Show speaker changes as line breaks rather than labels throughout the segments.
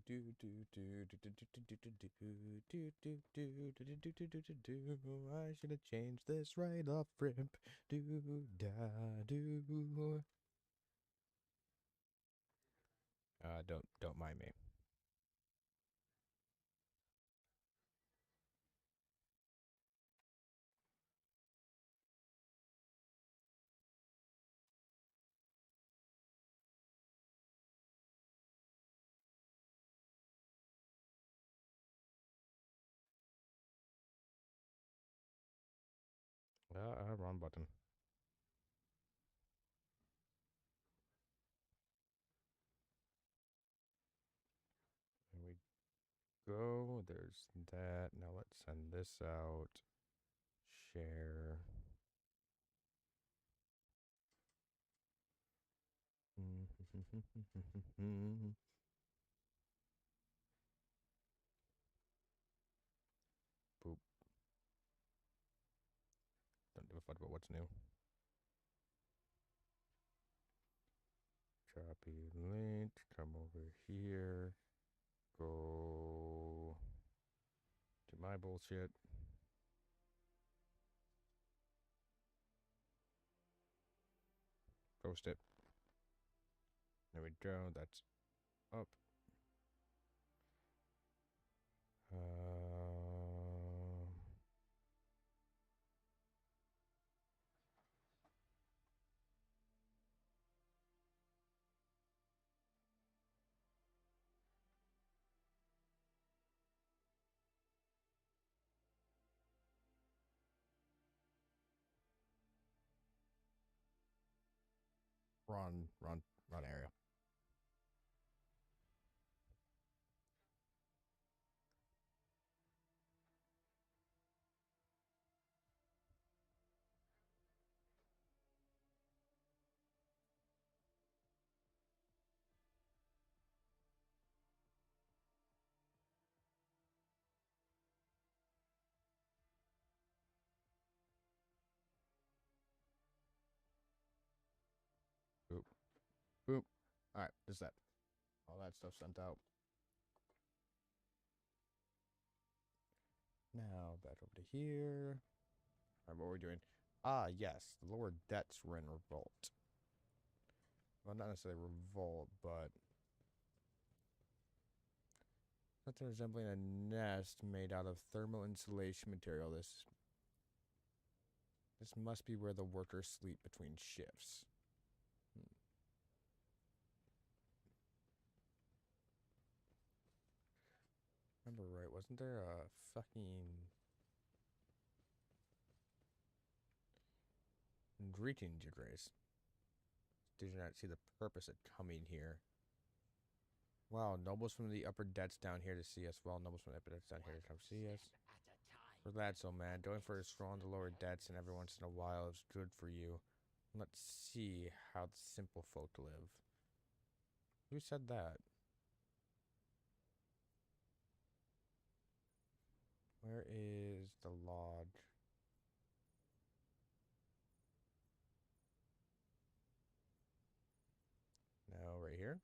I should have changed this right off rip. Do da do. Don't mind me. Wrong button. There we go. There's that. Now let's send this out. Share. Boop. Don't give a fuck about what's new. Copy link. Come over here. Go to my bullshit. Post it. There we go. That's up. Run area. Boop. Boop. Alright, there's that. All that stuff sent out. Now back over to here. Alright, what are we doing? Ah, yes. The lower debts were in revolt. Well, not necessarily revolt, but something resembling a nest made out of thermal insulation material. This must be where the workers sleep between shifts. Remember right, wasn't there a fucking... Greetings, your grace. Did you not see the purpose of coming here? Wow, nobles from the upper debts down here to see us. Well, nobles from the upper debts down here to come see us. We're glad so, man. Going for a strong to lower debts and every once in a while is good for you. Let's see how the simple folk live. Who said that? Where is the lodge? No, right here?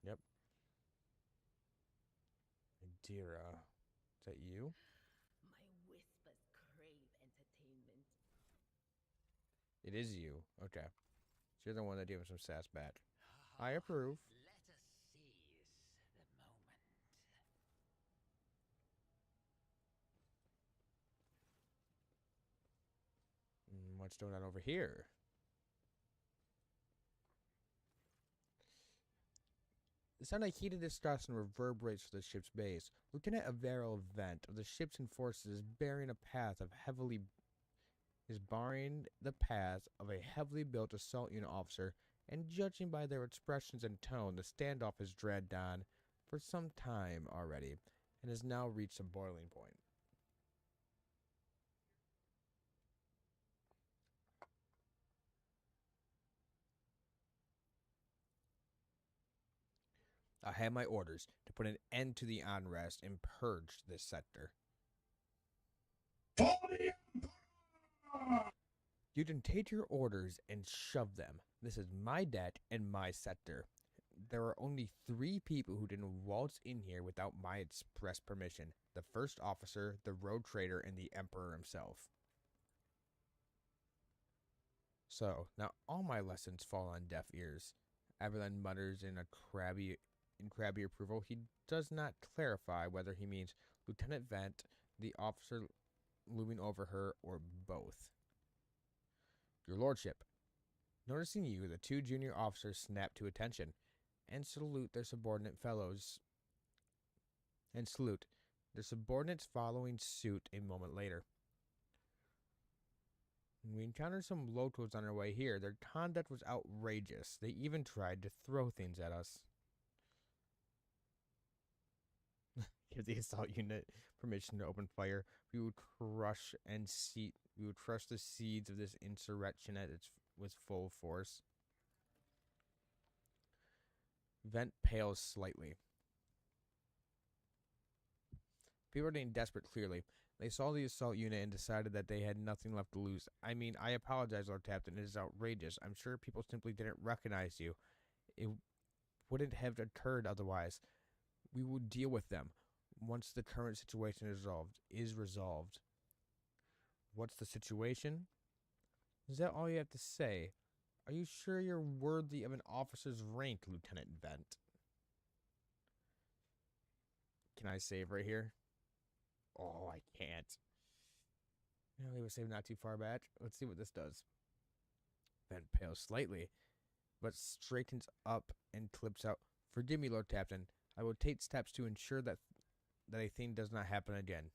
Yep. Adira. Is that you?
My whispers crave entertainment.
It is you. Okay. So you're the one that gave him some sass back. I approve.
Let us seize the moment.
What's going on over here? The sound of heated discussion reverberates through the ship's base. Lieutenant Avero Vent of the ship's enforcers is barring the path of a heavily built assault unit officer, and judging by their expressions and tone, the standoff has dragged on for some time already, and has now reached a boiling point. I have my orders to put an end to the unrest and purge this sector. You can take your orders and shove them. This is my debt and my sector. there are only 3 people who didn't waltz in here without my express permission. The first officer, the road trader, and the Emperor himself. So, now all my lessons fall on deaf ears. Averland mutters in crabby approval. He does not clarify whether he means Lieutenant Vent, the officer looming over her, or both. Your Lordship. Noticing you, the 2 junior officers snap to attention and salute their subordinate fellows. Their subordinates following suit a moment later. We encountered some locals on our way here. Their conduct was outrageous. They even tried to throw things at us. Give the assault unit permission to open fire. We would crush the seeds of this insurrection with full force. Vent pales slightly. People are getting desperate, clearly. They saw the assault unit and decided that they had nothing left to lose. I mean, I apologize, Lord Captain. It is outrageous. I'm sure people simply didn't recognize you. It wouldn't have occurred otherwise. We will deal with them once the current situation is resolved. What's the situation? Is that all you have to say? Are you sure you're worthy of an officer's rank, Lieutenant Vent? Can I save right here? Oh, I can't. Leave a save not too far back. Let's see what this does. Vent pales slightly, but straightens up and clips out. Forgive me, Lord Captain. I will take steps to ensure that a thing does not happen again.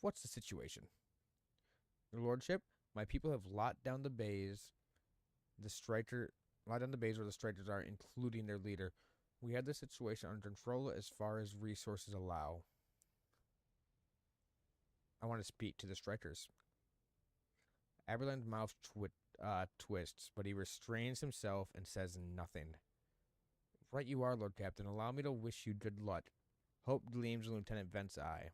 What's the situation? Your Lordship, my people have locked down the bays. Locked down the bays where the strikers are, including their leader. We have the situation under control as far as resources allow. I want to speak to the strikers. Aberland's mouth twists, but he restrains himself and says nothing. Right you are, Lord Captain. Allow me to wish you good luck. Hope gleams in Lieutenant Vent's eye.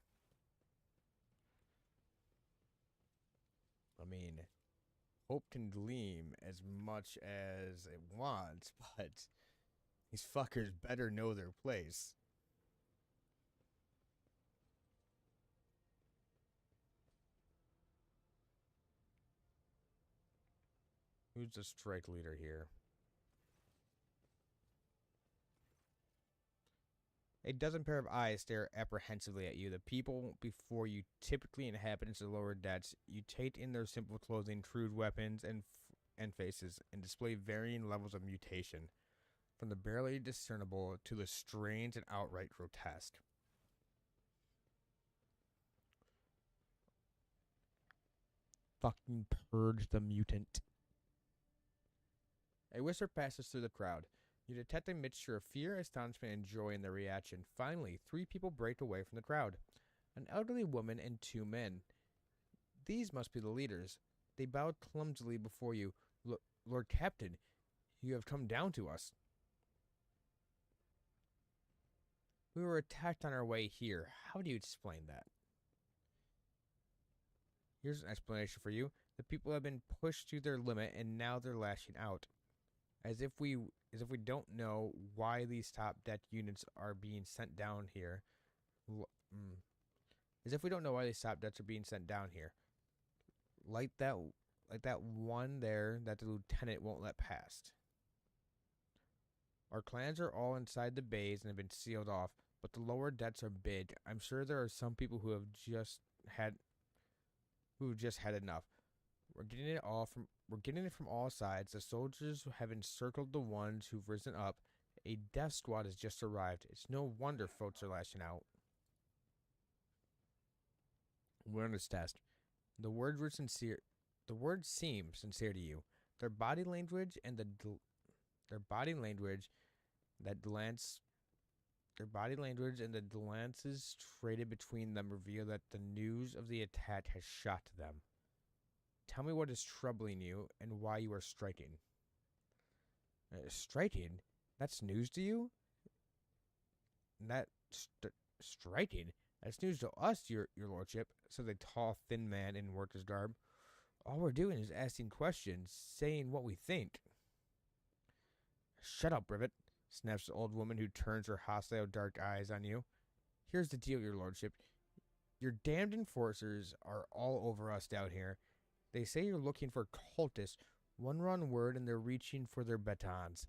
I mean, hope can gleam as much as it wants, but these fuckers better know their place. Who's the strike leader here? A dozen pair of eyes stare apprehensively at you. The people before you, typically inhabitants of the lower decks, you take in their simple clothing, crude weapons, and faces, and display varying levels of mutation, from the barely discernible to the strange and outright grotesque. Fucking purge the mutant. A whisper passes through the crowd. You detect a mixture of fear, astonishment, and joy in their reaction. Finally, 3 people break away from the crowd. An elderly woman and 2 men. These must be the leaders. They bowed clumsily before you. Lord Captain, you have come down to us. We were attacked on our way here. How do you explain that? Here's an explanation for you. The people have been pushed to their limit, and now they're lashing out. As if we don't know why these top deck units are being sent down here. As if we don't know why these top decks are being sent down here. Like that one there that the lieutenant won't let past. Our clans are all inside the bays and have been sealed off, but the lower decks are big. I'm sure there are some people who have just had enough. We're getting it from all sides. The soldiers have encircled the ones who've risen up. A death squad has just arrived. It's no wonder folks are lashing out. We're on this test. The words were sincere. The words seem sincere to you. Their body language and the glances traded between them reveal that the news of the attack has shocked them. Tell me what is troubling you and why you are striking. Striking? That's news to you? Striking? That's news to us, your lordship, said a tall, thin man in worker's garb. All we're doing is asking questions, saying what we think. Shut up, Rivet, snaps the old woman who turns her hostile dark eyes on you. Here's the deal, your lordship. Your damned enforcers are all over us down here. They say you're looking for cultists, one wrong word and they're reaching for their batons.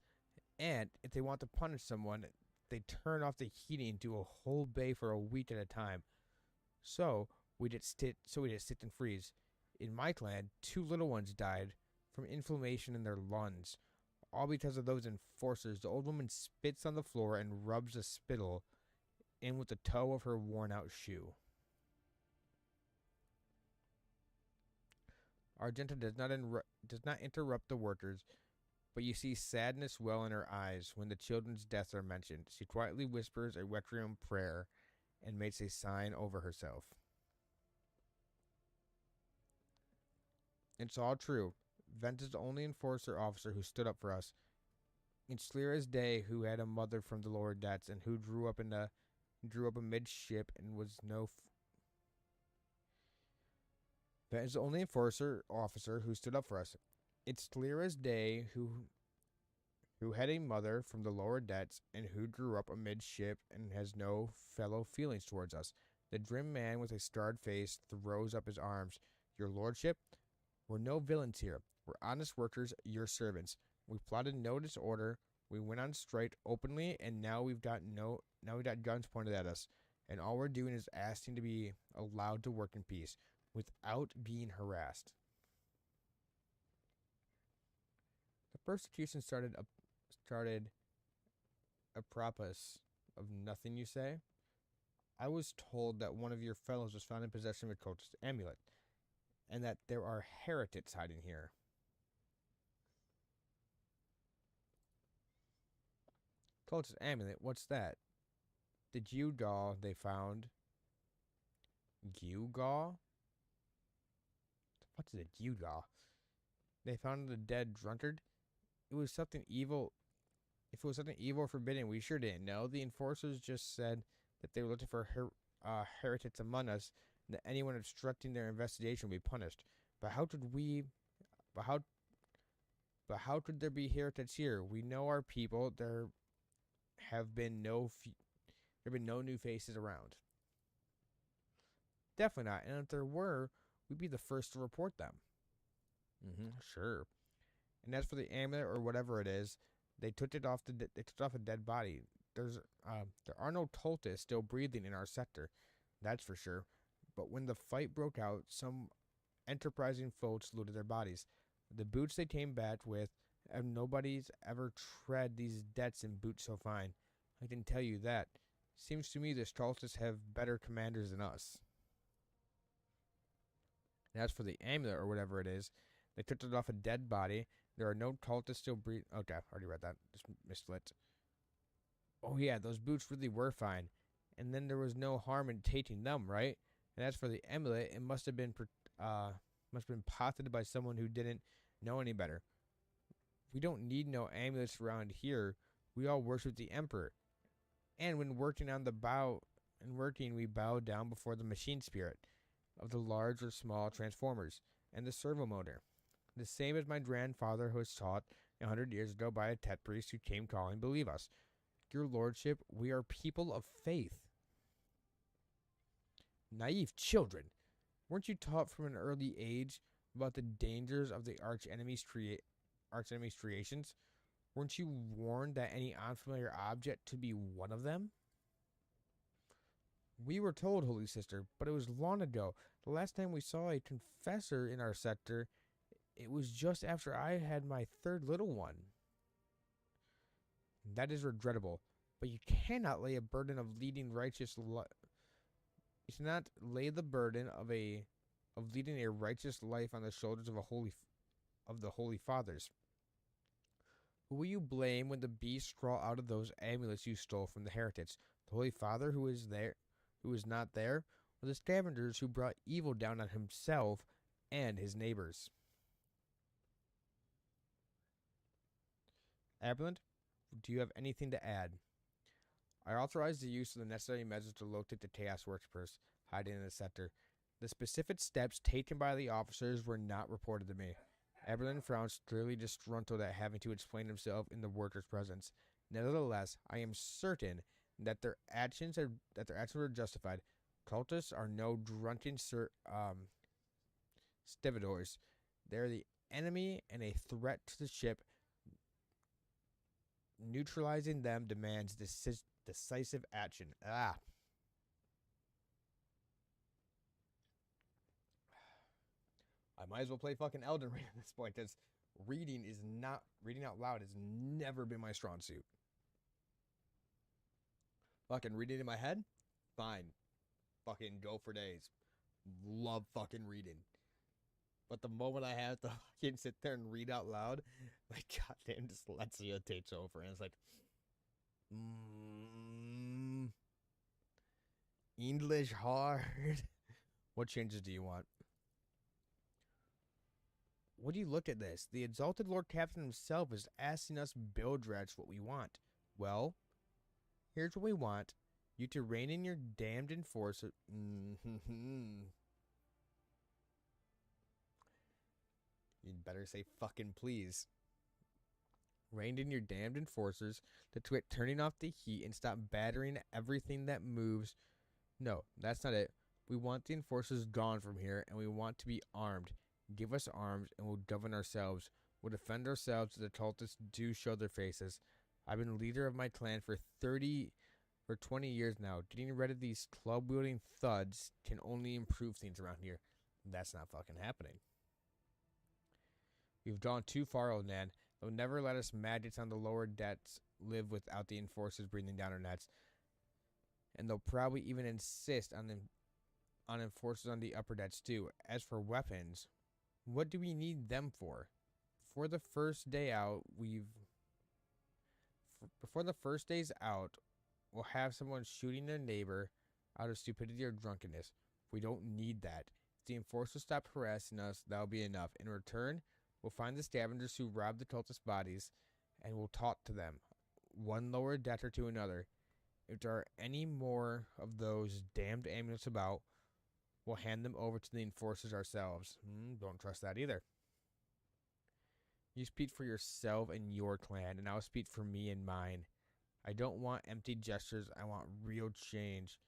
And if they want to punish someone, they turn off the heating and do a whole bay for a week at a time. So we just sit and freeze. In my clan, 2 little ones died from inflammation in their lungs. All because of those enforcers. The old woman spits on the floor and rubs the spittle in with the toe of her worn-out shoe. Argenta does not interrupt the workers, but you see sadness well in her eyes when the children's deaths are mentioned. She quietly whispers a requiem prayer and makes a sign over herself. It's all true. Vent is the only enforcer officer who stood up for us. It's clear as day who had a mother from the lower debts and who drew up amidship and was no. Vent is the only enforcer officer who stood up for us. It's clear as day who had a mother from the lower debts and who grew up amidship and has no fellow feelings towards us. The grim man with a scarred face throws up his arms. Your lordship, we're no villains here. We're honest workers, your servants. We plotted no disorder. We went on strike openly, and now we've got guns pointed at us. And all we're doing is asking to be allowed to work in peace, without being harassed. The persecution started apropos of nothing, you say? I was told that one of your fellows was found in possession of a cultist amulet, and that there are heretics hiding here. Cultist amulet, what's that? The gewgaw they found. Gewgaw? What's a gewgaw? They found the dead drunkard? It was something evil. If it was something evil or forbidden, we sure didn't know. The enforcers just said that they were looking for heretics among us, and that anyone obstructing their investigation would be punished. But how could there be heretics here? We know our people. There have been no new faces around. Definitely not. And if there were, we'd be the first to report them. Sure. And as for the amulet or whatever it is, they took off a dead body. There are no cultists still breathing in our sector, that's for sure. But when the fight broke out, some enterprising folks looted their bodies. The boots they came back with, and nobody's ever tread these debts in boots so fine. I can tell you that. Seems to me the cultists have better commanders than us. And as for the amulet or whatever it is, they took it off a dead body. There are no cultists still breathing. Okay, I already read that. Just mislit. Oh yeah, those boots really were fine. And then there was no harm in taking them, right? And as for the amulet, it must have been pocketed by someone who didn't know any better. We don't need no amulets around here. We all worship the Emperor. And when working on we bow down before the machine spirit of the large or small transformers and the servo motor. The same as my grandfather was taught 100 years ago by a Tet priest who came calling, believe us. Your lordship, we are people of faith. Naive children. Weren't you taught from an early age about the dangers of the arch enemy's creations? Weren't you warned that any unfamiliar object could be one of them? We were told, Holy Sister, but it was long ago. The last time we saw a confessor in our sector, it was just after I had my third little one. That is regrettable, but you cannot lay a burden of leading righteous life. You cannot lay the burden of leading a righteous life on the shoulders of the holy fathers. Who will you blame when the beasts crawl out of those amulets you stole from the heretics? The Holy Father who is not there, or the scavengers who brought evil down on himself and his neighbors? Aberlant, do you have anything to add? I authorize the use of the necessary measures to locate the Chaos Workers hiding in the sector. The specific steps taken by the officers were not reported to me. Eberlin frowns, clearly disgruntled at having to explain himself in the worker's presence. Nevertheless, I am certain that their actions were justified. Cultists are no drunken stevedores. They are the enemy and a threat to the ship. Neutralizing them demands decisive action. I might as well play fucking Elden Ring at this point, because reading out loud has never been my strong suit. Fucking reading in my head? Fine. Fucking go for days. Love fucking reading. But the moment I have to fucking sit there and read out loud, my goddamn dyslexia takes over. And it's like, English hard. What changes do you want? What do you look at this? The exalted Lord Captain himself is asking us Bildrats what we want. Well, here's what we want. You to rein in your damned enforcer. You'd better say fucking please. Reined in your damned enforcers to quit turning off the heat and stop battering everything that moves. No, that's not it. We want the enforcers gone from here, and we want to be armed. Give us arms, and we'll govern ourselves. We'll defend ourselves as the cultists do show their faces. I've been leader of my clan for 20 years now. Getting rid of these club-wielding thuds can only improve things around here. That's not fucking happening. We've gone too far, old man. They'll never let us maggots on the lower decks live without the enforcers breathing down our necks. And they'll probably even insist on enforcers on the upper decks too. As for weapons, what do we need them for? Before the first day's out, we'll have someone shooting their neighbor out of stupidity or drunkenness. We don't need that. If the enforcers stop harassing us, that'll be enough. In return, we'll find the scavengers who robbed the cultist bodies, and we'll talk to them, one lower debtor to another. If there are any more of those damned amulets about, we'll hand them over to the enforcers ourselves. Don't trust that either. You speak for yourself and your clan, and I'll speak for me and mine. I don't want empty gestures, I want real change.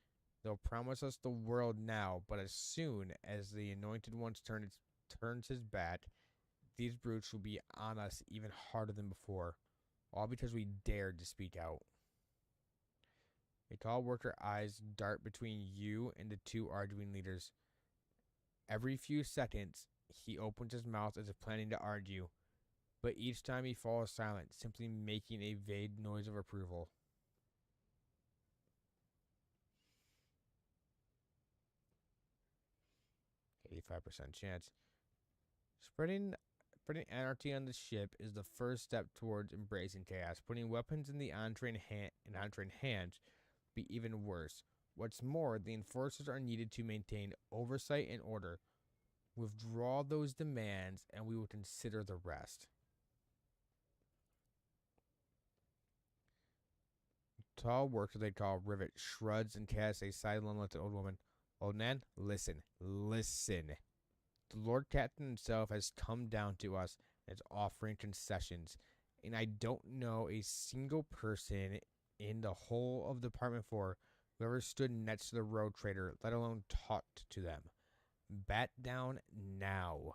They'll promise us the world now, but as soon as the anointed one turns his back, these brutes will be on us even harder than before, all because we dared to speak out. A tall worker eyes dart between you and the two arguing leaders. Every few seconds, he opens his mouth as if planning to argue, but each time he falls silent, simply making a vague noise of approval. %, chance. Spreading anarchy on the ship is the first step towards embracing chaos. Putting weapons in the untrained hands be even worse. What's more, the enforcers are needed to maintain oversight and order. Withdraw those demands, and we will consider the rest. Tall worker they call Rivet shrugs and casts a sidelong look at the old woman. Old man, listen. The Lord Captain himself has come down to us and is offering concessions, and I don't know a single person in the whole of Department 4 who ever stood next to the road trader, let alone talked to them. Bat down now.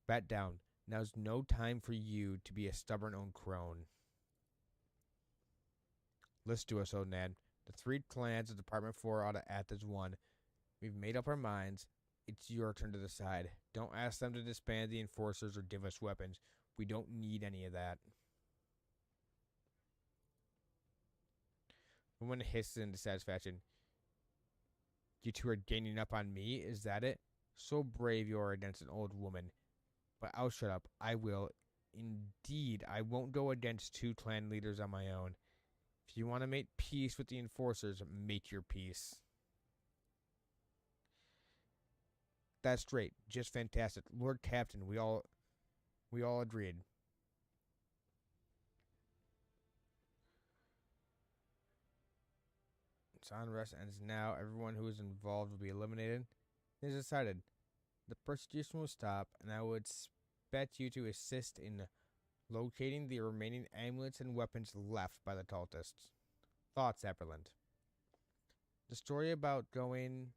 Bat down. Now's no time for you to be a stubborn old crone. Listen to us, old man. The 3 clans of Department 4 ought to act as one. We've made up our minds. It's your turn to decide. Don't ask them to disband the enforcers or give us weapons. We don't need any of that. Woman hisses in dissatisfaction. You two are gaining up on me, is that it? So brave you are against an old woman. But I'll shut up. I will. Indeed, I won't go against 2 clan leaders on my own. If you want to make peace with the enforcers, make your peace. That's great. Just fantastic. Lord Captain, we all agreed. Unrest ends now. Everyone who is involved will be eliminated. It is decided. The persecution will stop, and I will expect you to assist in locating the remaining amulets and weapons left by the cultists. Thoughts, Epperland? The story about going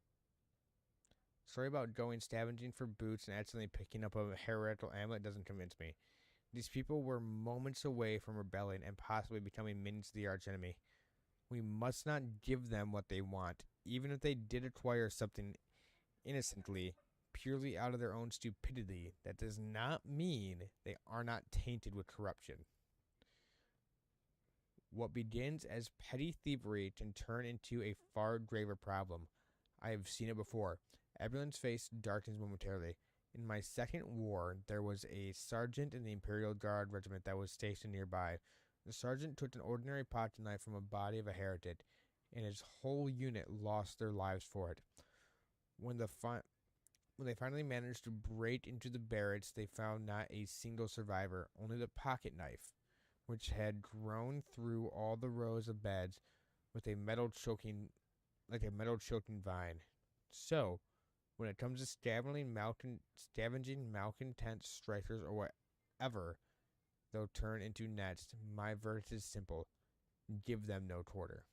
scavenging for boots and accidentally picking up a heretical amulet doesn't convince me. These people were moments away from rebelling and possibly becoming minions of the archenemy. We must not give them what they want, even if they did acquire something innocently, purely out of their own stupidity. That does not mean they are not tainted with corruption. What begins as petty thievery can turn into a far graver problem. I have seen it before. Everyone's face darkens momentarily. In my second war, there was a sergeant in the Imperial Guard regiment that was stationed nearby. The sergeant took an ordinary pocket knife from a body of a heretic, and his whole unit lost their lives for it. When they finally managed to break into the barracks, they found not a single survivor, only the pocket knife, which had grown through all the rows of beds with a metal choking vine. So, when it comes to scavenging malcontent strikers or whatever they'll turn into next, my verdict is simple: give them no quarter.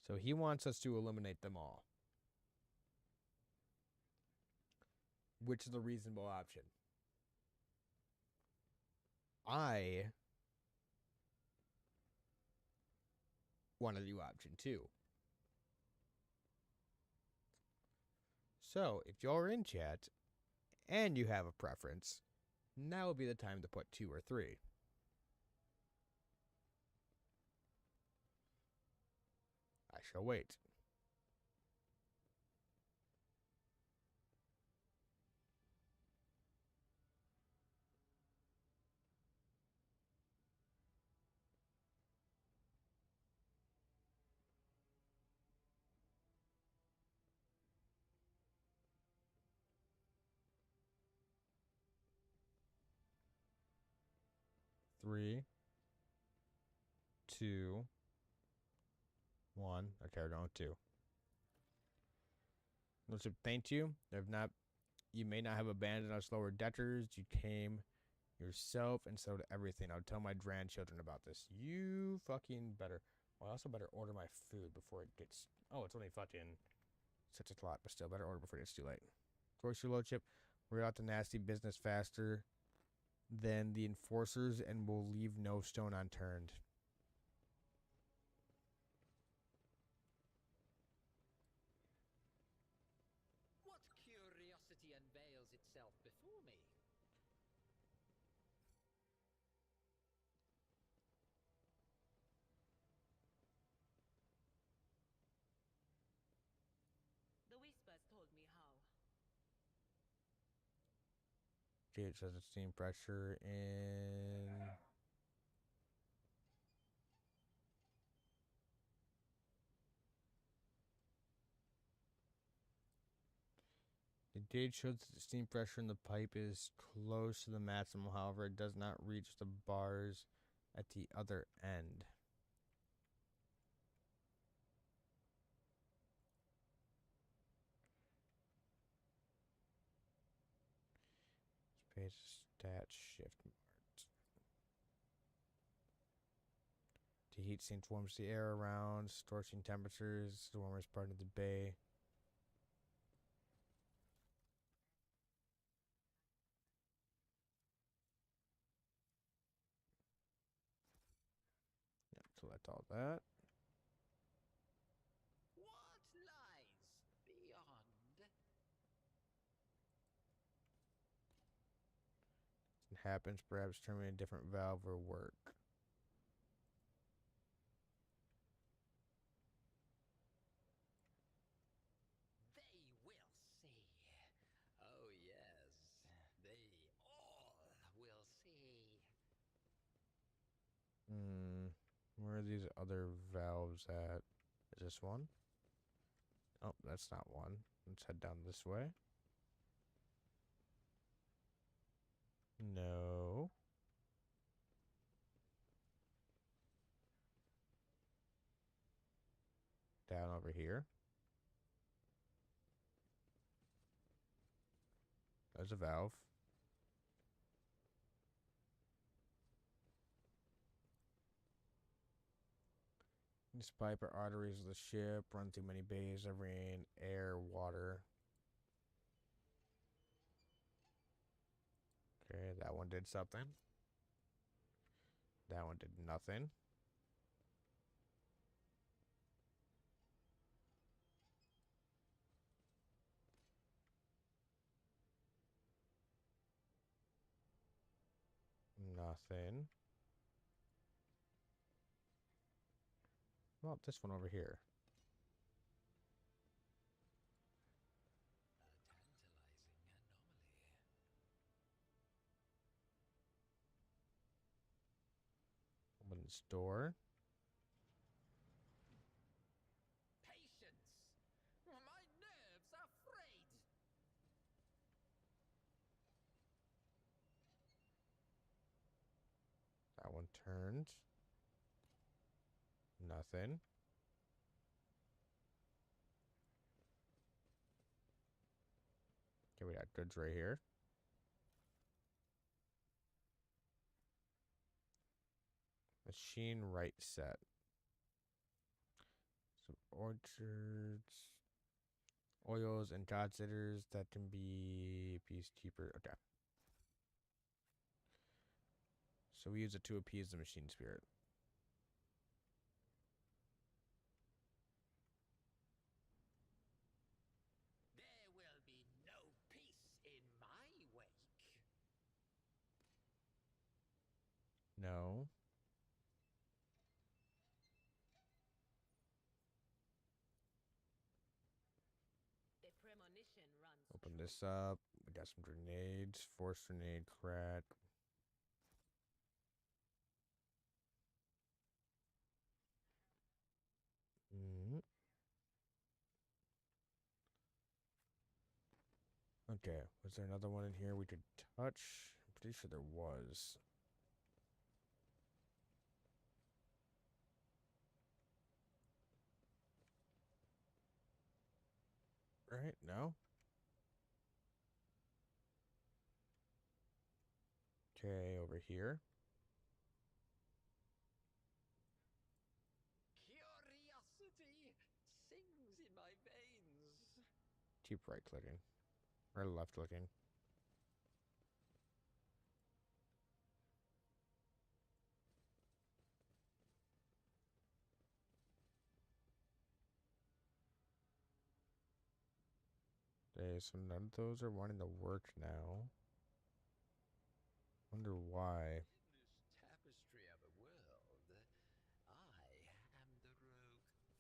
So he wants us to eliminate them all, which is a reasonable option. I want to do option 2. So, if y'all are in chat and you have a preference, now would be the time to put 2 or 3. I shall wait. Three, 2, 1. Okay, we're going 2. Listen, thank you. You may not have abandoned us lower deckers. You came yourself, and so did everything. I'll tell my grandchildren about this. You fucking better. Well, I also better order my food before it gets. Oh, it's only fucking 6 o'clock, but still better order before it gets too late. Of course, your lordship, we're out the nasty business faster than the enforcers, and will leave no stone unturned.
What curiosity unveils itself before me? The whispers told me how.
It says it's steam pressure in. The gauge shows that the steam pressure in the pipe is close to the maximum, however, it does not reach the bars at the other end. Space stat shift marked. The heat sink warms the air around, scorching temperatures, the warmest part of the bay. Select all that.
What lies beyond?
It happens, perhaps determining a different valve will work.
They will see. Oh, yes. They all will see.
Where are these other valves at? Is this one? Oh, that's not one. Let's head down this way. No. Down over here. There's a valve. This pipe or arteries of the ship run through many bays of rain, air, water. Okay, that one did something. That one did nothing. Nothing. Well, this one over here.
A tantalizing anomaly.
Open this door.
Patience! My nerves are frayed!
That one turned. Nothing. Okay, we got goods right here. Machine right set. Some orchards. Oils and god sitters that can be a piece cheaper. Okay. So we use it to appease the machine spirit.
There will be no peace in my wake.
No.
The premonition runs
Open
true.
this up. We got some grenades. Force grenade crack. Mm. Okay. Was there another one in here we could touch? I'm pretty sure there was. Right? No? Okay, over here.
Curiosity sings in my veins.
Keep right clicking. Or left clicking. Okay, so none of those are wanting to work now. Wonder why.
In this tapestry of a world, I am the rogue thread.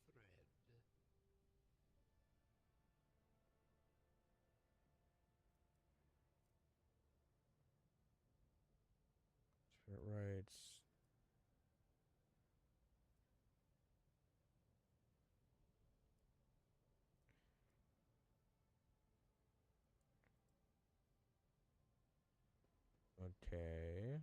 Spirit rights. Okay.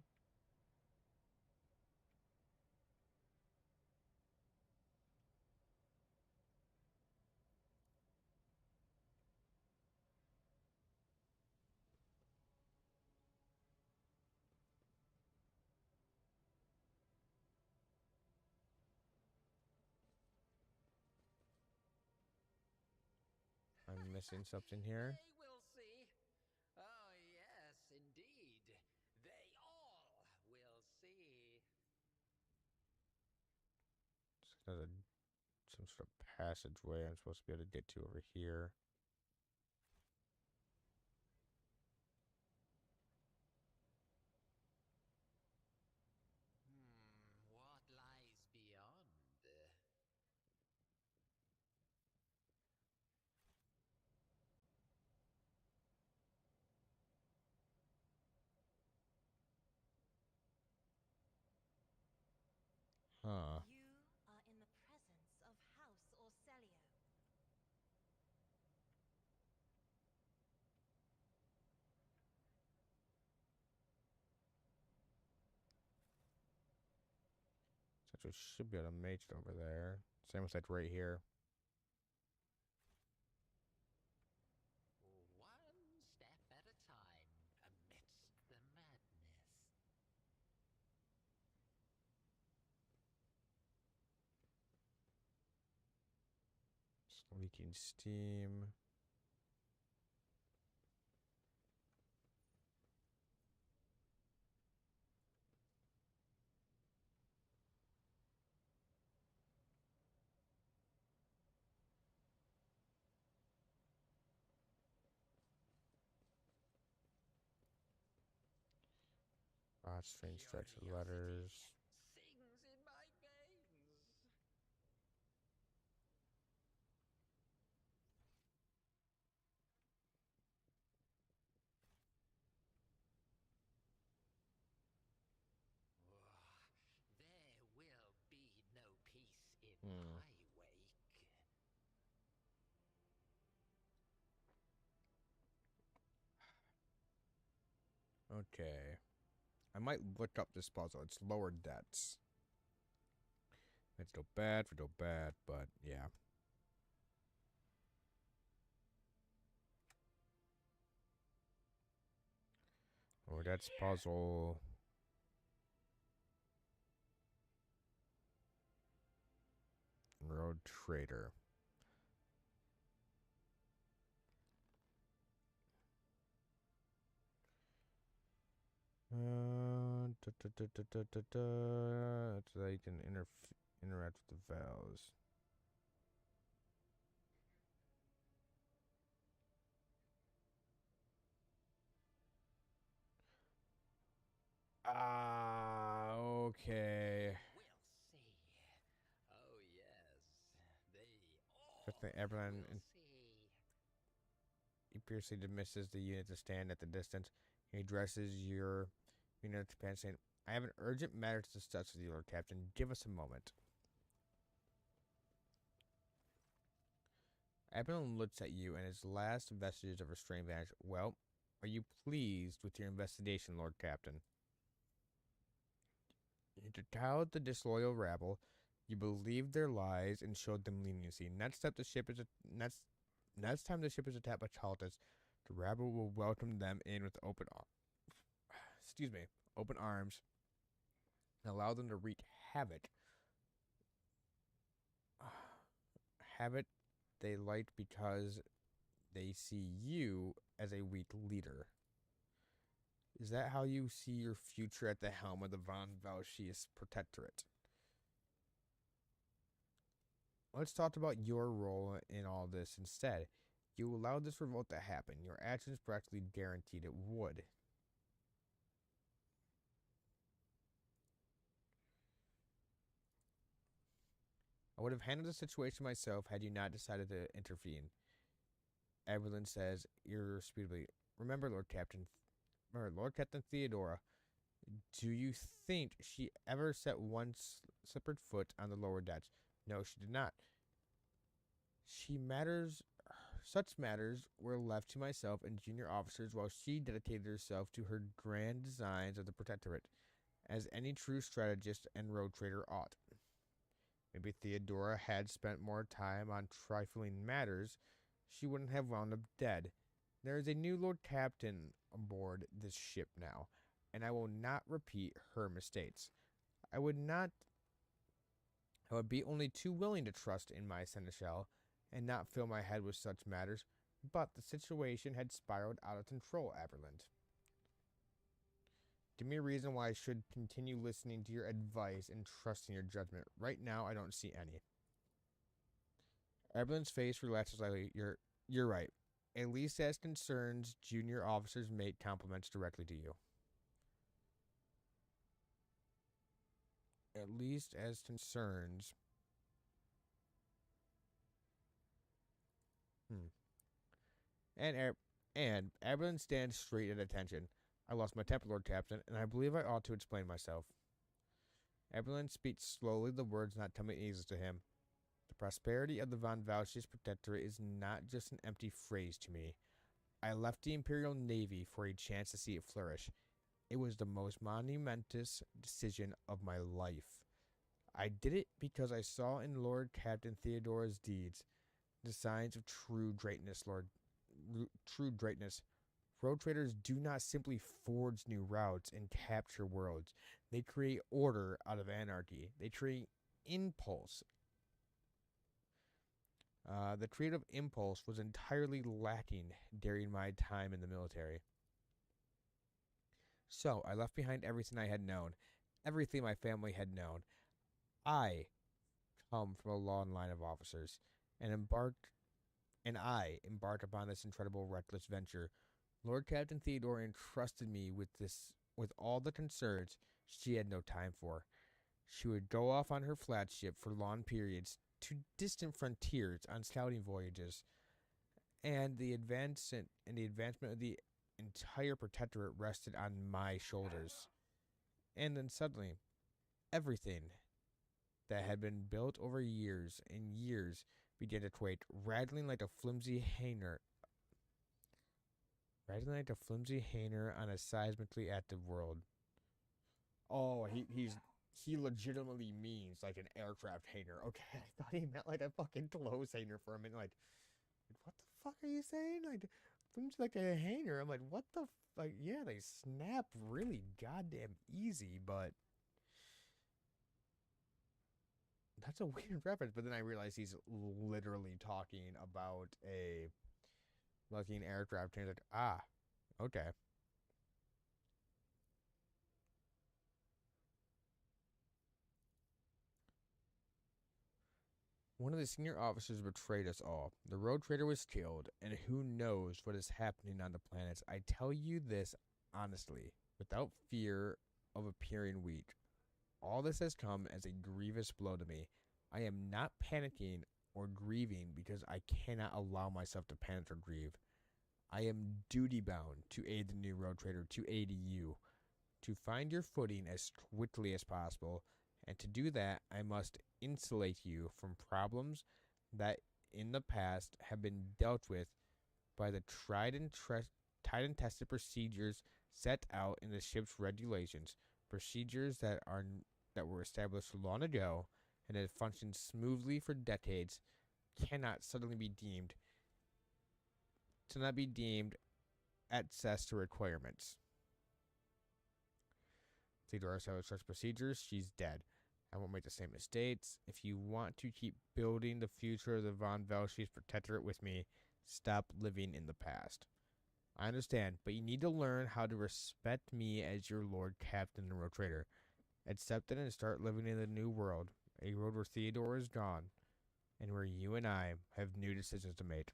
I'm missing something here.
They will see. Oh, yes, indeed. They all will see.
There's some sort of passageway I'm supposed to be able to get to over here.
What lies beyond?
Huh.
You are in the presence of House Orcelio.
So I should be able to make it over there. Same with that right here.
One step at a time.
Leaking steam. Strange stretch of letters.
Sings in my veins. There will be no peace in
Hmm.
my wake.
Okay. I might look up this puzzle. It's lower debts. It's no bad for no bad, but yeah. Lower debts puzzle. Road Trader. So that you can interact with the vowels. Ah, okay.
We'll see. Oh yes, they all
Just the Evelyn
will see.
he fiercely dismisses the unit to stand at the distance. He addresses your unit to Pan, saying, I have an urgent matter to discuss with you, Lord Captain. Give us a moment. Evelyn looks at you, and his last vestiges of restraint vanish. Well, are you pleased with your investigation, Lord Captain? You detailed the disloyal rabble. You believed their lies and showed them leniency. Next time the ship is attacked by Chaltis, the rabble will welcome them in with open arms, and allow them to wreak havoc. Havoc they like because they see you as a weak leader. Is that how you see your future at the helm of the Von Valchius Protectorate? Let's talk about your role in all this instead. You allowed this revolt to happen. Your actions practically guaranteed it would. I would have handled the situation myself had you not decided to intervene. Evelyn says irrespetably, Remember, Lord Captain Theodora, do you think she ever set one slippered foot on the lower decks? No, she did not. Such matters were left to myself and junior officers while she dedicated herself to her grand designs of the Protectorate, as any true strategist and road trader ought. Maybe Theodora had spent more time on trifling matters, she wouldn't have wound up dead. There is a new Lord Captain aboard this ship now, and I will not repeat her mistakes. I would be only too willing to trust in my seneschal and not fill my head with such matters, but the situation had spiraled out of control, Aberland. Give me a reason why I should continue listening to your advice and trusting your judgment. Right now, I don't see any. Evelyn's face relaxes slightly. You're right. At least as concerns junior officers make compliments directly to you. At least as concerns. And Evelyn stands straight at attention. I lost my temper, Lord Captain, and I believe I ought to explain myself. Evelyn speaks slowly, the words not coming easy to him. The prosperity of the Von Valchius Protectorate is not just an empty phrase to me. I left the Imperial Navy for a chance to see it flourish. It was the most monumentous decision of my life. I did it because I saw in Lord Captain Theodora's deeds the signs of true greatness, true greatness. Road traders do not simply forge new routes and capture worlds. They create order out of anarchy. They create impulse The creative impulse was entirely lacking during my time in the military. So I left behind everything I had known, everything my family had known. I come from a long line of officers, and I embarked upon this incredible reckless venture. Lord Captain Theodore entrusted me with all the concerns she had no time for. She would go off on her flagship for long periods to distant frontiers on scouting voyages, and the advancement of the entire protectorate rested on my shoulders. And then suddenly, everything that had been built over years and years began to quake, rattling like a flimsy hanger on a seismically active world. Oh, he legitimately means like an aircraft hangar. Okay, I thought he meant like a fucking clothes hanger for a minute. Like, what the fuck are you saying? Like, flimsy like a hanger. I'm like, what the like? Yeah, they snap really goddamn easy, but that's a weird reference. But then I realized he's literally talking about a looking aircraft hangar. Like, ah, okay. One of the senior officers betrayed us all. The road trader was killed, and who knows what is happening on the planets. I tell you this honestly, without fear of appearing weak. All this has come as a grievous blow to me. I am not panicking or grieving because I cannot allow myself to panic or grieve. I am duty bound to aid the new road trader, to aid you, to find your footing as quickly as possible, and to do that, I must insulate you from problems that in the past have been dealt with by the tried and tested procedures set out in the ship's regulations, procedures that were established long ago and have functioned smoothly for decades, cannot suddenly be deemed to not be deemed access to requirements. Theodore established such procedures, she's dead. I won't make the same mistakes. If you want to keep building the future of the Von Velsch's Protectorate with me, stop living in the past. I understand, but you need to learn how to respect me as your Lord Captain and Road Trader. Accept it and start living in the new world, a world where Theodore is gone, and where you and I have new decisions to make.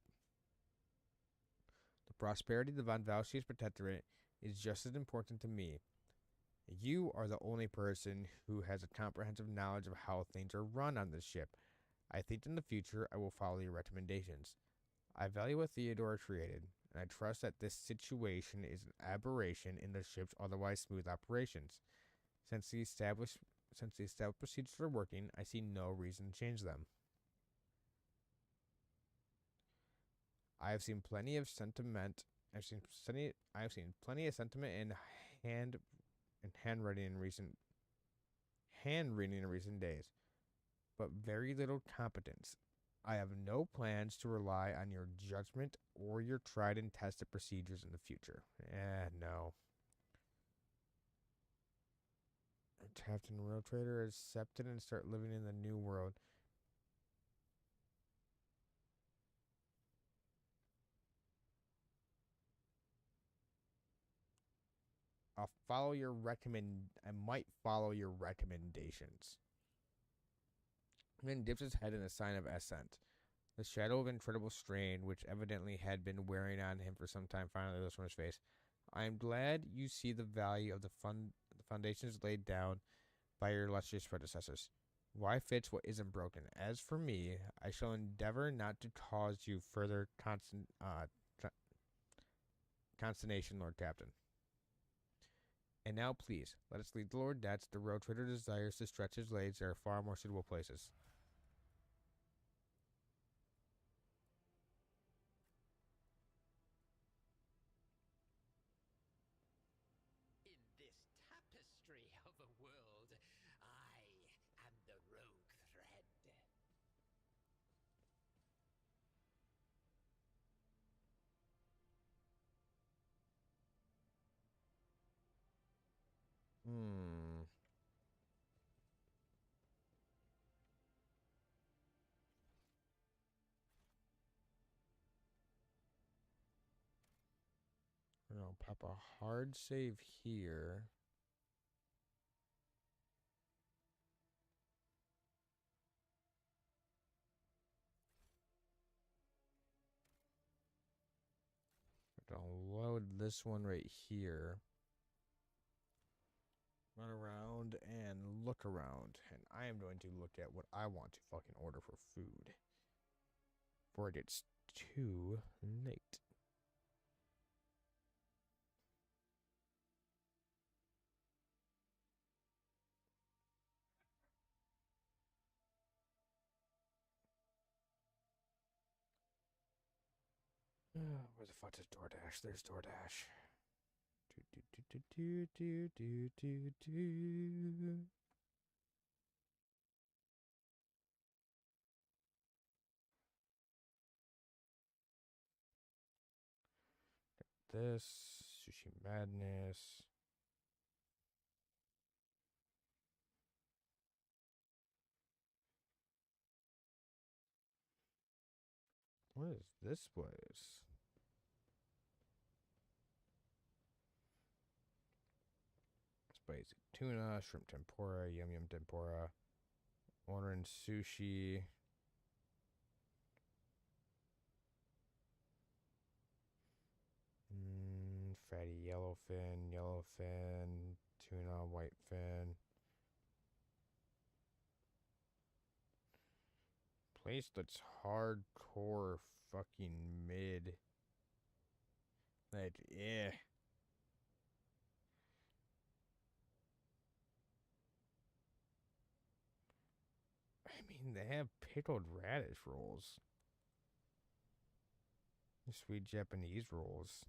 The prosperity of the Von Velsch's Protectorate is just as important to me. You are the only person who has a comprehensive knowledge of how things are run on this ship. I think in the future I will follow your recommendations. I value what Theodore created, and I trust that this situation is an aberration in the ship's otherwise smooth operations. Since the established procedures are working, I see no reason to change them. I have seen plenty of sentiment. I have seen plenty of sentiment hand and hand reading in recent days, but very little competence. I have no plans to rely on your judgment or your tried and tested procedures in the future. No. Captain Road Trader accepted and start living in the new world. I might follow your recommendations. Then dips his head in a sign of assent. The shadow of incredible strain, which evidently had been wearing on him for some time, finally rose from his face. I am glad you see the value of the foundations laid down by your illustrious predecessors. Why fix what isn't broken? As for me, I shall endeavor not to cause you further consternation, Lord Captain. And now, please, let us leave the Lord Debts. The road trader desires to stretch his legs. There are far more suitable places.
In this tapestry of a world, I am the rogue thread.
Hmm. Pop a hard save here. I'll load this one right here. Run around and look around. And I am going to look at what I want to fucking order for food. Before it gets too late. Where the fuck is DoorDash? There's DoorDash. Do. This Sushi Madness. What is this place? Spicy tuna, shrimp tempura, yum yum tempura. Ordering sushi. Fatty yellowfin, tuna, whitefin. Place that's hardcore fucking mid. Like, yeah. I mean, they have pickled radish rolls. Sweet Japanese rolls.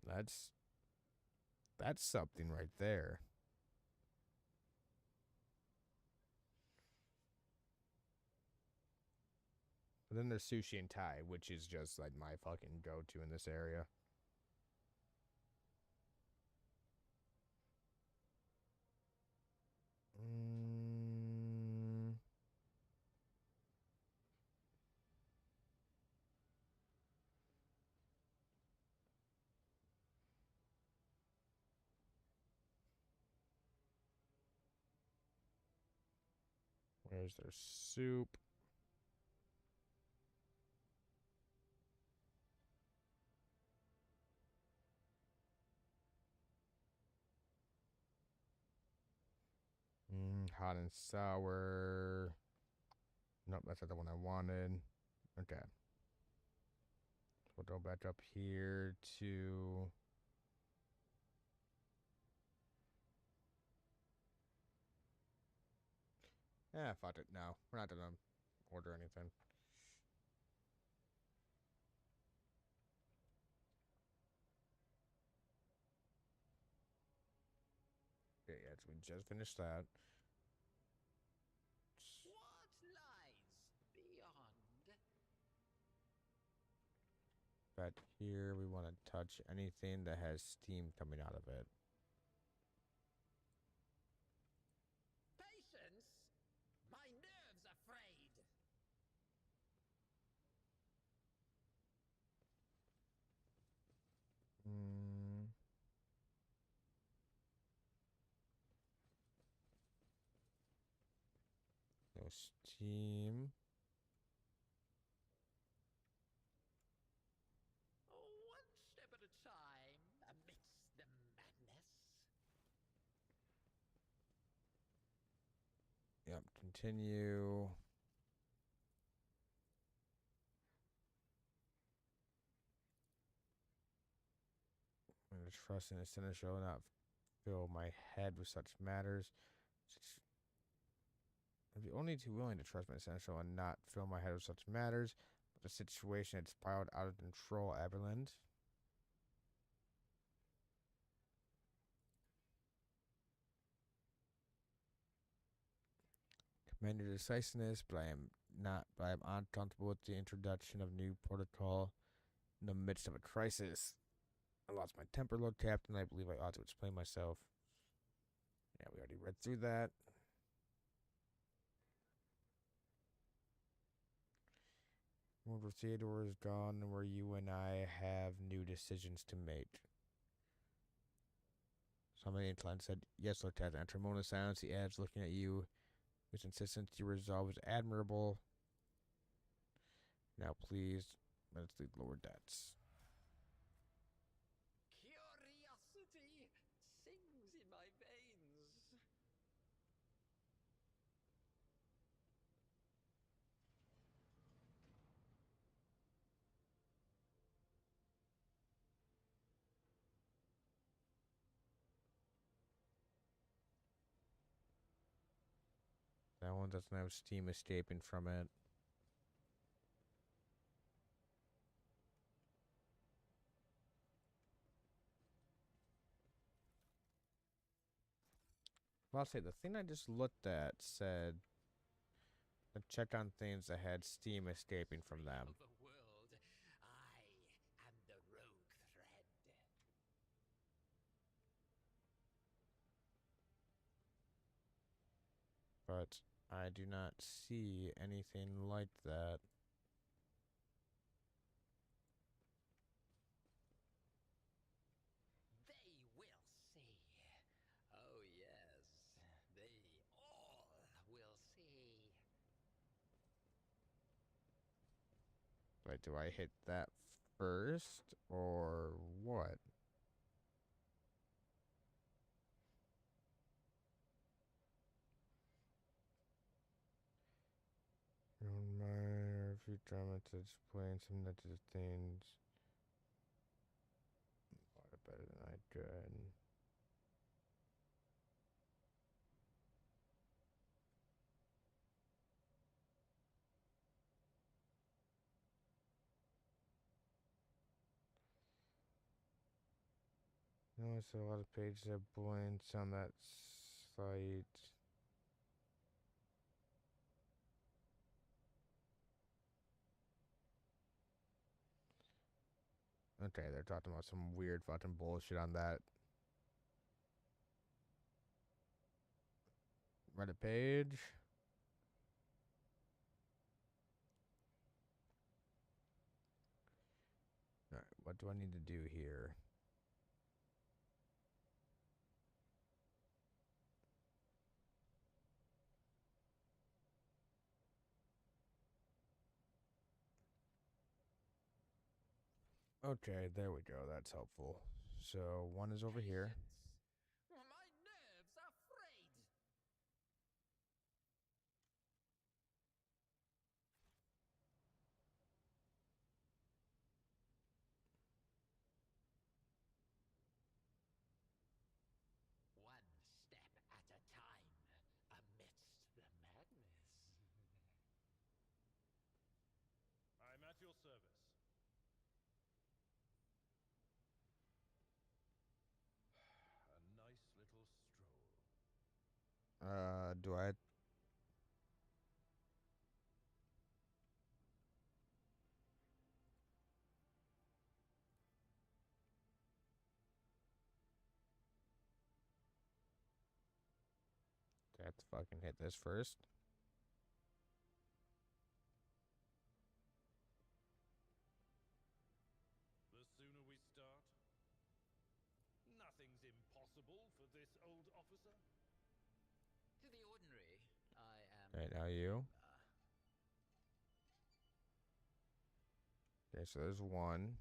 That's something right there. But then there's sushi and Thai, which is just like my fucking go-to in this area. Where's their soup? Hot and sour. Nope, that's not the one I wanted. Okay. We'll go back up here to... fuck it. No, we're not gonna order anything. Okay, yeah, so we just finished that.
What lies beyond?
But here we want to touch anything that has steam coming out of it.
Patience? My nerves are frayed.
No steam.
One step at a time amidst the madness.
Yep, continue. I'm going to trust in a seneschal, not fill my head with such matters. I'd be only too willing to trust my seneschal and not fill my head with such matters. But the situation had spiraled out of control, Aberland. Commend your decisiveness, but I am uncomfortable with the introduction of new protocol in the midst of a crisis. I lost my temper, Lord Captain. I believe I ought to explain myself. Yeah, we already read through that. Where Theodore is gone and where you and I have new decisions to make. Somebody inclined said, yes, Lieutenant. After a moment of silence, he adds, looking at you, his insistence your resolve is admirable. Now, please, let us leave lower debts.
Curiosity sings in my veins.
That one doesn't have steam escaping from it. Well, I'll say the thing I just looked at said to check on things that had steam escaping from them.
Of the world, I am the rogue thread.
But I do not see anything like that.
They will see. Oh, yes. They all will see.
Wait, do I hit that first or what? My few drama to explain some negative things. A lot better than I could. Notice a lot of pages have blanks on that site. Okay, they're talking about some weird fucking bullshit on that Reddit page. Alright, what do I need to do here? Okay, there we go. That's helpful. So one is over here.
My nerves are frayed. One step at a time amidst the madness.
I'm at your service. A nice little stroll.
Do I? Do I have to fucking hit this first?
The sooner we start. Nothing's impossible for this old officer.
To the ordinary, I am.
Alright, now you. Okay, so there's one.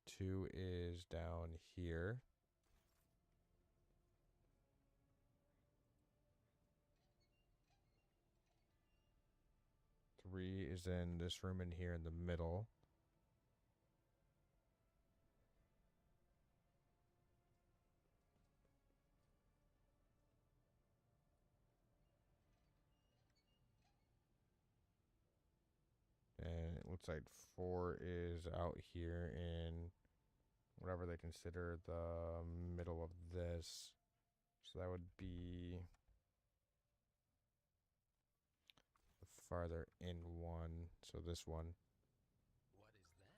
Two is down here. Three is in this room in here in the middle. And it looks like four is out here in whatever they consider the middle of this. So that would be the farther in one. So this one.
What is that?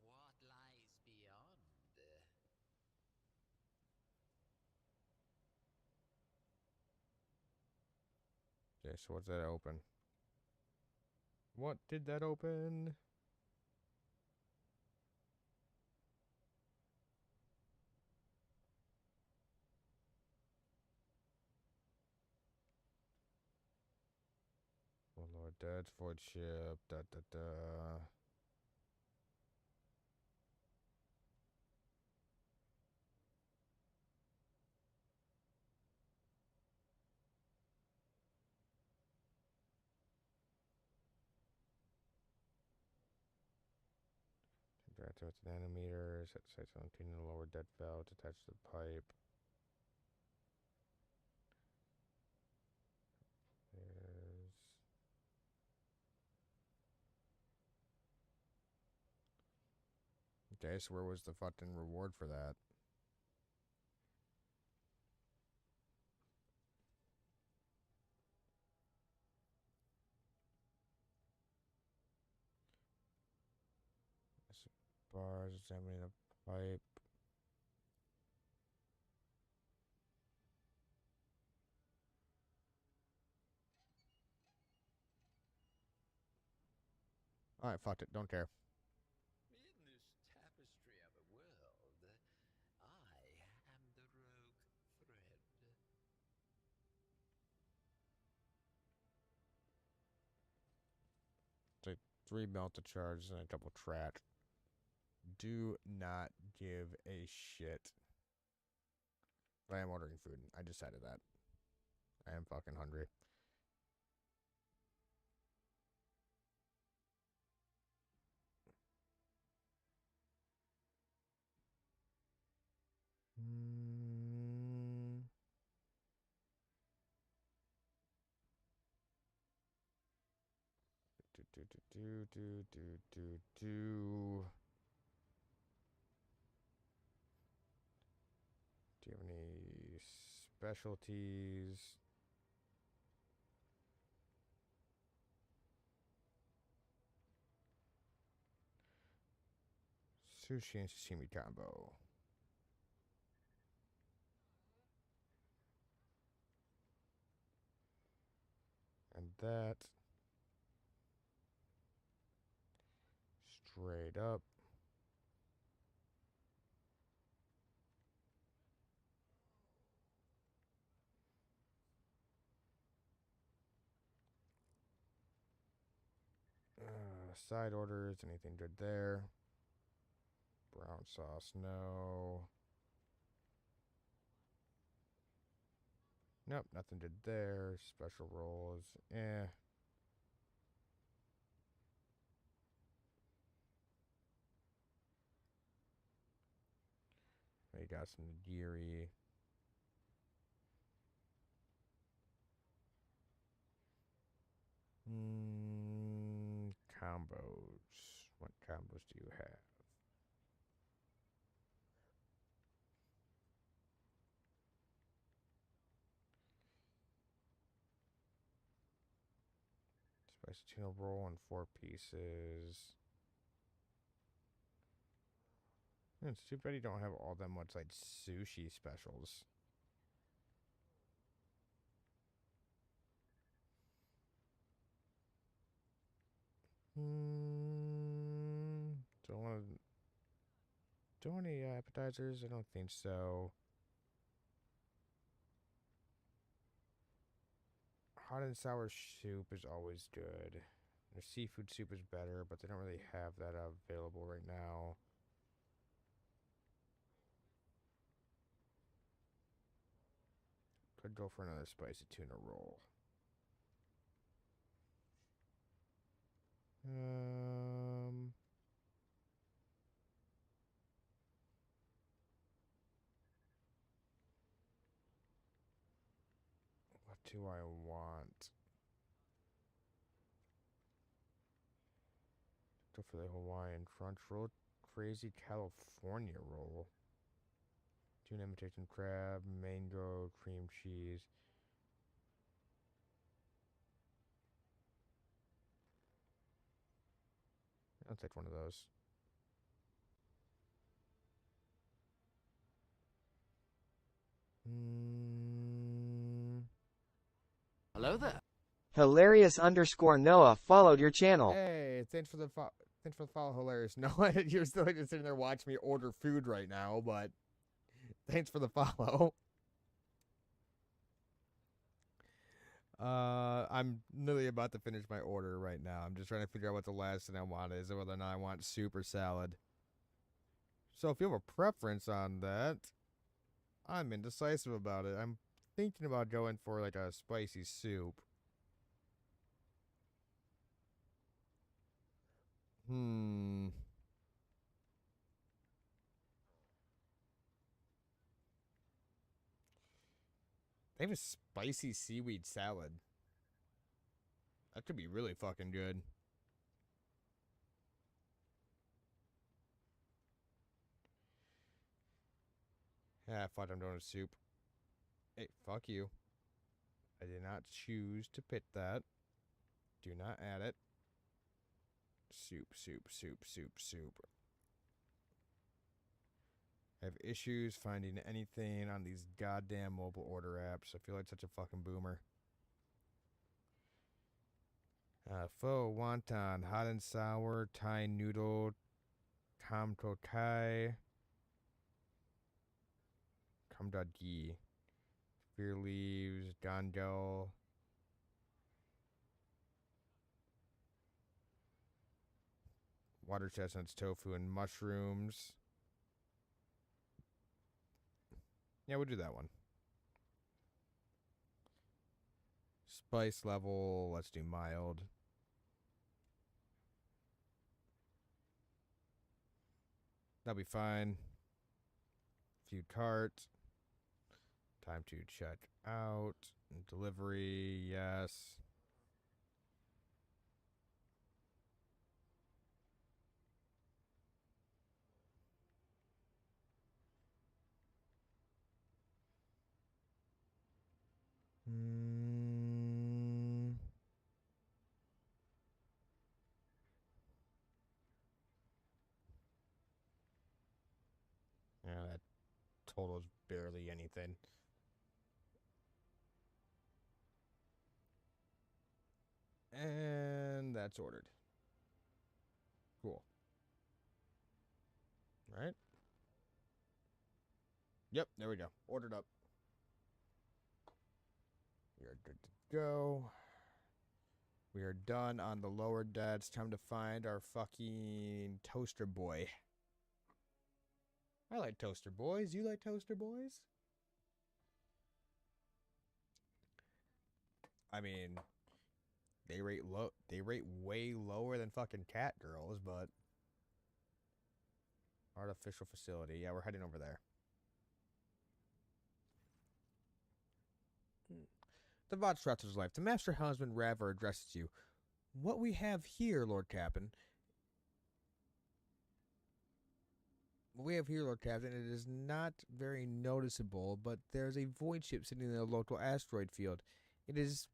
What lies beyond?
Okay, so what's that open? What did that open? Oh Lord, Dad's void ship. Da da da. Interact with nanometers. Set sights on cleaning the lower dead valve. Attach the pipe. There's. Okay, so where was the fucking reward for that? Bars, examining the pipe. Alright, fuck it, don't care.
In this tapestry of a world, I am the rogue thread.
It's like 3 melted charges and a double track. Do not give a shit. But I am ordering food. I decided that. I am fucking hungry. Mm. Do. Do you have any specialties? Sushi and sashimi combo. And that straight up. Side orders, anything good there? Brown sauce, no. Nope, nothing good there. Special rolls, eh. We got some nigiri. Combos. What combos do you have? Spicy tuna roll in 4 pieces. It's too bad you don't have all that much like sushi specials. Don't want any appetizers? I don't think so. Hot and sour soup is always good. Their seafood soup is better, but they don't really have that available right now. Could go for another spicy tuna roll. What do I want? Go for the Hawaiian crunch roll. Crazy California roll. Tuna imitation crab, mango, cream cheese. I'll take one of those.
Hello there.
Hilarious_Noah followed your channel.
Hey, thanks for the follow, hilarious. No, you're still just sitting there watching me order food right now, but thanks for the follow. I'm literally about to finish my order right now. I'm just trying to figure out what the last thing I want is, or whether or not I want soup or salad. So if you have a preference on that, I'm indecisive about it. I'm thinking about going for like a spicy soup. They have a spicy seaweed salad. That could be really fucking good. Ah, fuck, I'm doing a soup. Hey, fuck you. I did not choose to pick that. Do not add it. Soup, soup, soup, soup, soup. I have issues finding anything on these goddamn mobile order apps. I feel like such a fucking boomer. Pho, wonton, hot and sour, Thai noodle, tom to kai, kam da gi, spear leaves, ganjal, water chestnuts, tofu, and mushrooms. Yeah, we'll do that one. Spice level, let's do mild. That'll be fine. View cart. Time to check out. Delivery, yes. Yeah, that totals barely anything. And that's ordered. Cool. All right. Yep, there we go. Ordered up. We are good to go. We are done on the lower deck. It's time to find our fucking toaster boy. I like toaster boys. You like toaster boys? I mean, they rate low. They rate way lower than fucking cat girls, but artificial facility. Yeah, we're heading over there. The Vodstratzer's life. The master helmsman Raver addresses you. What we have here, Lord Captain. What we have here, Lord Captain, it is not very noticeable, but there's a void ship sitting in a local asteroid field. It is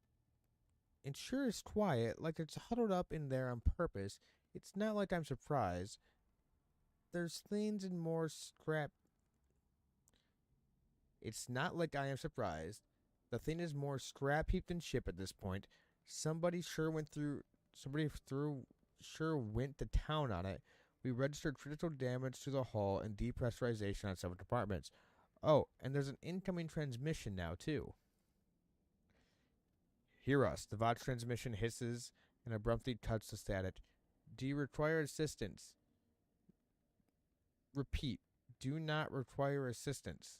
sure is quiet, like it's huddled up in there on purpose. It's not like I'm surprised. There's things and more scrap. It's not like I am surprised. The thing is more scrap heaped than ship at this point. Somebody sure went to town on it. We registered critical damage to the hull and depressurization on several departments. Oh, and there's an incoming transmission now, too. Hear us. The VOD transmission hisses and abruptly cuts to static. Do you require assistance? Repeat. Do not require assistance.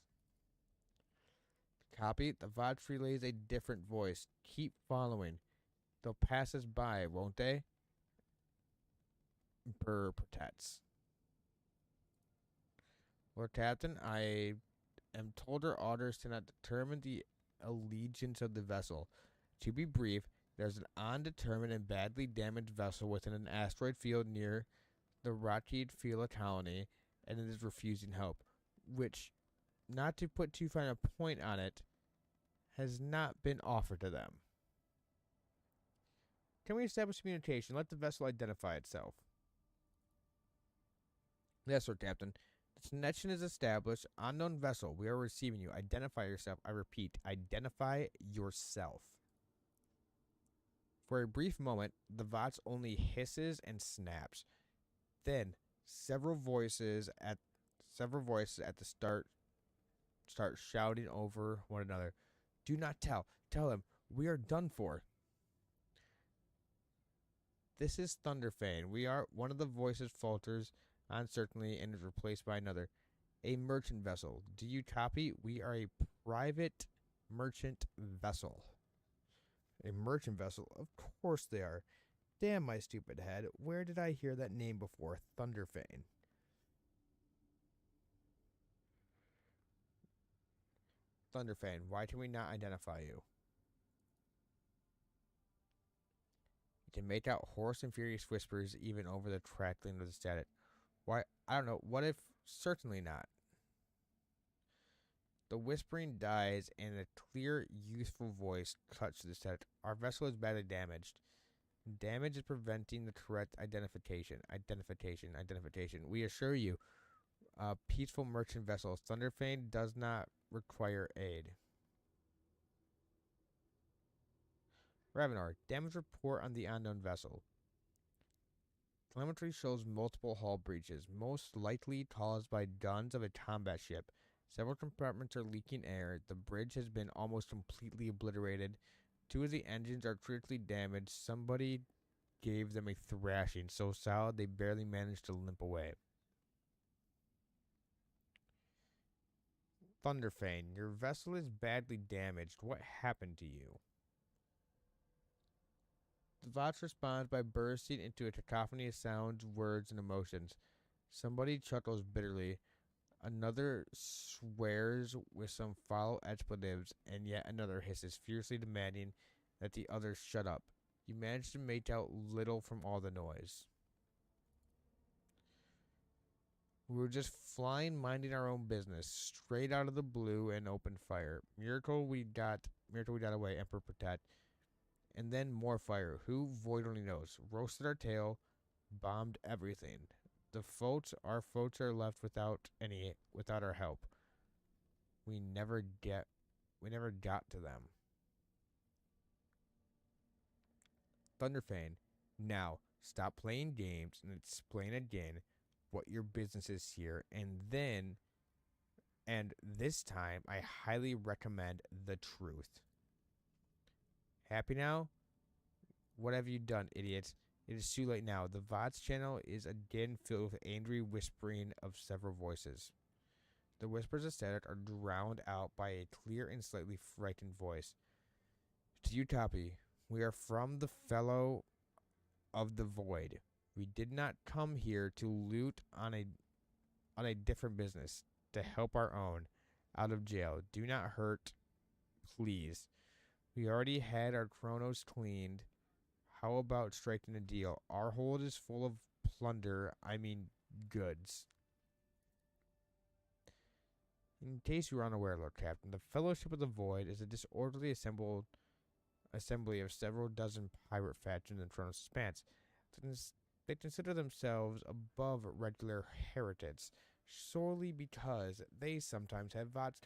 Copy. The VOD relays a different voice. Keep following. They'll pass us by, won't they? Burr protects. Lord Captain, I am told our orders to not determine the allegiance of the vessel. To be brief, there's an undetermined and badly damaged vessel within an asteroid field near the Rakid Phila colony, and it is refusing help, which, not to put too fine a point on it, has not been offered to them. Can we establish communication? Let the vessel identify itself. Yes, sir, Captain. The connection is established. Unknown vessel. We are receiving you. Identify yourself. I repeat, identify yourself. For a brief moment, the Vots only hisses and snaps. Then, several voices at the start shouting over one another. Do not tell. Tell him. We are done for. This is Thunderfane. We are one of the voices falters uncertainly and is replaced by another. A merchant vessel. Do you copy? We are a private merchant vessel. A merchant vessel? Of course they are. Damn my stupid head. Where did I hear that name before? Thunderfane. Thunderfane, why can we not identify you? You can make out hoarse and furious whispers even over the crackling of the static. Why? I don't know. What if? Certainly not. The whispering dies and a clear, youthful voice cuts to the static. Our vessel is badly damaged. Damage is preventing the correct identification. Identification. We assure you, peaceful merchant vessel. Thunderfane does not require aid. Ravenor, damage report on the unknown vessel. Telemetry shows multiple hull breaches, most likely caused by guns of a combat ship. Several compartments are leaking air. The bridge has been almost completely obliterated. 2 of the engines are critically damaged. Somebody gave them a thrashing so solid they barely managed to limp away. Thunderfane, your vessel is badly damaged. What happened to you? The Vox responds by bursting into a cacophony of sounds, words, and emotions. Somebody chuckles bitterly. Another swears with some foul expletives, and yet another hisses, fiercely demanding that the others shut up. You manage to make out little from all the noise. We were just flying, minding our own business, straight out of the blue and opened fire. Miracle we got away, Emperor Protect. And then more fire. Who? Void only knows. Roasted our tail, bombed everything. Our folks are left without our help. We never got to them. Thunderfane, now stop playing games and explain again what your business is here, and this time I highly recommend the truth. Happy now? What have you done, idiots? It is too late now. The VOD's channel is again filled with angry whispering of several voices. The whispers of static are drowned out by a clear and slightly frightened voice. Do you copy? We are from the Fellow of the Void. We did not come here to loot on a different business, to help our own out of jail. Do not hurt, please. We already had our chronos cleaned. How about striking a deal? Our hold is full of plunder, goods. In case you are unaware, Lord Captain, the Fellowship of the Void is a disorderly assembly of several dozen pirate factions in Chronos' expanse. They consider themselves above regular heretics, solely because they sometimes have VOD's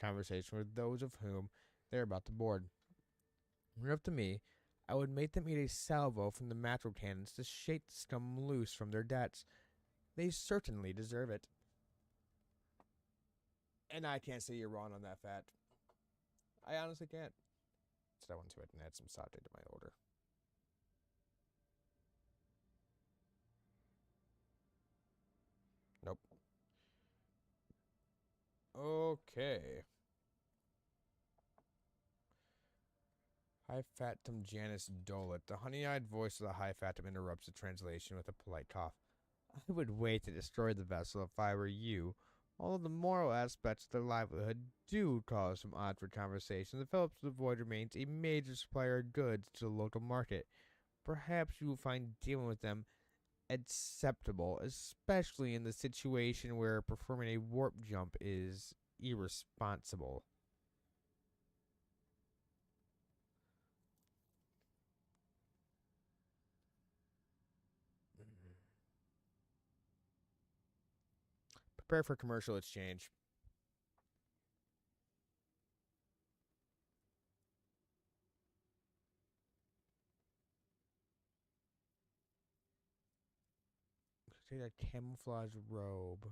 conversation with those of whom they are about to board. When up to me, I would make them eat a salvo from the macro cannons to shake the scum loose from their debts. They certainly deserve it. And I can't say you're wrong on that fact. I honestly can't. So I went to it and add some satay to my order. Nope. Okay. High Fatum Janus Dolet. The honey-eyed voice of the High Fatum interrupts the translation with a polite cough. I would wait to destroy the vessel if I were you. Although the moral aspects of their livelihood do cause some awkward conversation, the Phillips of the Void remains a major supplier of goods to the local market. Perhaps you will find dealing with them acceptable, especially in the situation where performing a warp jump is irresponsible. Prepare for commercial exchange. Take a camouflage robe.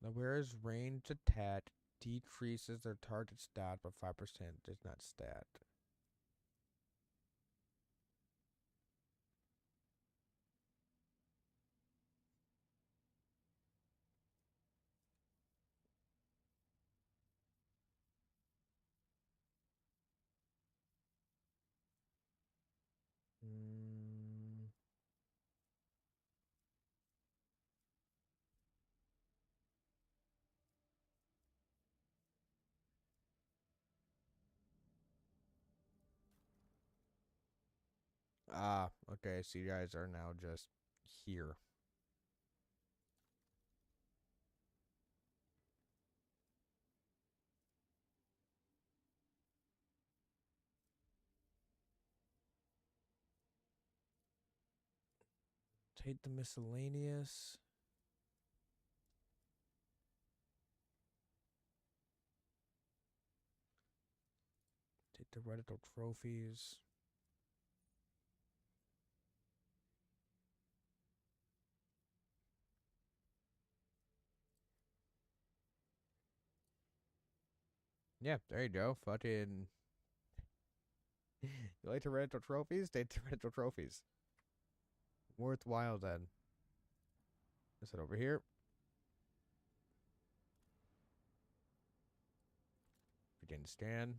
The wearer's range attack decreases their target stat by 5%. Does not stat. Ah, okay, so you guys are now just here. Take the miscellaneous. Take the Reddit trophies. Yeah, there you go. Fucking. You like the Reddit trophies? Take the Reddit trophies. Worthwhile then. Let's head over here. Begin scan.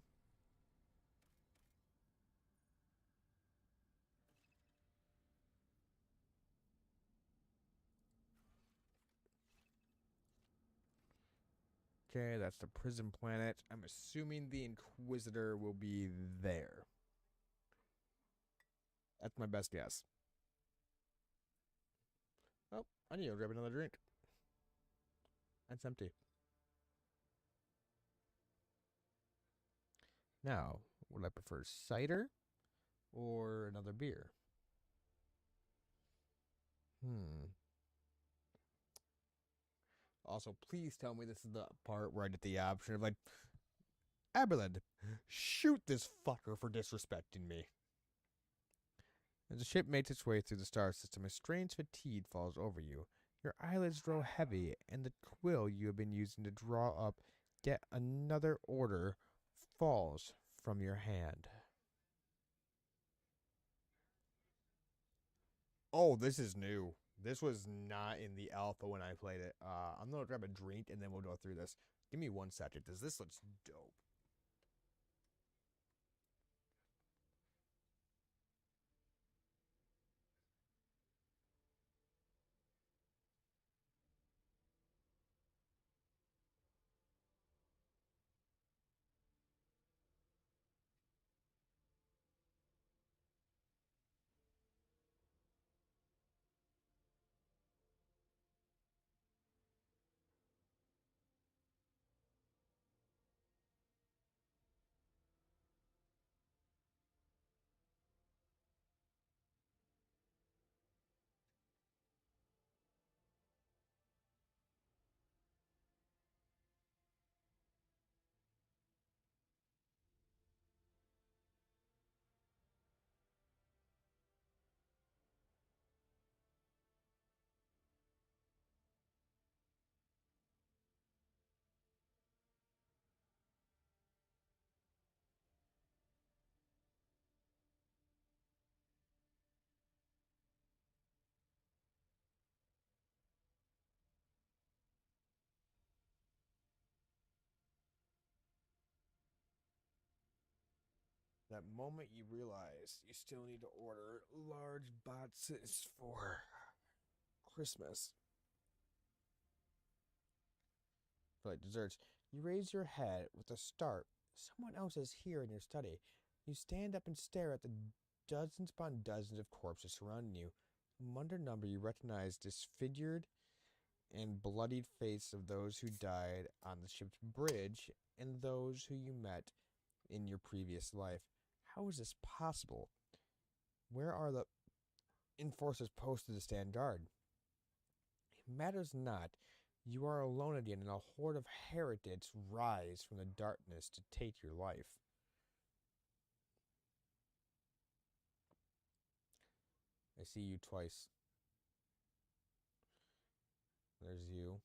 Okay, that's the prison planet. I'm assuming the Inquisitor will be there. That's my best guess. Oh, I need to grab another drink. That's empty. Now, would I prefer cider or another beer? Also, please tell me this is the part where I get the option of like, Aberlin, shoot this fucker for disrespecting me. As the ship makes its way through the star system, a strange fatigue falls over you. Your eyelids grow heavy, and the quill you have been using to draw up yet another order falls from your hand. Oh, this is new. This was not in the alpha when I played it. I'm going to grab a drink, and then we'll go through this. Give me 1 second, because this looks dope. That moment you realize you still need to order large boxes for Christmas. For like desserts, you raise your head with a start. Someone else is here in your study. You stand up and stare at the dozens upon dozens of corpses surrounding you. Under number, you recognize disfigured and bloodied face of those who died on the ship's bridge and those who you met in your previous life. How is this possible? Where are the enforcers posted to stand guard? It matters not. You are alone again, and a horde of heretics rise from the darkness to take your life. I see you twice. There's you.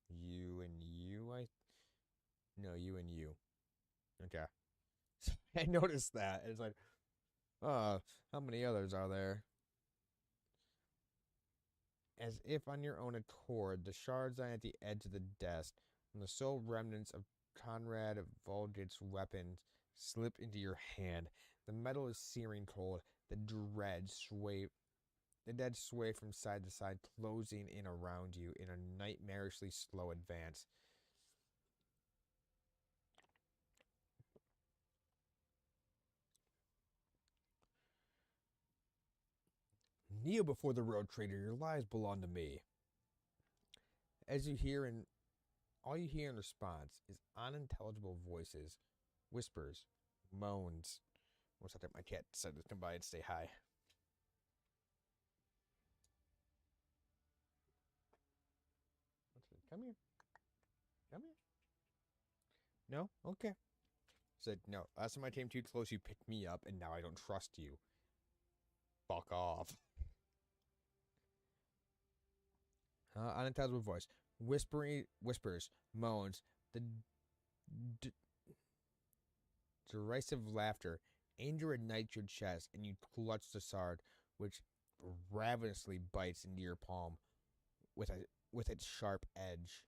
You and you, No, you and you. Okay. I noticed that. It's like, how many others are there? As if on your own accord, the shards lie at the edge of the desk, and the sole remnants of Conrad Volgit's weapons slip into your hand. The metal is searing cold. The dead sway from side to side, closing in around you in a nightmarishly slow advance. Kneel before the road trader, your lives belong to me. As you hear in All you hear in response is unintelligible voices, whispers, moans. One second, my cat decided to come by and say hi. Come here. Come here. No? Okay. Said, no. Last time I came too close, you picked me up, and now I don't trust you. Fuck off. Unintelligible voice. Whispers, moans, the derisive laughter. Anger ignites your chest, and you clutch the sword, which ravenously bites into your palm with its sharp edge.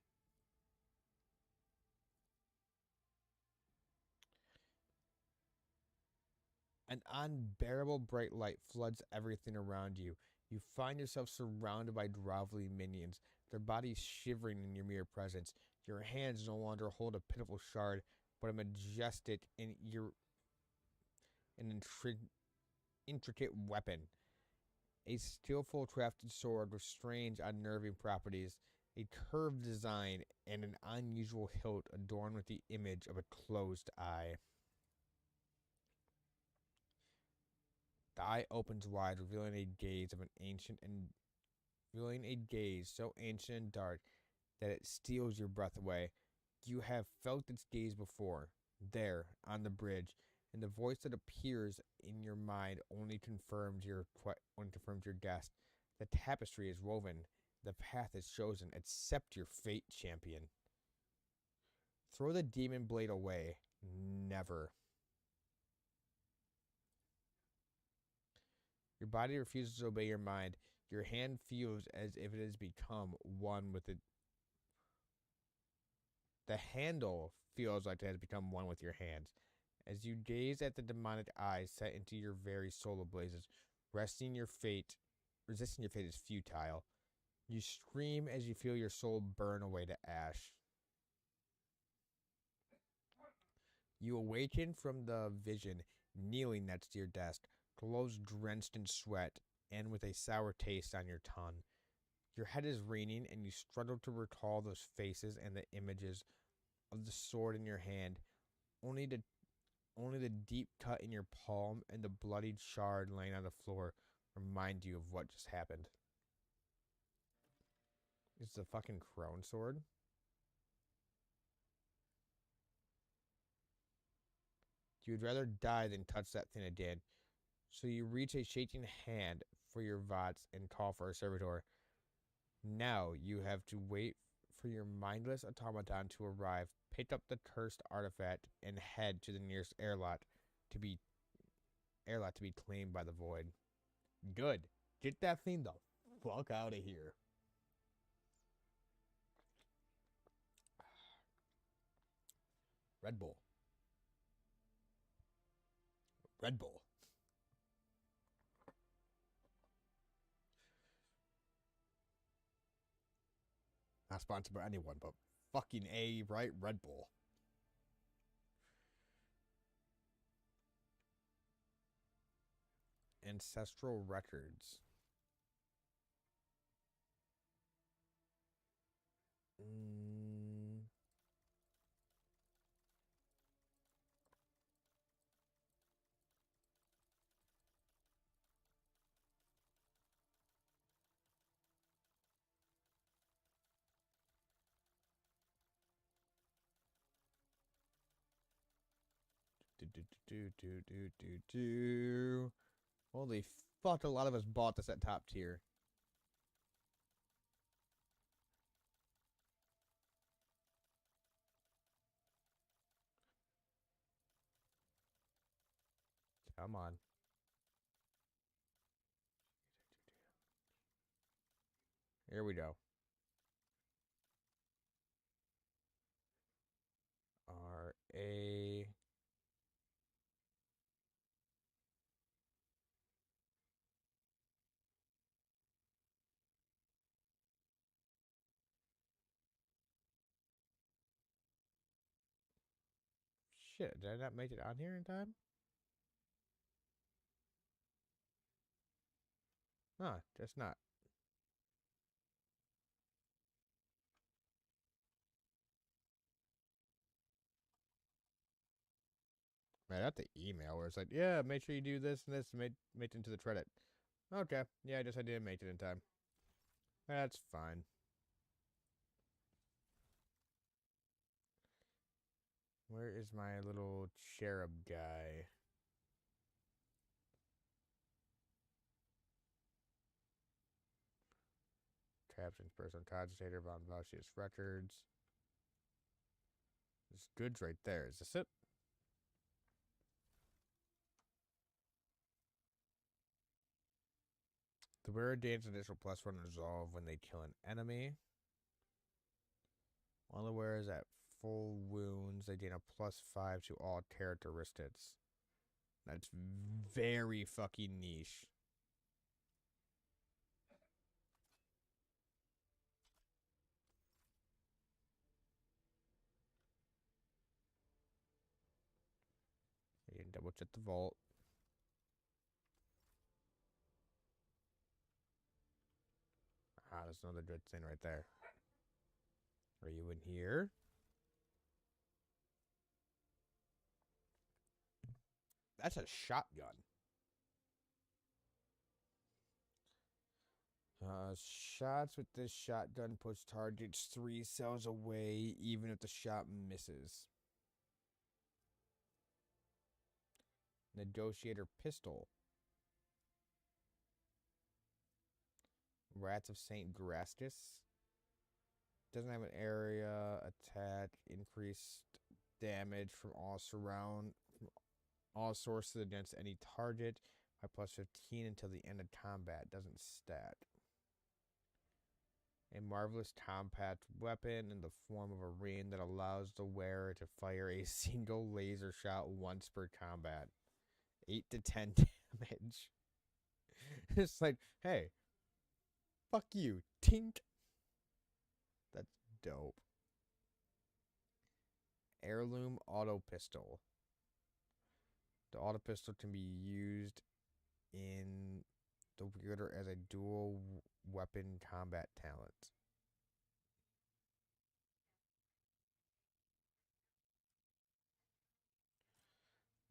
An unbearable bright light floods everything around you. You find yourself surrounded by groveling minions, their bodies shivering in your mere presence. Your hands no longer hold a pitiful shard, but a majestic and intricate weapon. A skillful crafted sword with strange, unnerving properties, a curved design, and an unusual hilt adorned with the image of a closed eye. The eye opens wide, revealing a gaze so ancient and dark that it steals your breath away. You have felt its gaze before, there, on the bridge, and the voice that appears in your mind only confirms your guess. The tapestry is woven, the path is chosen. Accept your fate, champion. Throw the demon blade away. Never. Your body refuses to obey your mind. Your hand feels as if it has become one with it. The handle feels like it has become one with your hands. As you gaze at the demonic eyes set into your very soul ablaze, resisting your fate is futile. You scream as you feel your soul burn away to ash. You awaken from the vision, kneeling next to your desk, clothes drenched in sweat, and with a sour taste on your tongue. Your head is raining, and you struggle to recall those faces and the images of the sword in your hand. Only the deep cut in your palm and the bloodied shard laying on the floor remind you of what just happened. It's the fucking crone sword. You would rather die than touch that thing again. So you reach a shaking hand for your VOTS and call for a servitor. Now you have to wait for your mindless automaton to arrive, pick up the cursed artifact, and head to the nearest airlock to be claimed by the void. Good. Get that thing the fuck out of here. Red Bull. Red Bull. Not sponsored by anyone, but fucking A, right? Red Bull. Ancestral Records. Holy fuck, a lot of us bought this at top tier. Come on. Here we go. R-A... Shit, did I not make it on here in time? Huh, just not. Man, I got the email where it's like, yeah, make sure you do this and this and make it into the credit. Okay, yeah, I didn't make it in time. That's fine. Where is my little cherub guy? Captions, person, cogitator, von Valsius records. There's goods right there. Is this it? The wearer gains additional +1 resolve when they kill an enemy. While the wearer is at full wounds, they gain a +5 to all characteristics. That's very fucking niche. You can double check the vault. Ah, there's another good thing right there. Are you in here? That's a shotgun. Shots with this shotgun push targets 3 cells away, even if the shot misses. Negotiator pistol. Rats of St. Grastus. Doesn't have an area attack. Increased damage from all sources against any target by +15 until the end of combat. Doesn't stat. A marvelous compact weapon in the form of a ring that allows the wearer to fire a single laser shot once per combat. 8 to 10 damage. It's like, hey, fuck you, tink. That's dope. Heirloom auto pistol. The auto pistol can be used in the wielder as a dual weapon combat talent.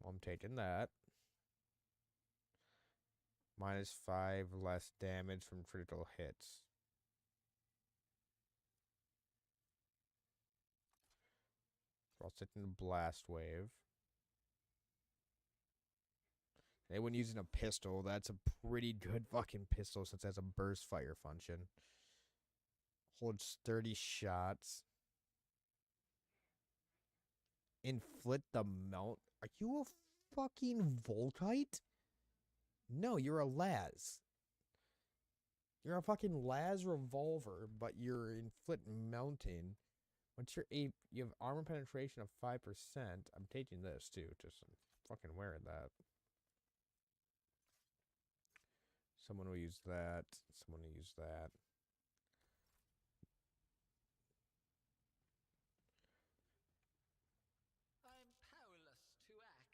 Well, I'm taking that. -5 less damage from critical hits. So I'll sit in the blast wave. They wouldn't using a pistol. That's a pretty good fucking pistol since it has a burst fire function. Holds 30 shots. Inflict the melt. Are you a fucking Volkite? No, you're a Laz. You're a fucking Laz revolver, but you're inflict mounting. Once you're you have armor penetration of 5%. I'm taking this too. Just fucking wearing that. Someone will use that. Someone will use that.
I'm powerless to act.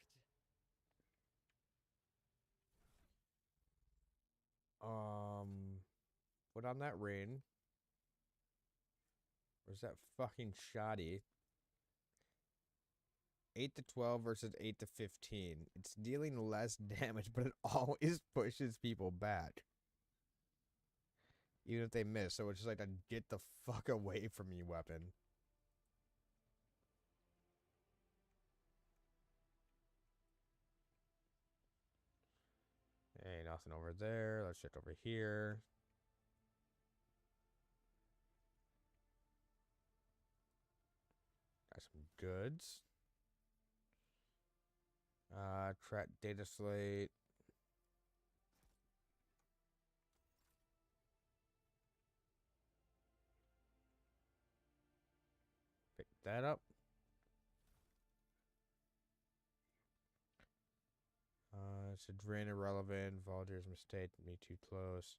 Put on that ring. Where's that fucking shoddy? 8 to 12 versus 8 to 15. It's dealing less damage, but it always pushes people back. Even if they miss. So it's just like a get the fuck away from me weapon. Hey, nothing over there. Let's check over here. Got some goods. Track data slate. Pick that up. It's a drain irrelevant. Volunteer's mistake. Me too close.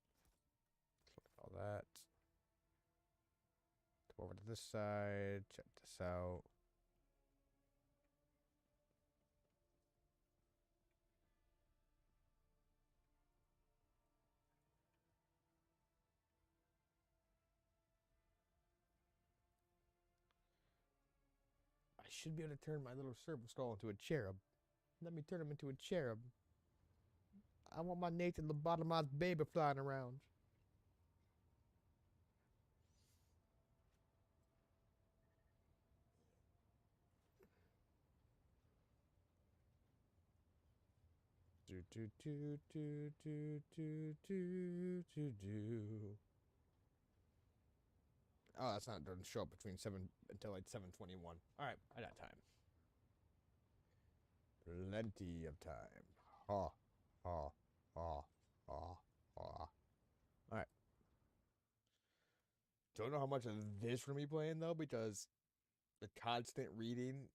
Select all that. Come over to this side. Check this out. I should be able to turn my little serpent stall into a cherub. Let me turn him into a cherub. I want my Nathan lobotomized baby flying around. Do do do do do do do do do. Oh, that's not doesn't show up between 7 until like 7:21. All right, I got time. Plenty of time. Ha ha ha ha ha. All right. Don't know how much of this for me playing though, because the constant reading,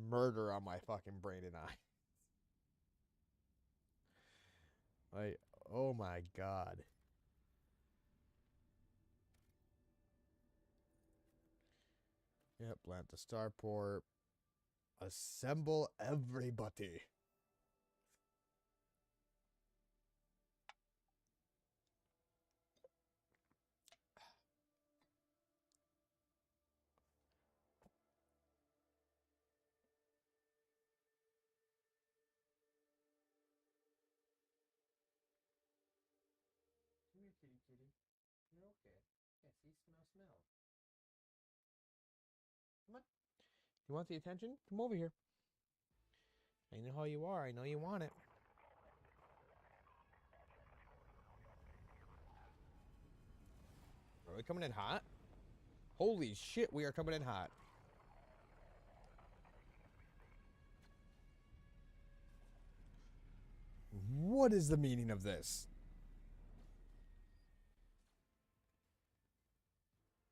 murder on my fucking brain and eye. Like, oh my god. Yep, plant the starport. Assemble everybody. Come here, kitty kitty. You're okay. Yeah, see, smell. Come on. You want the attention? Come over here. I know how you are. I know you want it. Are we coming in hot? Holy shit, we are coming in hot. What is the meaning of this?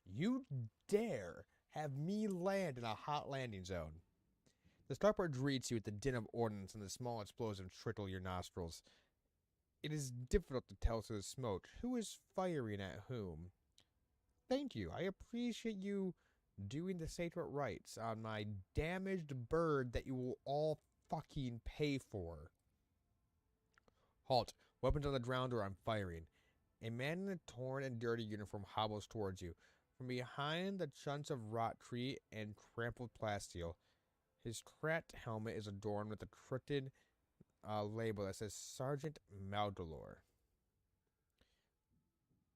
You dare have me land in a hot landing zone. The starport greets you with the din of ordnance and the small explosions trickle your nostrils. It is difficult to tell through the smoke who is firing at whom. Thank you. I appreciate you doing the sacred rites on my damaged bird that you will all fucking pay for. Halt. Weapons on the ground or I'm firing. A man in a torn and dirty uniform hobbles towards you. From behind the chunks of rot tree and trampled plasteel, his cracked helmet is adorned with a crooked label that says Sergeant Maldolor.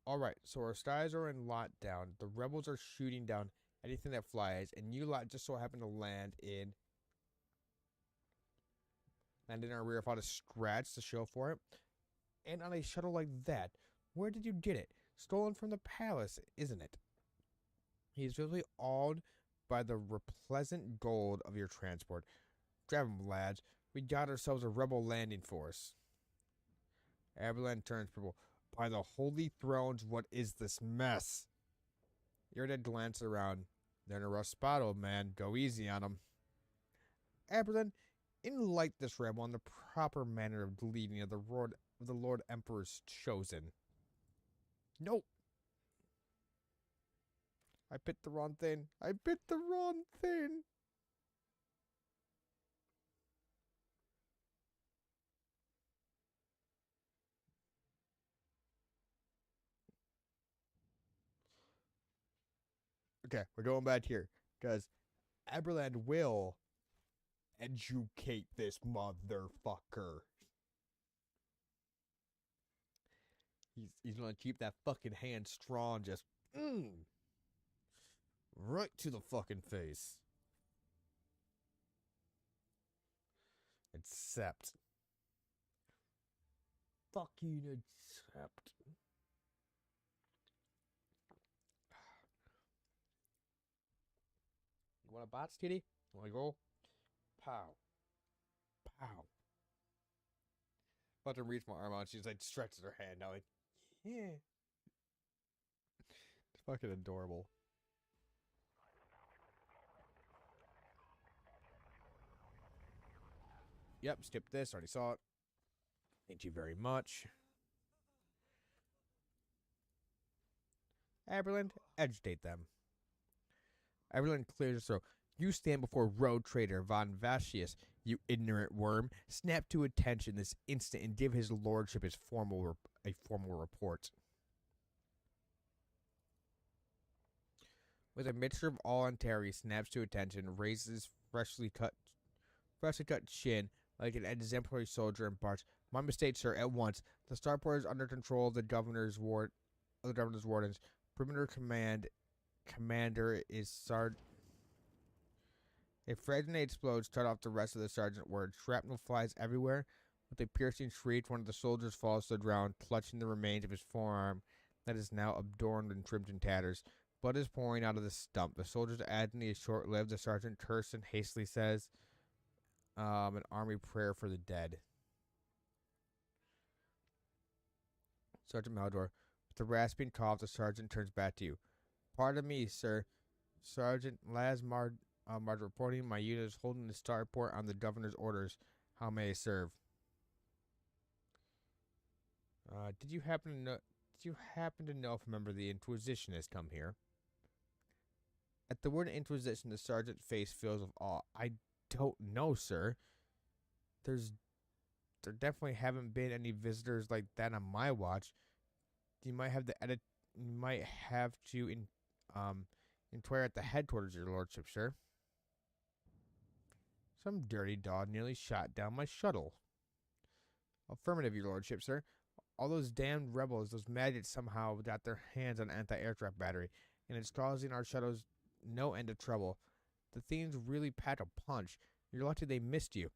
Alright, so our skies are in lockdown. The rebels are shooting down anything that flies, and you lot just so happen to land in our rear without a scratch to show for it. And on a shuttle like that, where did you get it? Stolen from the palace, isn't it? He's really awed by the repleasant gold of your transport. Grab him, lads. We got ourselves a rebel landing force. Aberland turns purple. By the holy thrones, what is this mess? Iridad glances around. They're in a rough spot, old man. Go easy on them. Aberland, enlighten this rebel on the proper manner of leading of the Lord Emperor's chosen. Nope. I picked the wrong thing. I picked the wrong thing. Okay, we're going back here. Because Aberland will educate this motherfucker. He's gonna keep that fucking hand strong, just right to the fucking face. Except fucking accept. You want a bots, TD? You want to go? Pow. Pow. About to reach my arm out. She's like stretches her hand out. Like, yeah. It's fucking adorable. Yep, skip this. Already saw it. Thank you very much. Aberland, agitate them. Aberland clears his throat. You stand before road trader Von Vascius, you ignorant worm. Snap to attention this instant and give his lordship his formal report. With a mixture of awe and terror, he snaps to attention, raises his freshly cut chin like an exemplary soldier, and barks, "My mistake, sir. At once, the starport is under control of the governor's wardens. Perimeter commander is Sergeant. A fragment explodes, cut off the rest of the sergeant word. Shrapnel flies everywhere. With a piercing shriek, one of the soldiers falls to the ground, clutching the remains of his forearm that is now adorned and trimmed in tatters. Blood is pouring out of the stump. The soldier's agony is short-lived. The sergeant curses and hastily says, an army prayer for the dead. Sergeant Maldor, with a rasping cough, the sergeant turns back to you. Pardon me, sir. Sergeant Lasmard reporting my unit is holding the starport on the governor's orders. How may I serve? Did you happen to know if a member of the Inquisition has come here? At the word Inquisition, the sergeant's face fills with awe. I don't know, sir. There definitely haven't been any visitors like that on my watch. You might have to inquire at the headquarters, your lordship, sir. Some dirty dog nearly shot down my shuttle. Affirmative, your lordship, sir. All those damned rebels, those maggots, somehow got their hands on anti-aircraft battery, and it's causing our shuttles no end of trouble. The things really pack a punch. You're lucky they missed you.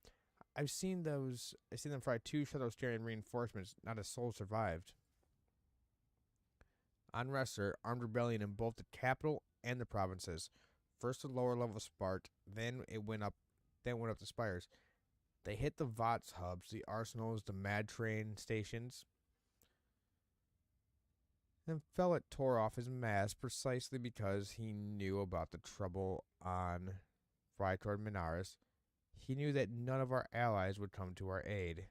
I've seen them fry 2 shuttles carrying reinforcements. Not a soul survived. Unrest, sir. Armed rebellion in both the capital and the provinces. First the lower level Spart, then went up the spires. They hit the VOTS hubs, the arsenals, the mad train stations. And Fellet tore off his mask precisely because he knew about the trouble on Freytord Minaris. He knew that none of our allies would come to our aid.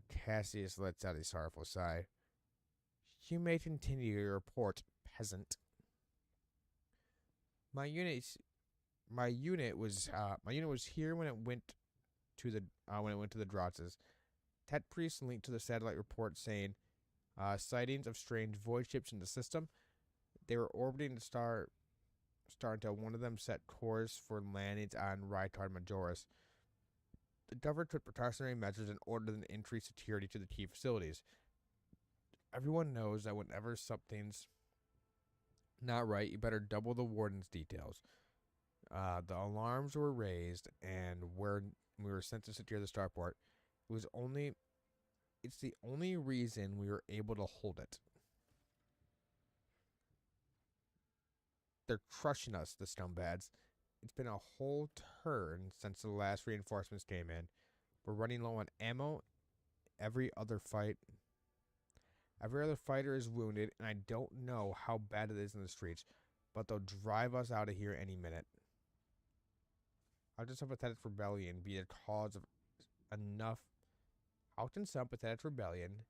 Cassius lets out a sorrowful sigh. You may continue your report, peasant. My unit was here when it went to the Drotzes. Tet Priest linked to the satellite report saying, sightings of strange void ships in the system. They were orbiting the star until one of them set course for landings on Rytard Majoris. The governor took precautionary measures in order to increase security to the key facilities. Everyone knows that whenever something's not right, you better double the warden's details. The alarms were raised, and we were sent to secure the starport. It's the only reason we were able to hold it. They're crushing us, the scumbags. It's been a whole turn since the last reinforcements came in. We're running low on ammo. Every other fighter is wounded, and I don't know how bad it is in the streets, but they'll drive us out of here any minute. How can sympathetic rebellion be the cause of enough? How can sympathetic rebellion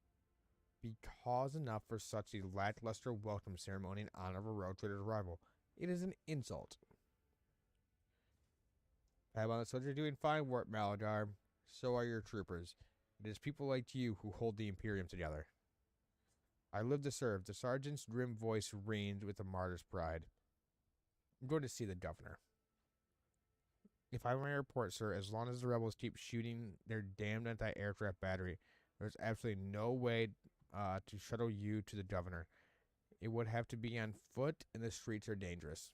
be cause enough for such a lackluster welcome ceremony in honor of a road trader's arrival? It is an insult. Paramount soldiers are doing fine work, Maladar. So are your troopers. It is people like you who hold the Imperium together. I live to serve. The sergeant's grim voice reigned with a martyr's pride. I'm going to see the governor. If I may report, sir, as long as the rebels keep shooting their damned anti-aircraft battery, there's absolutely no way to shuttle you to the governor. It would have to be on foot, and the streets are dangerous.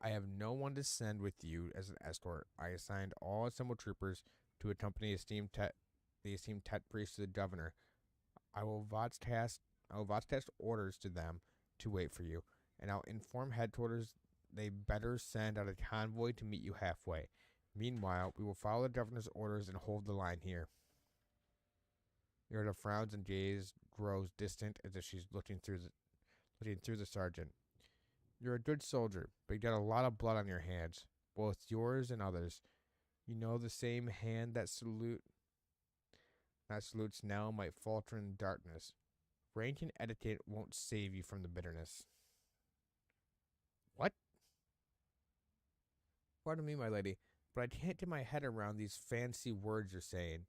I have no one to send with you as an escort. I assigned all assembled troopers to accompany the esteemed Tet priest to the governor. I will Vodcast orders to them to wait for you, and I'll inform headquarters they better send out a convoy to meet you halfway. Meanwhile, we will follow the governor's orders and hold the line here. Yorda frowns and gaze grows distant as if she's looking through the sergeant. You're a good soldier, but you got a lot of blood on your hands, both yours and others. You know the same hand that salutes now might falter in darkness. Rank and etiquette won't save you from the bitterness. What? Pardon me, my lady, but I can't get my head around these fancy words you're saying.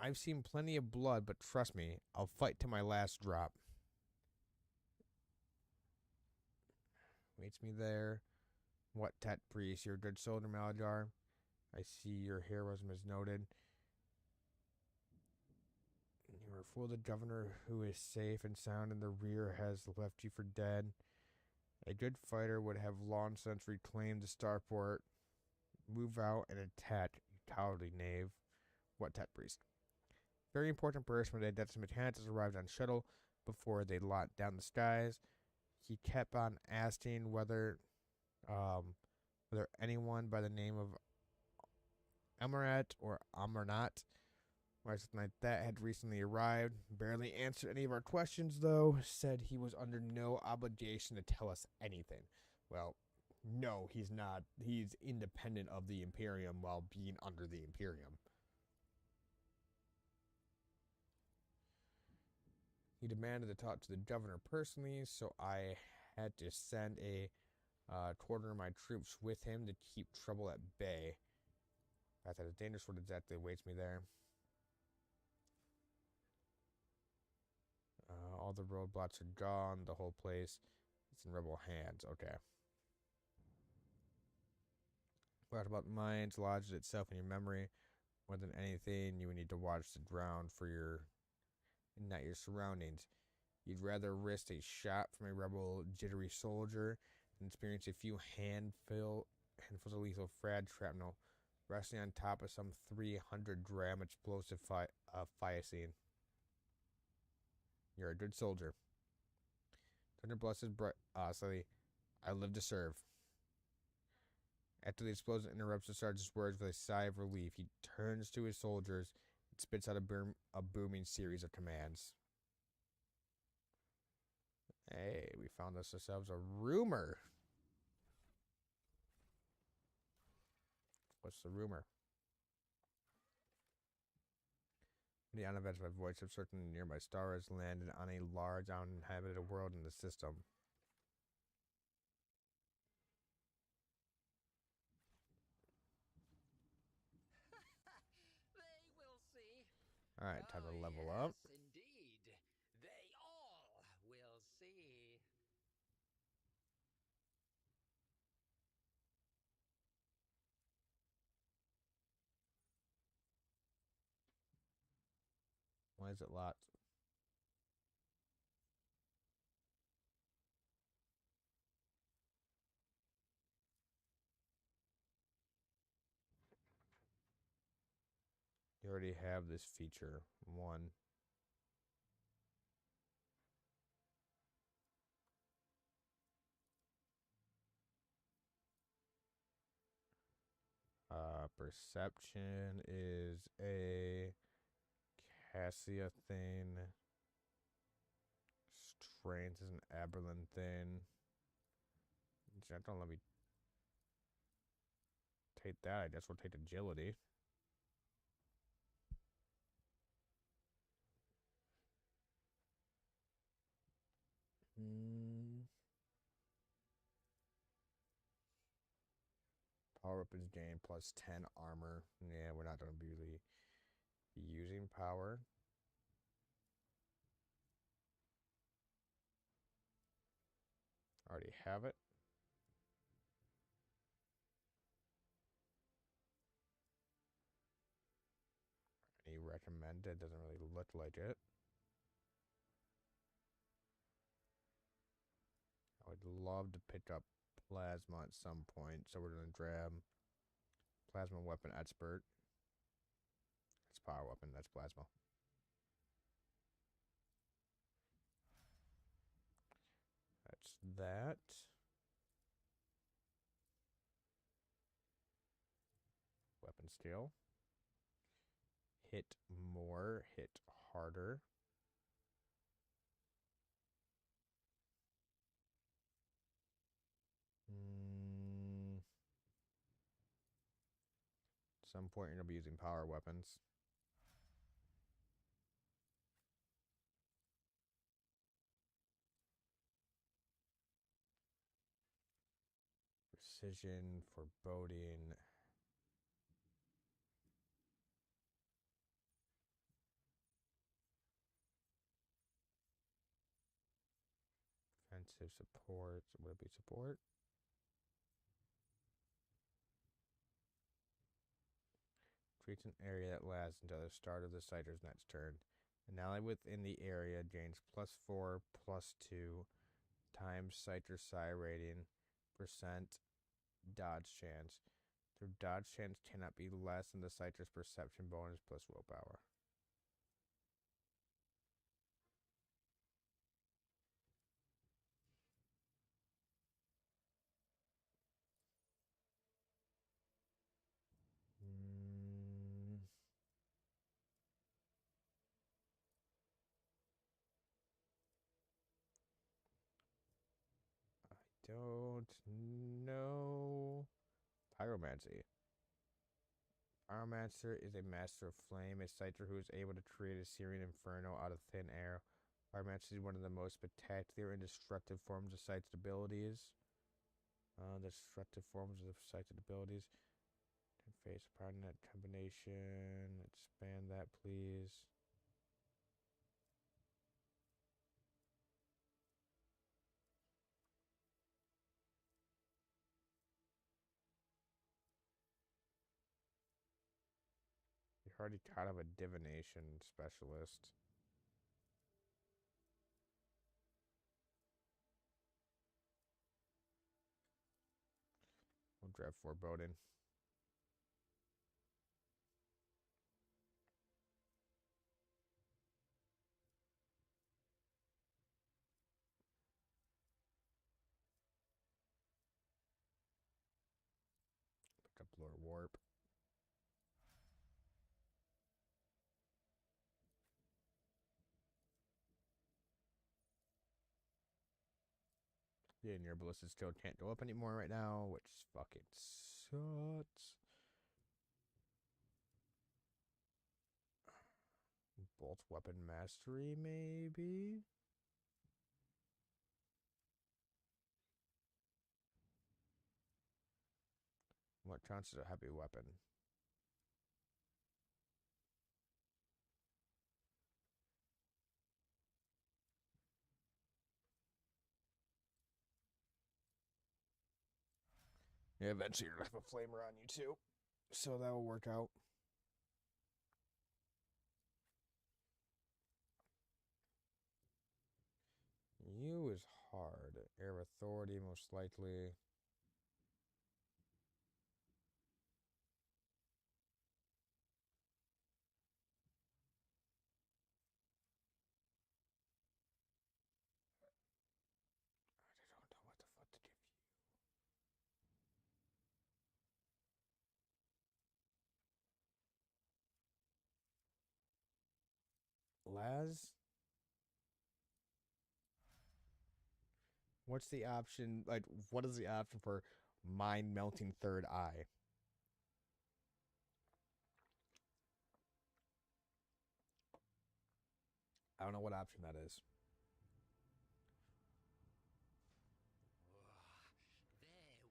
I've seen plenty of blood, but trust me, I'll fight to my last drop. Waits me there. What, Tet priest? You're a good soldier, Malajar. I see your heroism is noted. You are fool the governor who is safe and sound in the rear has left you for dead. A good fighter would have long since reclaimed the starport. Move out and attack, you cowardly knave. What, Tet priest? Very important person with identity mechanics arrived on shuttle before they locked down the skies. He kept on asking whether anyone by the name of Amarat or Amarnat or something like that had recently arrived. Barely answered any of our questions, though. Said he was under no obligation to tell us anything. Well, no, he's not. He's independent of the Imperium while being under the Imperium. He demanded to talk to the governor personally, so I had to send a quarter of my troops with him to keep trouble at bay. That's a dangerous what exactly awaits me there. All the roadblocks are gone. The whole place is in rebel hands. Okay. What about the mines lodges itself in your memory? More than anything, you would need to watch the ground for not your surroundings. You'd rather risk a shot from a rebel jittery soldier than experience a few handfuls of lethal frag shrapnel resting on top of some 300-gram explosive Fiacine. You're a good soldier. Thunder blesses Sully. I live to serve. After the explosion interrupts the sergeant's words with a sigh of relief, he turns to his soldiers and spits out a booming series of commands. Hey, we found ourselves a rumor. What's the rumor? The unidentified voice of certain nearby stars landed on a large uninhabited world in the system.
They will see.
Alright, time to level
yes,
up.
Indeed. They all will see.
Why is it locked? You already have this feature. 1. Perception is a Cassia thing. Strength is an Aberlin thing. Don't let me take that. I guess we'll take agility. Power weapons gain plus 10 armor. Yeah, we're not going to be really using power. Already have it. Any recommended? Doesn't really look like it. I would love to pick up plasma at some point. So we're going to grab plasma weapon expert. That's power weapon. That's plasma. That's that. Weapon skill. Hit more, hit harder. At some point, you're going to be using power weapons. Precision, foreboding. Defensive support. Would it be support? Treats an area that lasts until the start of the fighter's next turn. An ally within the area gains +4, +2 times Citrus Psi rating, percent dodge chance. Their dodge chance cannot be less than the Citrus perception bonus plus willpower. Don't know. Pyromancy. Pyromancer is a master of flame, a Scyther who is able to create a Syrian inferno out of thin air. Pyromancy is one of the most spectacular and destructive forms of Scythed abilities. Destructive forms of Scythed abilities. Face upon that combination. Expand that, please. You're already kind of a divination specialist. We'll grab foreboding. Pick up Lord Warp. Yeah, and your ballistic skill can't go up anymore right now, which fucking sucks. Bolt weapon mastery, maybe? What counts as a heavy weapon? Yeah, eventually you're gonna have a flamer on you too. So that will work out. You is hard. Air authority, most likely. I don't know what the fuck to give you. Laz? What's the option? Like, what is the option for mind melting third eye? I don't know what option that is.
There will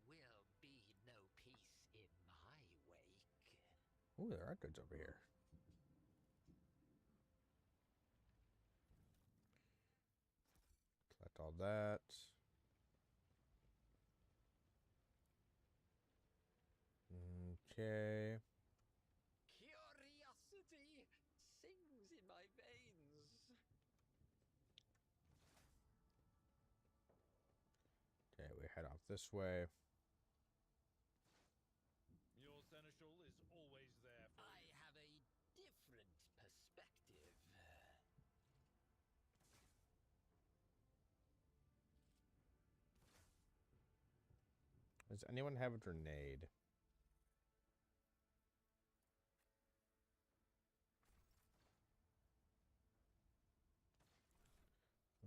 be no peace in my wake.
Ooh, there are goods over here. Collect all that. Okay.
Curiosity sings in my veins.
Okay, we head off this way.
Your seneschal is always there for
I
you.
have a different perspective.
Does anyone have a grenade?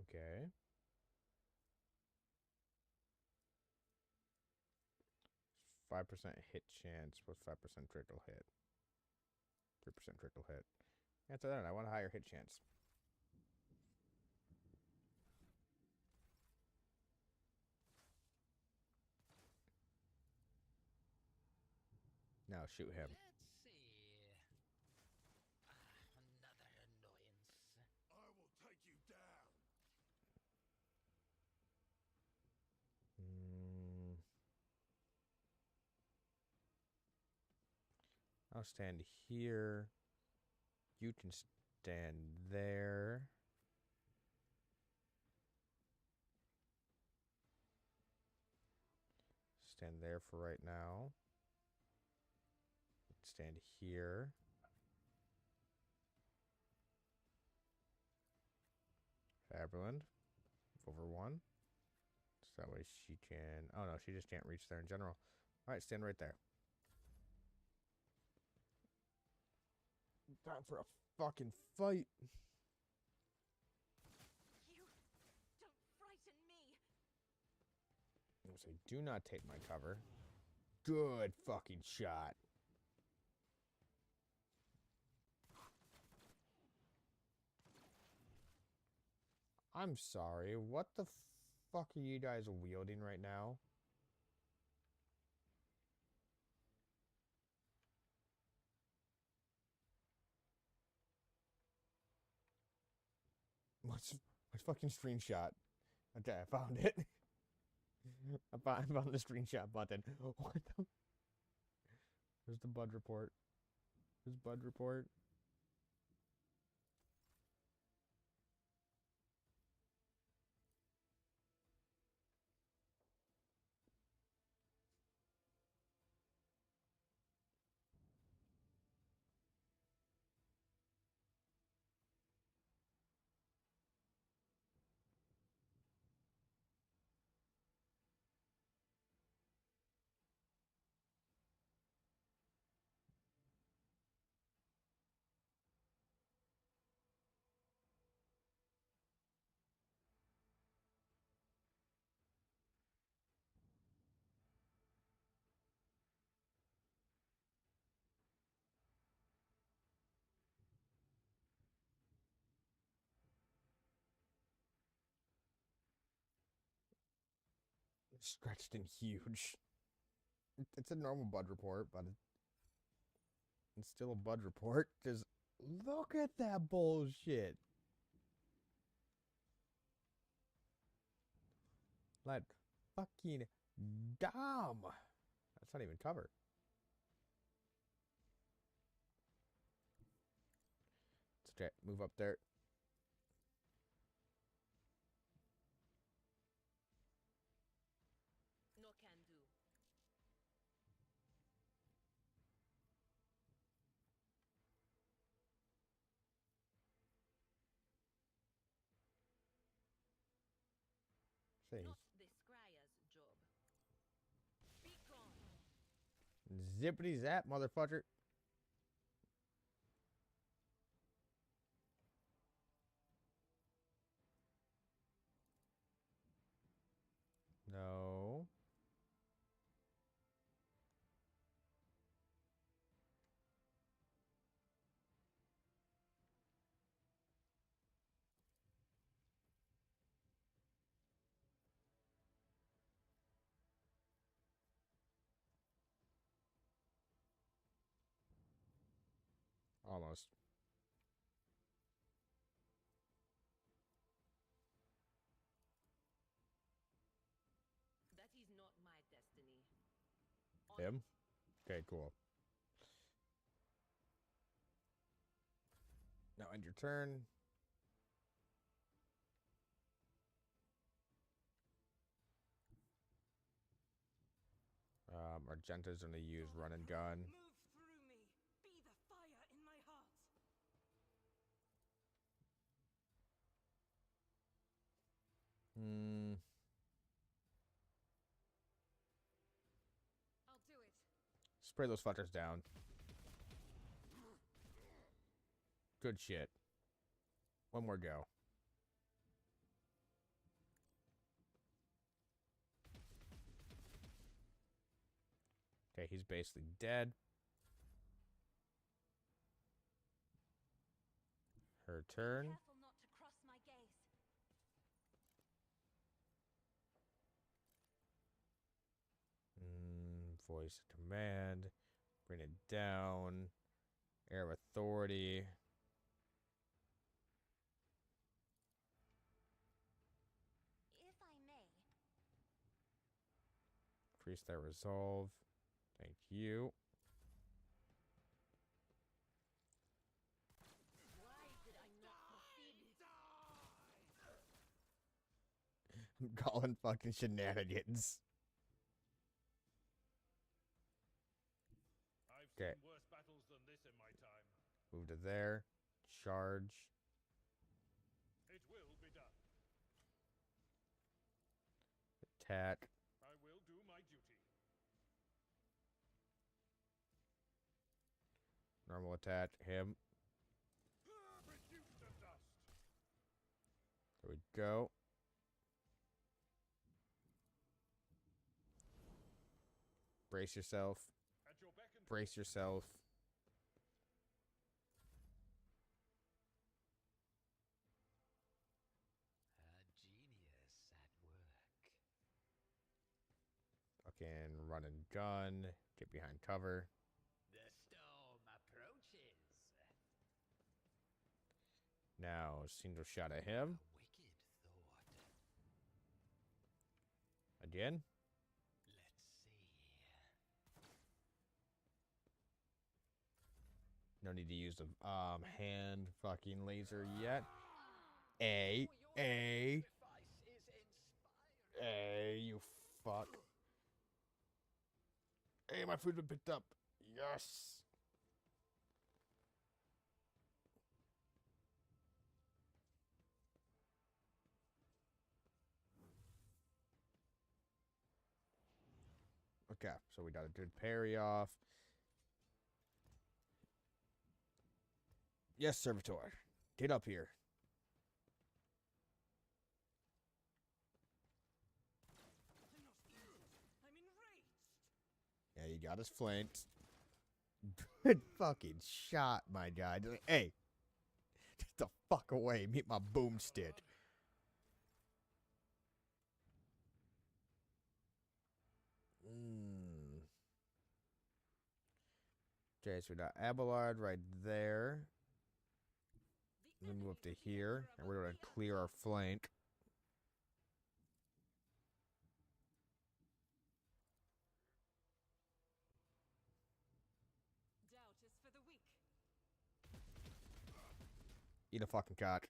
Okay. 5% hit chance with 5% critical hit. 3% critical hit. Answer that. I want a higher hit chance. Now shoot him.
Let's see. Another annoyance.
I will take you down.
I'll stand here. You can stand there. Stand there for right now. Stand here. Faberland. Over one. So that way she can... Oh no, she just can't reach there in general. Alright, stand right there. Time for a fucking fight.
You don't frighten me.
I'm gonna say, do not take my cover. Good fucking shot. I'm sorry. What the fuck are you guys wielding right now? What's fucking screenshot? Okay, I found it. I found the screenshot button. What the? Where's the Bud report? Where's Bud report? Stretched and huge. It's a normal Bud report, but it's still a Bud report. Because look at that bullshit. Like fucking dumb. That's not even cover. Let's okay, move up there.
No can do.
Say,
Not the scryer's job. Be gone.
zippity zap, motherfucker. No. Almost.
That is not my destiny.
Him? Okay, cool. Now end your turn. Argenta's gonna use run and gun.
Move through me. Be the fire in my heart.
Hmm.
I'll do it.
Spray those fuckers down. Good shit. One more go. Okay, he's basically dead. Her turn.
Careful not to cross my gaze.
Voice command. Bring it down. Air of authority.
If I may,
Increase their resolve. Thank you.
why did I not proceed?
I'm calling fucking shenanigans.
I've
Okay.
seen worse battles than this in my time.
Move to there. Charge.
It will be done.
Attack.
I will do my duty.
Normal attack. Him.
Reduce to dust.
There we go. Brace yourself.
At your beck and
Brace yourself.
A genius at work.
Fucking run and gun. Get behind cover.
The storm approaches.
Now, single shot at
A
him.
wicked thought.
Again.
Let's see.
No need to use the hand fucking laser yet. A.
Sacrifice is inspiring.
You fuck. Hey, my food's been picked up. Yes. Okay, so we got a good parry off. Yes, servitor. Get up here.
I'm enraged.
Yeah, you got us flanked. Good fucking shot, my guy. Hey, get the fuck away. Meet my boomstick. Okay, so we got Abelard right there.
The
Let me move up to
enemy
here, and we're gonna clear our flank.
doubt is for the weak.
Eat a fucking cock.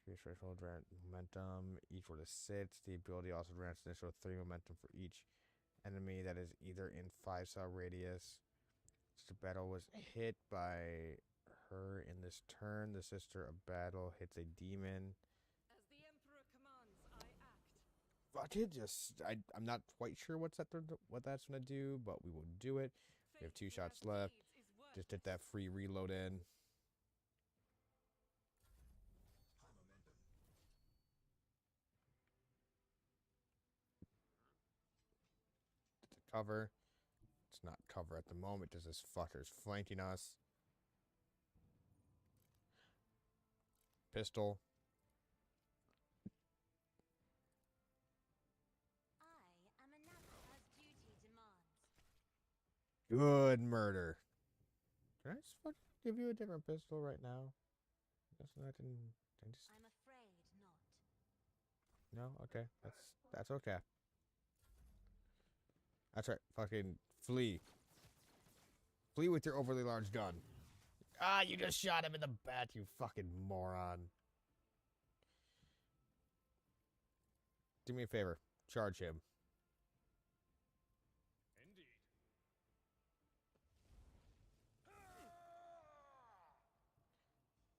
Increase threshold momentum. Each where it sits. The ability also grants an initial 3 momentum for each enemy that is either in 5-star radius. The battle was hit by her in this turn. The sister of battle hits a demon.
As the Emperor commands, I act.
Fuck it, I'm not quite sure what that's gonna do, but we will do it. We have 2
Faith
shots
without
left.
deeds is worthless.
Just hit that free reload in. Cover. It's not cover at the moment, just this fucker's flanking us. Pistol.
I am enough as duty demands.
Good murder. Can I just fucking give you a different pistol right now? Just so I can just...
I'm afraid not.
No? Okay. That's okay. That's right. Fucking flee. Flee with your overly large gun. Ah, you just shot him in the back, you fucking moron. do me a favor. Charge him.
Indeed.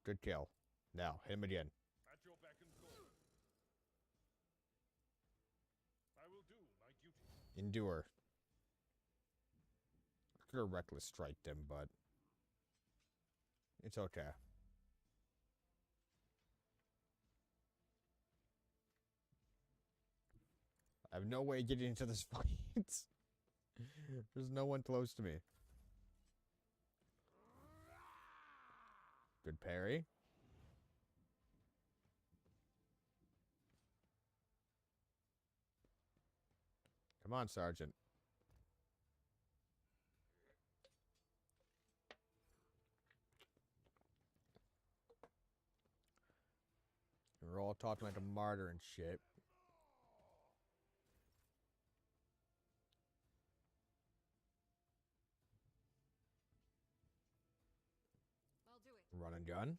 Good kill. Now, hit him again.
At your beck and call. I will do my duty.
Endure. I could have reckless striked him, but it's okay. I have no way of getting into this fight. There's no one close to me. Good parry. Come on, Sergeant. We're all talking like a martyr and shit.
I'll do it.
Run and gun.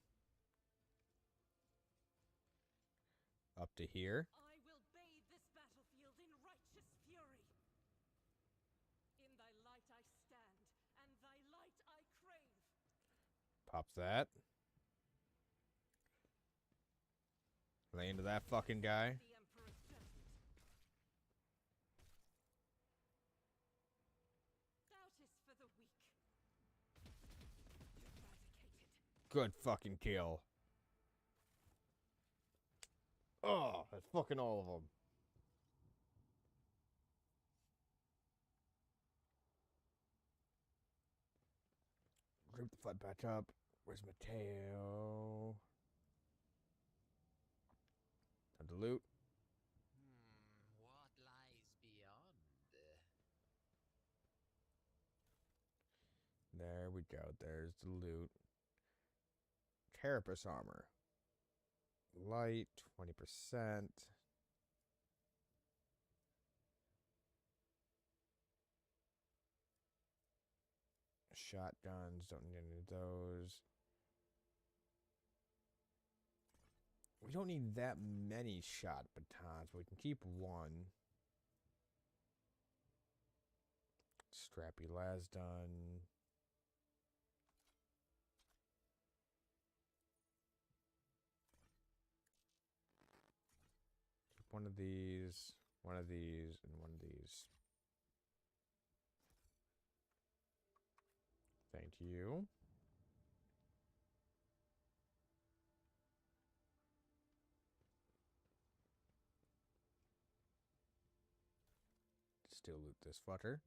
Up to here.
I will bathe this battlefield in righteous fury. In thy light I stand, and thy light I crave.
Pops that. Lay into that fucking guy.
The Emperor's judgment. Doubt is for the weak. Eradicated.
Good fucking kill. Oh, that's fucking all of them. Group the fight back up. Where's Mateo? Time to loot.
What lies beyond?
There we go. There's the loot. Carapace armor. Light, 20%. Shotguns, don't need any of those. We don't need that many shot batons, but we can keep one. Strappy Lasdun. Keep one of these, and one of these. Thank you. Still loot this fucker.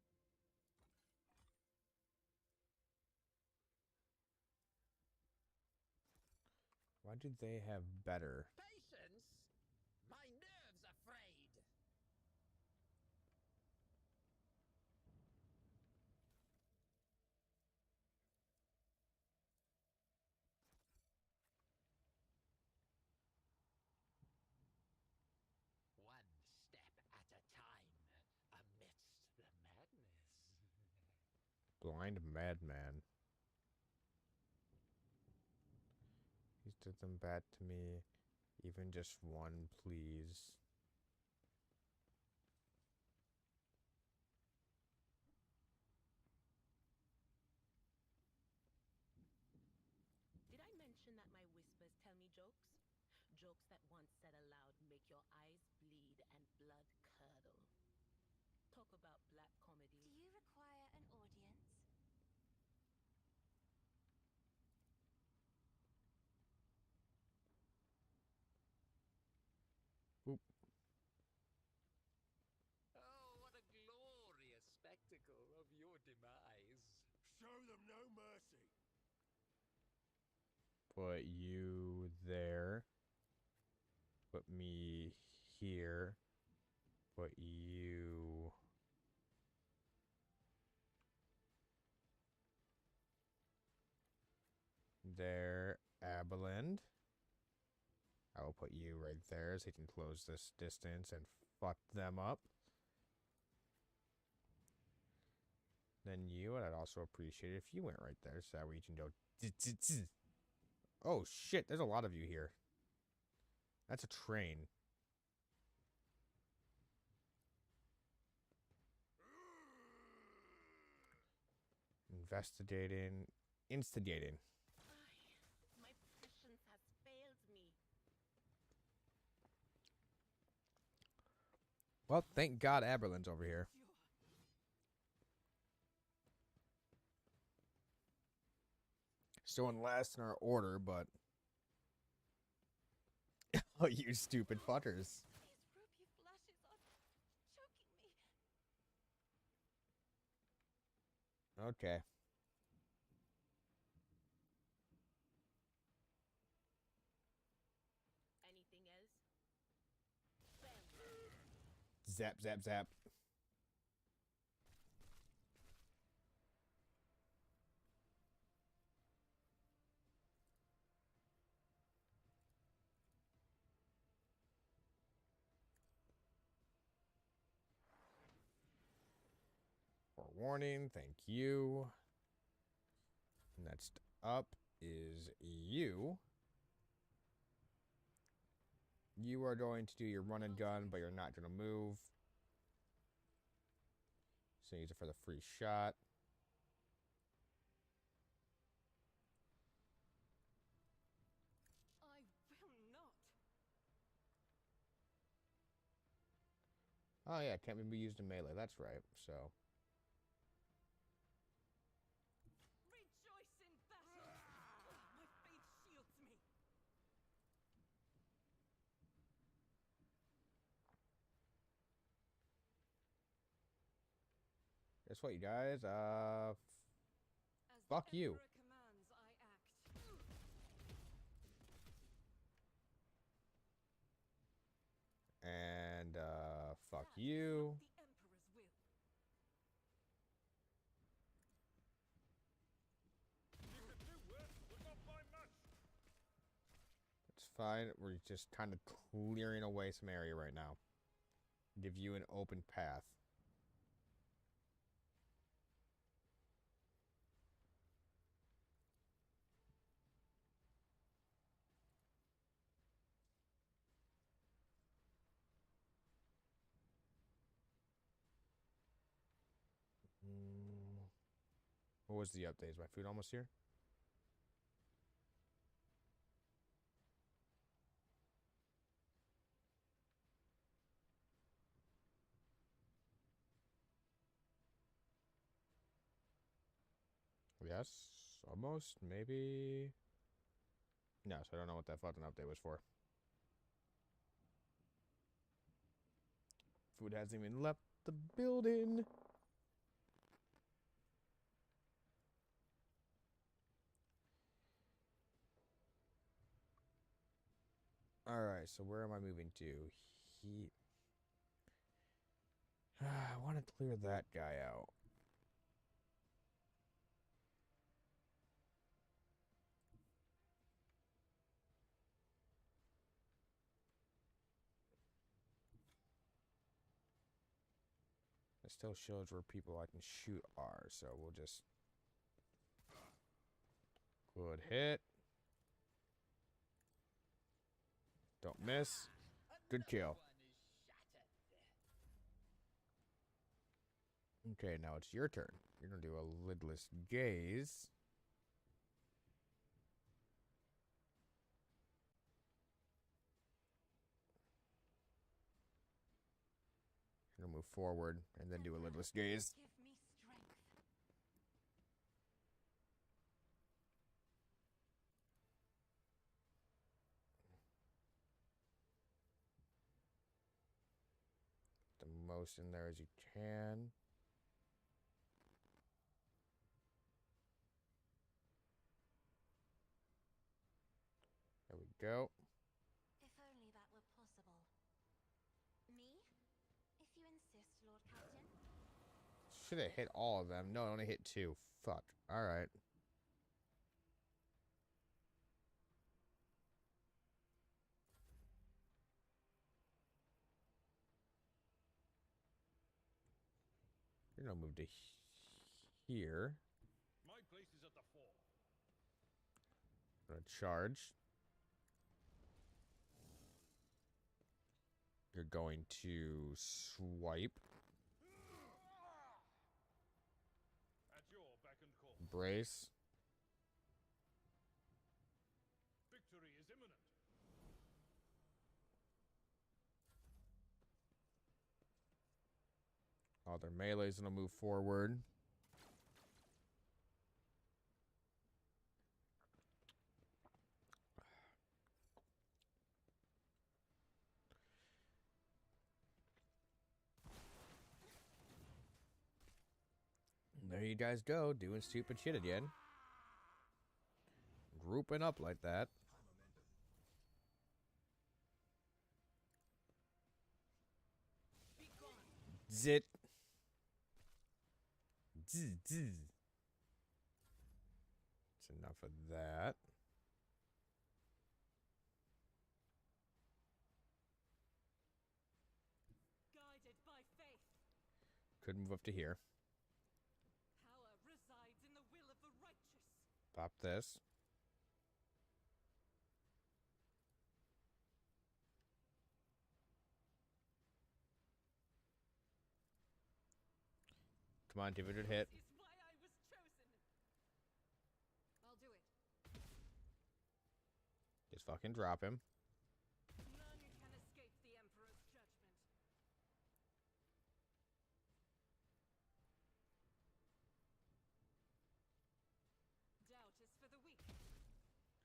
Why did they have better?
Patience? My nerves are frayed. One step at a time amidst the madness.
Blind madman. He's did them bad to me. Even just one, please.
Did I mention that my whispers tell me jokes? Jokes that once said aloud make your eyes bleed and blood curdle. Talk about black comedy.
Do you require an audience?
Oop.
Oh, what a glorious spectacle of your demise.
Show them no mercy.
Put you there. Put me here. Put you there. Abeland. I will put you right there so he can close this distance and fuck them up. Then you, and I'd also appreciate it if you went right there so that way you can go. Oh shit, there's a lot of you here. That's a train. Investigating. Instigating.
My patience has failed me.
Well, thank God Aberlin's over here. Still in last in our order, but... Oh, you stupid fuckers.
These ruby flashes are choking me.
Okay.
Anything else? Bam.
Zap, zap, zap. Forewarning, thank you. Next up is you. You are going to do your run and gun, but you're not going to move. So use it for the free shot.
I will not.
Oh yeah, can't be used in melee. That's right. So
Rejoice in battle. My faith shields me.
guess what, you guys?
As
Fuck
the
you.
Emperor commands, I act.
And fuck
That is
you.
not the Emperor's will.
You could do worse, but not by much.
It's fine. We're just kind of clearing away some area right now. Give you an open path. What was the update? Is my food almost here? Yes, almost, maybe. No, so I don't know what that fucking update was for. Food hasn't even left the building. Alright, so where am I moving to? I want to clear that guy out. It still shows where people I can shoot are, so we'll just... Good hit. Don't miss. Good kill. Okay, now it's your turn. You're gonna do a lidless gaze. You're gonna move forward and then do a lidless gaze.
Give me strength.
The most in there as you can. There we go.
If only that were possible. Me? If you insist, Lord Captain.
Should have hit all of them. No, it only hit two. Fuck. Alright. You're gonna move to here.
My place is at the fore.
Gonna charge. You're going to swipe.
At your beck and call.
brace.
Victory is imminent.
All their melee's gonna move forward. There you guys go, doing stupid shit again. Grouping up like that. Zit. Zzz, zzz. That's enough of that.
Guided by faith,
Could move up to here.
power resides in the will of the righteous.
Pop this. Come on, give it a hit.
This is why I was chosen.
I'll do it.
Just fucking drop him.
None can escape the Emperor's judgment. Doubt is for the weak.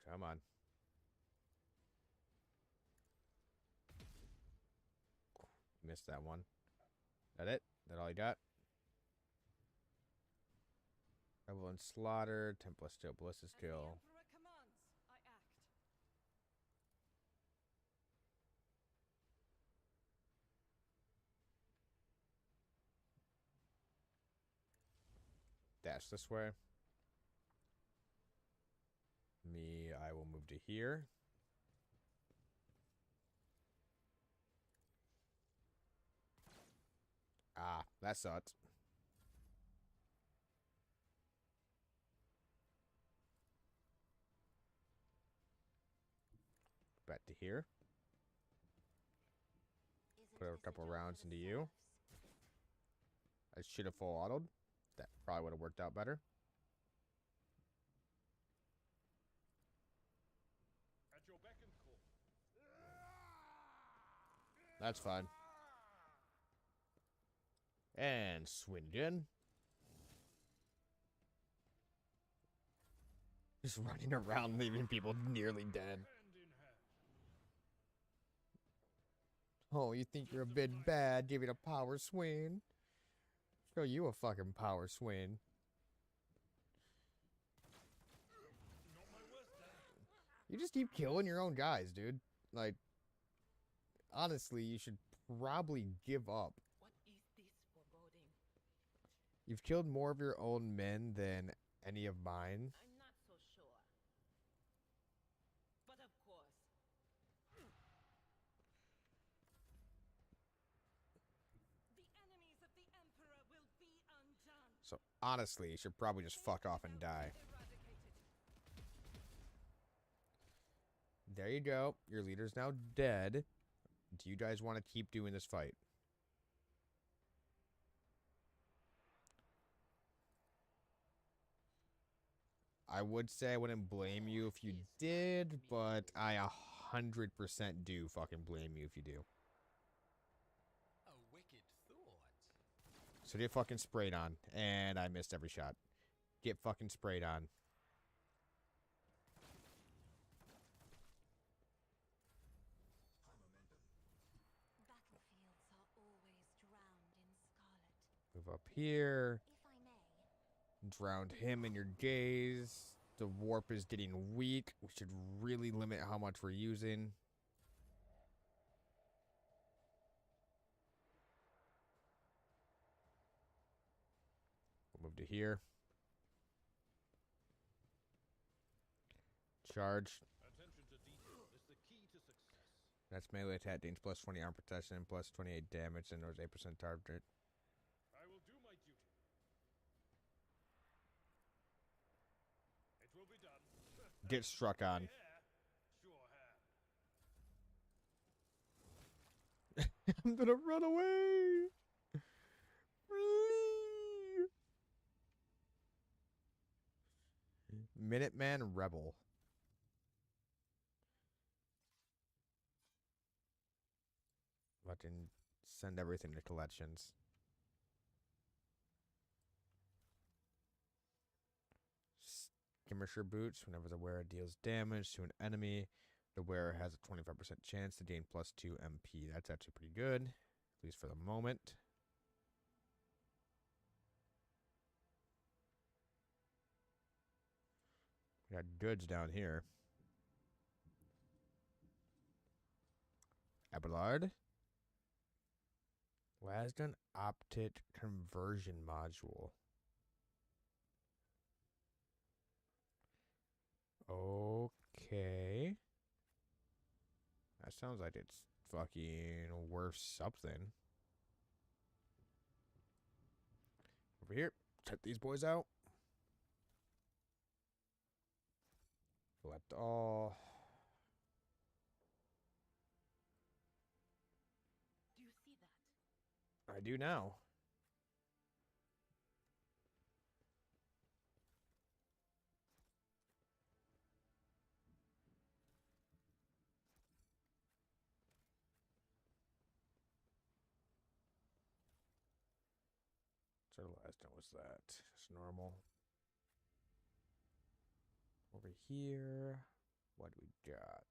Come on. Missed that one. That it? That all you got? Rebel and Slaughter, Templar Steel, Ballistic
As the
Skill.
Emperor commands, I act.
Dash this way. Me, I will move to here. Ah, that sucked. Back to here.
Isn't
Put a
this
couple
job for
rounds
the
into you.
serfs?
I should have full autoed. That probably would have worked out better.
At your beck and call.
That's fine. And Swindon. Just running around, leaving people nearly dead.
Hand in hand.
Oh, you think you're a bit bad? Give it a power swing. Show you a fucking power swing.
Not my worst day.
You just keep killing your own guys, dude. Like, honestly, you should probably give up.
What is this foreboding?
You've killed more of your own men than any of mine.
I'm not so sure. But of course.
The enemies of the Emperor will be undone.
So, honestly, you should probably just fuck off and die.
Eradicated.
There you go. Your leader's now dead. Do you guys want to keep doing this fight? I would say I wouldn't blame you if you did, but I 100% do fucking blame you if you do.
A wicked thought.
So get fucking sprayed on, and I missed every shot. Get fucking sprayed on.
Battlefields are always drowned in scarlet.
Move up here.
If I may,
Drowned him in your gaze. The warp is getting weak. We should really limit how much we're using. We'll move to here. Charge.
Attention to detail is the key to success.
That's melee attack gains plus 20 arm protection, plus 28 damage, and there's 8% target.
I will do my duty. It will be done.
Get struck on.
Yeah, sure have.
I'm gonna run away. Flee. Minuteman Rebel. Fucking send everything to collections. Skirmisher boots. Whenever the wearer deals damage to an enemy, the wearer has a 25% chance to gain +2 MP. That's actually pretty good, at least for the moment. We got goods down here. Abelard. Lasgun Optic Conversion Module. Okay. That sounds like it's fucking worth something. Over here. Check these boys out. Collect all.
Do you see that?
I do now. So the last one was that. Just normal. Over here, what do we got?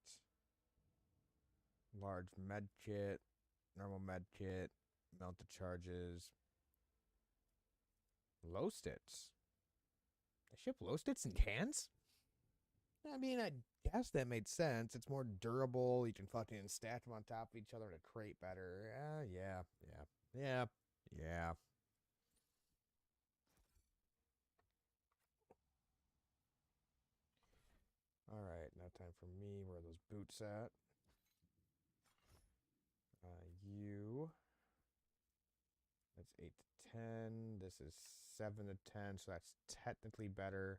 Large med kit, normal med kit, mounted charges, low stits. They ship low stits in cans? I mean, I guess that made sense. It's more durable. You can fucking stack them on top of each other in a crate better. Yeah. Alright, now time for me. Where are those boots at? You. That's 8 to 10. This is 7 to 10, so that's technically better.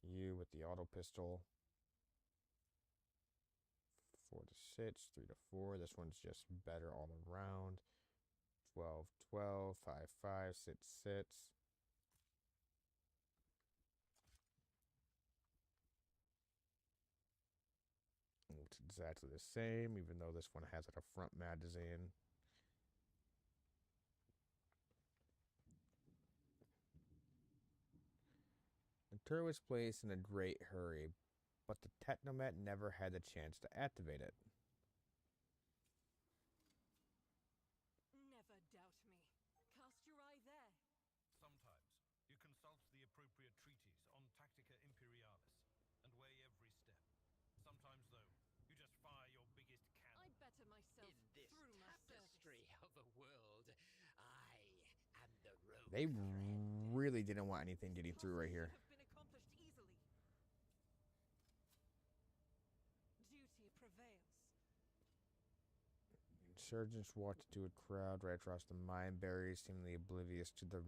You with the auto pistol. 4 to 6, 3 to 4. This one's just better all around. 12, 12, 5, 5, 6, 6. It's exactly the same, even though this one has like a front magazine. The turret was placed in a great hurry, but the Technomet never had the chance to activate it.
Never doubt me. Cast your eye there.
Sometimes you consult the appropriate treatise on Tactica Imperialis and weigh every step. Sometimes, though, you just fire your biggest cannon.
I better myself
In this
through my
tapestry
service.
of a world, I am the rogue
They
thread.
really didn't want anything getting through right here.
Have been accomplished easily. Duty prevails.
Insurgents walked into a crowd right across the mine barriers, seemingly oblivious to their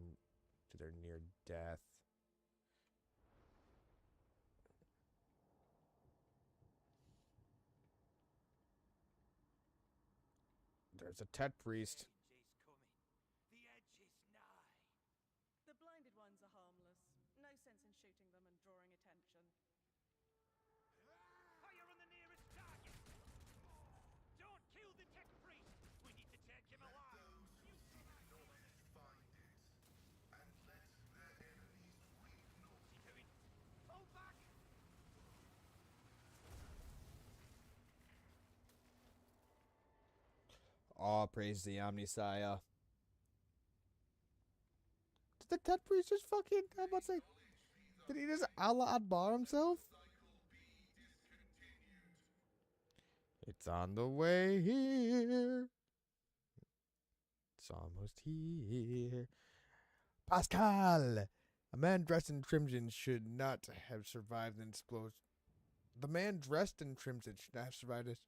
near death. There's a Tet priest.
The edge is nigh.
The blinded ones are harmless. No sense in shooting them and drawing attention.
Fire on the nearest target! Don't kill the tech priest! We need to take him alive! What's he doing? Fall back!
All praise the Omnisaya. Did the Tet priest just fucking, I'm about to say, did he just Allah Akbar himself? It's on the way here. It's almost here. Pascal! A man dressed in crimson should not have survived an explosion. The man dressed in crimson should not have survived it.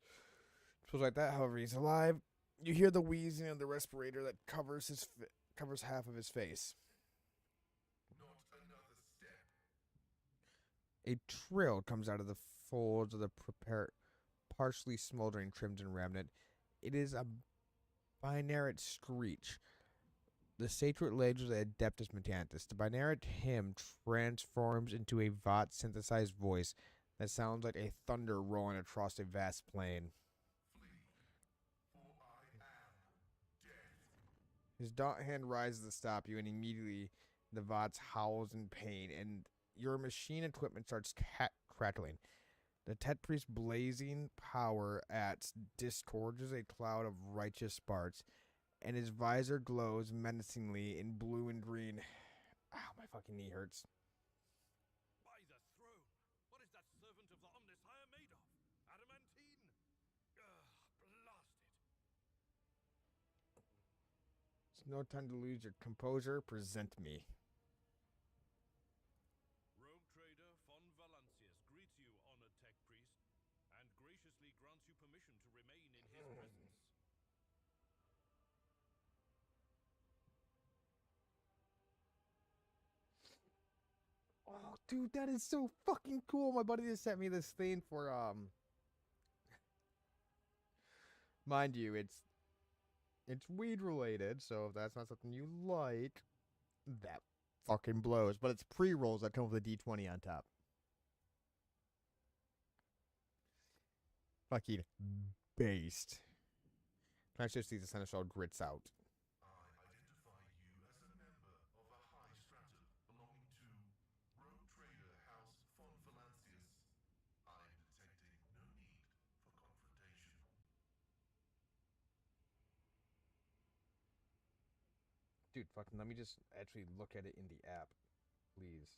Suppose like that, however, he's alive. You hear the wheezing of the respirator that covers half of his face. A trill comes out of the folds of the partially smoldering crimson remnant. It is a binary screech. The sacred language of the Adeptus Mutantis. The binary hymn transforms into a Vought synthesized voice that sounds like a thunder rolling across a vast plain. His dot hand rises to stop you, and immediately the Vought howls in pain, and your machine equipment starts crackling. The Tet Priest blazing power at disgorges a cloud of righteous sparks, and his visor glows menacingly in blue and green. Ow, my fucking knee hurts.
By the throne! What is that servant of the Omnissiah made of? Adamantine? Blast it!
It's no time to lose your composure. Present me.
Rogue trader Von Valancius greets you, honored Tech Priest, and graciously grants you permission to remain in his presence.
Oh, dude, that is so fucking cool. My buddy just sent me this thing for, mind you, it's weed related, so if that's not something you like, that fucking blows. But it's pre-rolls that come with a D20 on top. Fucking based. Can I just see the Seneschal grits out? Dude, fucking let me just actually look at it in the app, please.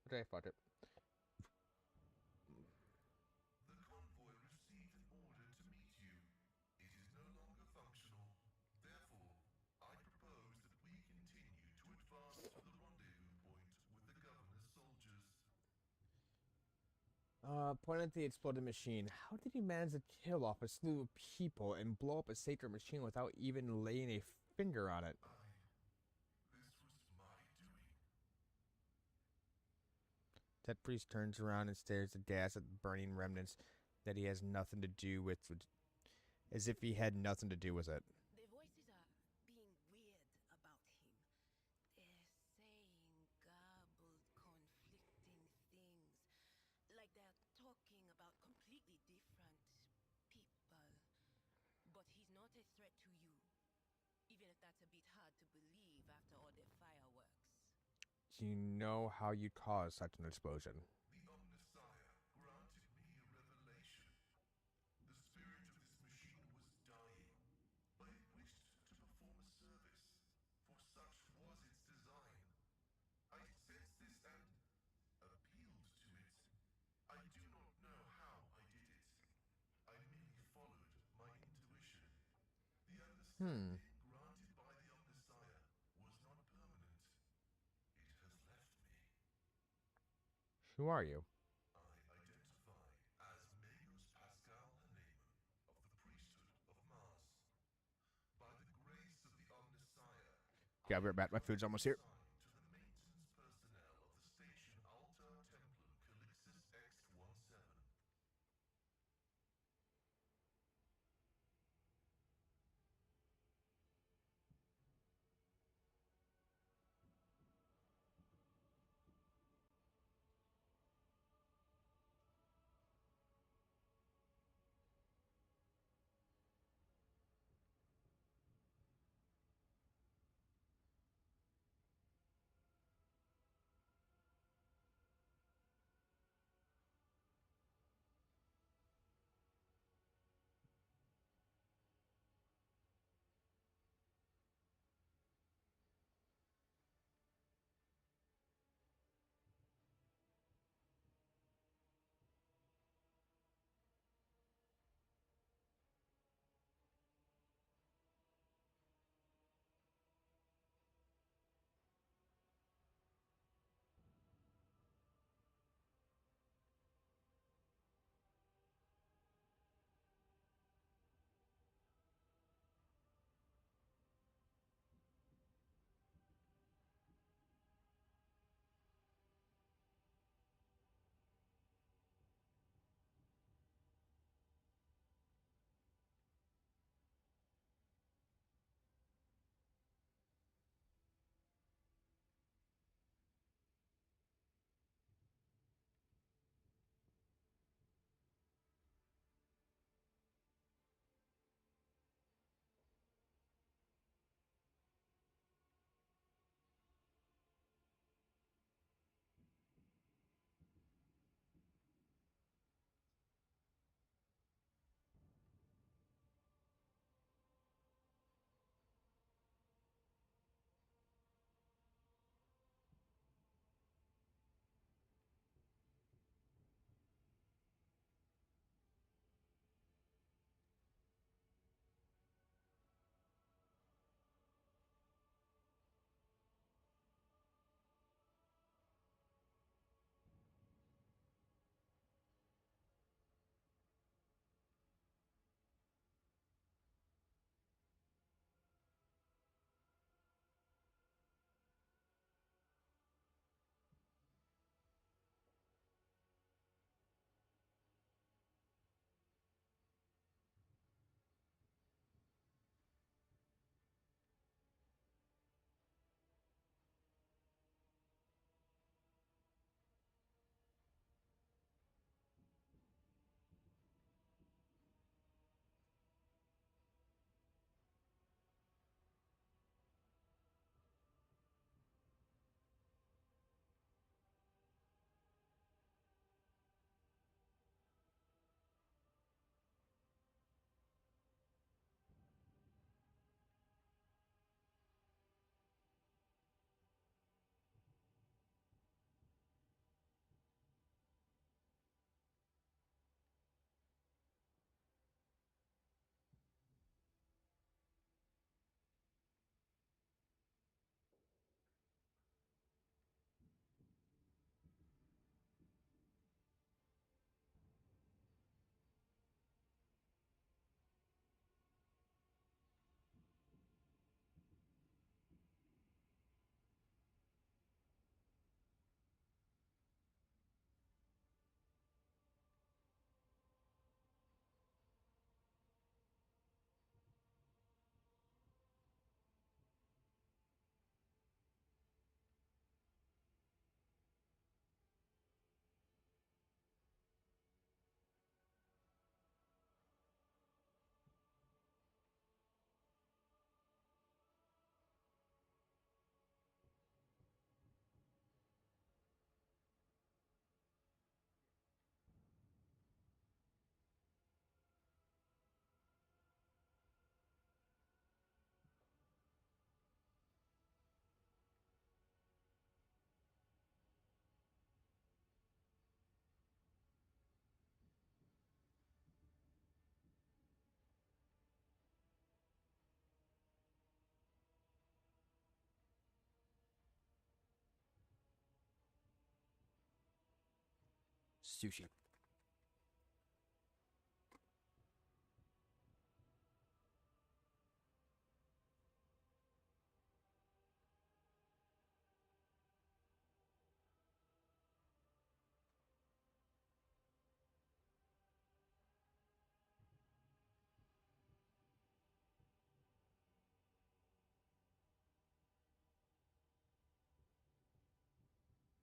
Okay, fuck it. Pointing at the exploded machine. How did he manage to kill off a slew of people and blow up a sacred machine without even laying a finger on it? Tet Priest turns around and stares aghast at the burning remnants that he has nothing to do with, as if he had nothing to do with it.
The voices are being weird about him. They're saying garbled, conflicting things. Like they're talking about completely different people. But he's not a threat to you. Even if that's a bit hard to believe after all the fireworks.
Do you know how you caused such an explosion? Hmm. Who are you? Yeah, we're back. My food's almost here. sushi.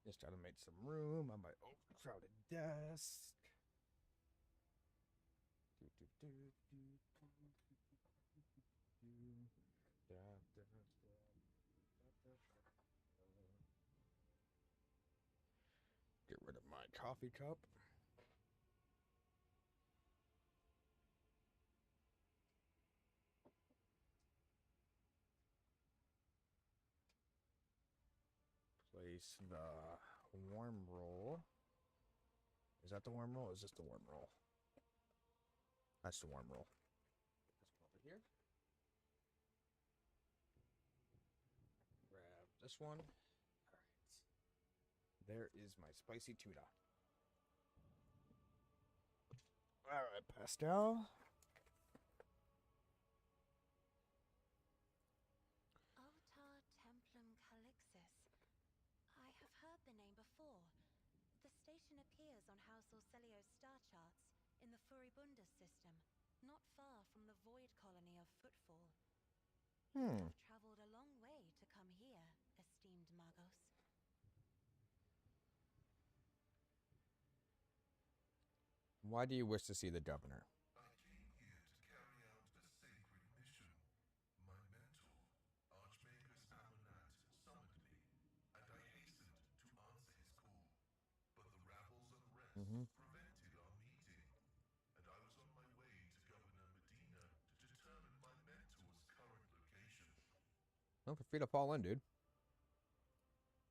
Just trying to make some room on my overcrowded desk. Get rid of my coffee cup. Place the warm roll. Is that the warm roll? Or is this the warm roll? That's the warm roll. This one over here. Grab this one. All right. There is my spicy tuna. All right, Pastel.
Altar Templum Calixis. I have heard the name before. The station appears on House Orcelio's star charts in the Furibundus system, not far from the void colony of Footfall. You have traveled a long way to come here, esteemed Magos.
Why do you wish to see the governor?
I came here to carry out a sacred mission. My mentor, Archmagus Amonat, summoned me, and I hastened to answer his call. But the rabble's unrest prevented our meeting, and I was on my way to Governor Medina to determine my mentor's current location.
Well, feel free to fall in, dude.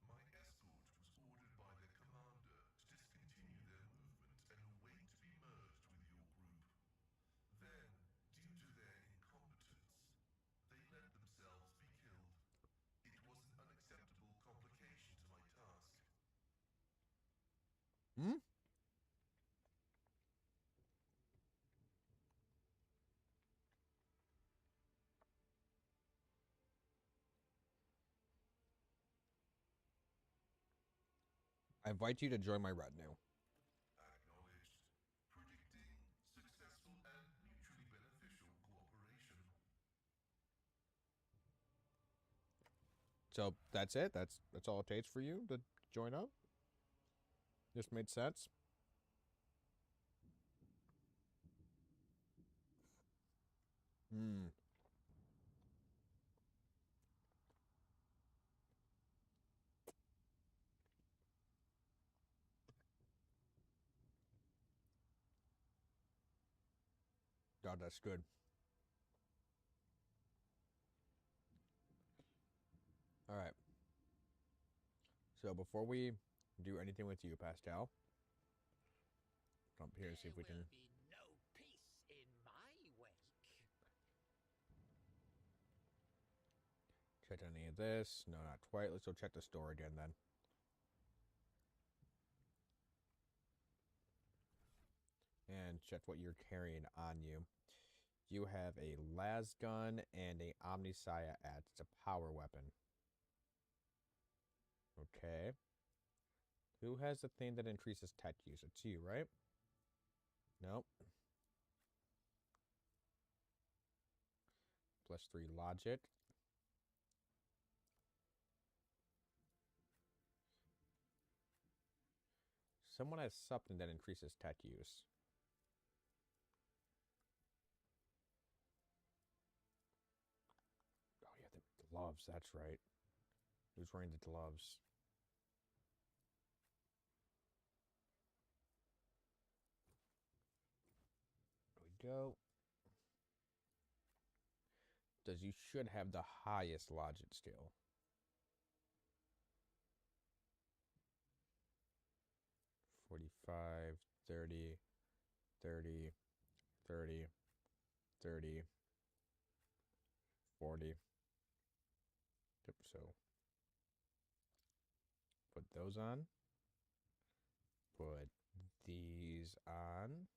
My escort was ordered by their commander to discontinue their movement and await to be merged with your group. Then, due to their incompetence, they let themselves be killed. It was an unacceptable complication to my task.
I invite you to join my retinue.
Acknowledged. Predicting successful and mutually beneficial cooperation.
So that's it. That's all it takes for you to join up. This made sense. God, that's good. All right. So before we do anything with you, Pastel, come here and see if we can.
There will be no peace in my wake.
Check any of this. No, not quite. Let's go check the store again then. And check what you're carrying on you. You have a las gun and a Omnisaya axe. It's a power weapon. Okay. Who has the thing that increases tech use? It's you, right? Nope. +3 logic. Someone has something that increases tech use. Oh, yeah, the gloves. That's right. Who's wearing the gloves? There we go. Does you should have the highest logic skill. $45, $30, $30, $30, $30, $40. Yep, so put those on. Put these on.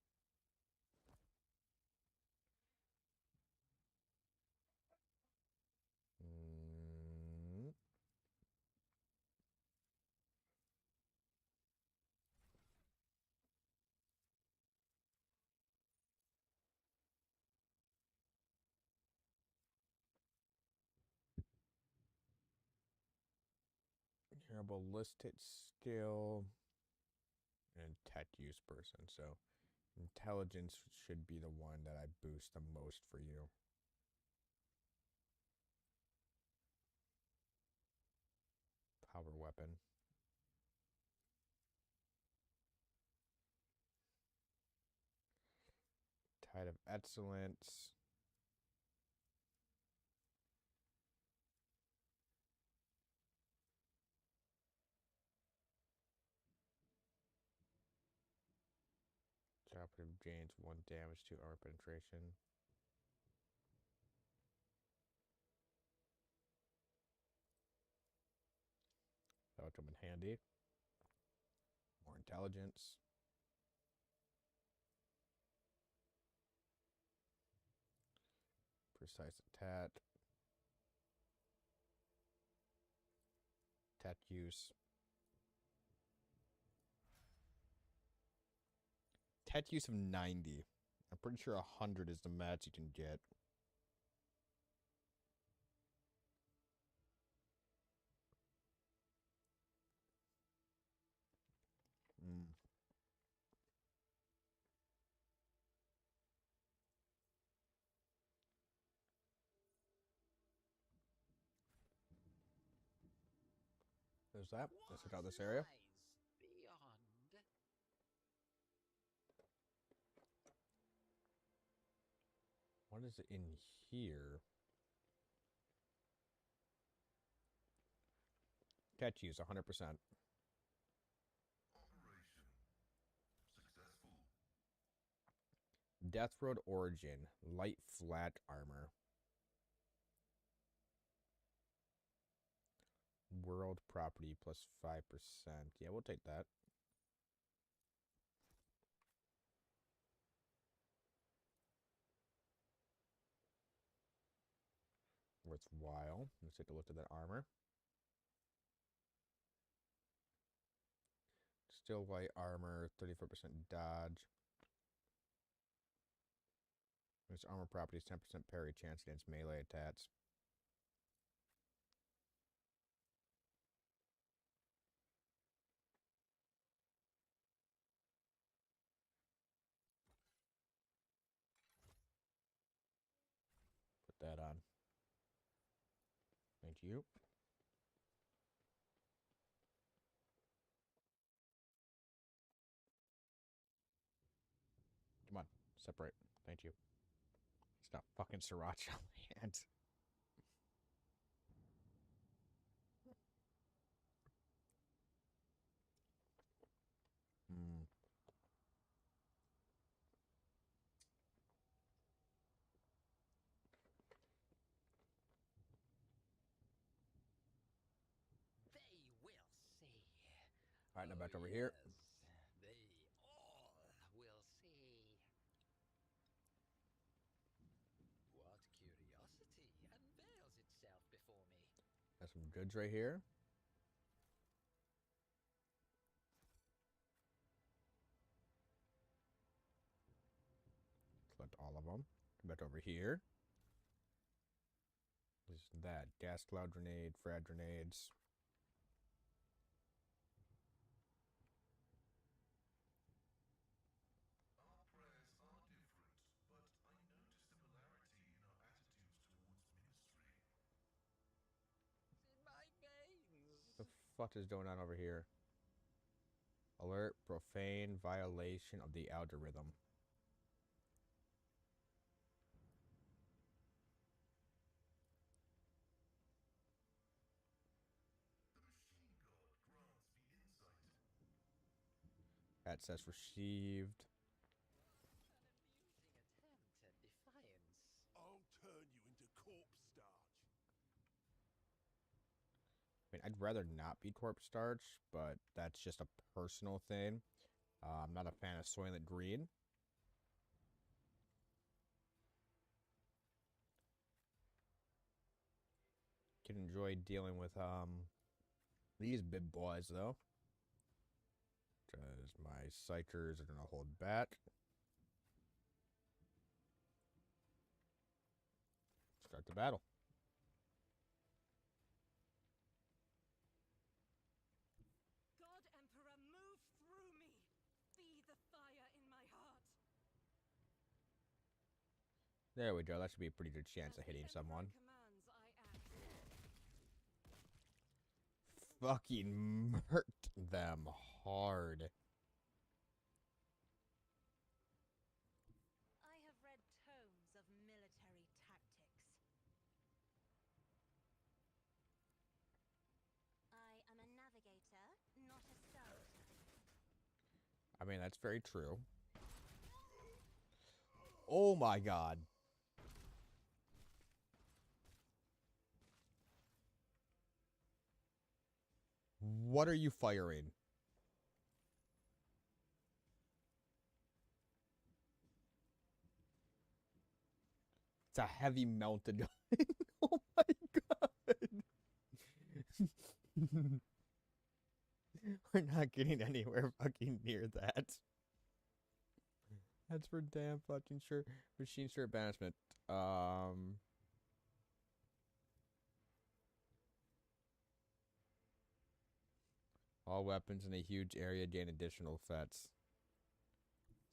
You're a ballistic skill and tech use person, so intelligence should be the one that I boost the most for you. Power weapon. Tide of Excellence. Operative gains 1 damage to armor penetration. That would come in handy. More intelligence. Precise attack. Tech use. Tech use of 90. I'm pretty sure 100 is the max you can get. There's that. Let's check out this area.
Beyond.
What is in here? Catch use 100%.
Operation successful.
Death Road Origin. Light flat armor. World property plus 5%. Yeah, we'll take that. Worthwhile. Let's take a look at that armor. Still white armor, 34% dodge. This armor property is 10% parry chance against melee attacks. Put that on. Thank you. Come on, separate. Thank you. It's not fucking sriracha land.
They will see.
Alright, now back over here.
Yes, they all will see. What curiosity unveils itself before me.
Got some goods right here. Collect all of them. Come back over here. This is that. Gas cloud grenade, frag grenades.
Our prayers are different, but I notice similarity in our attitudes towards ministry.
It's in my veins.
What the fuck is going on over here? Alert, profane violation of the algorithm.
The machine god grants me insight.
Access received.
An amusing attempt at defiance.
I'll turn you into corpse starch.
I mean, I'd rather not be corpse starch, but that's just a personal thing. I'm not a fan of Soylent Green. Can enjoy dealing with these big boys though. Because my psychers are gonna hold back. Start the battle.
God Emperor, move through me. Be the fire in my heart.
There we go. That should be a pretty good chance
As
of
the
hitting
Emperor
someone.
commands, I act.
Fucking murked them hard.
I have read tomes of military tactics. I am a navigator, not a scout.
I mean, that's very true. Oh my god. What are you firing? It's a heavy mounted gun. Oh my god. We're not getting anywhere fucking near that. That's for damn fucking sure. Machine sure banishment. All weapons in a huge area gain additional effects.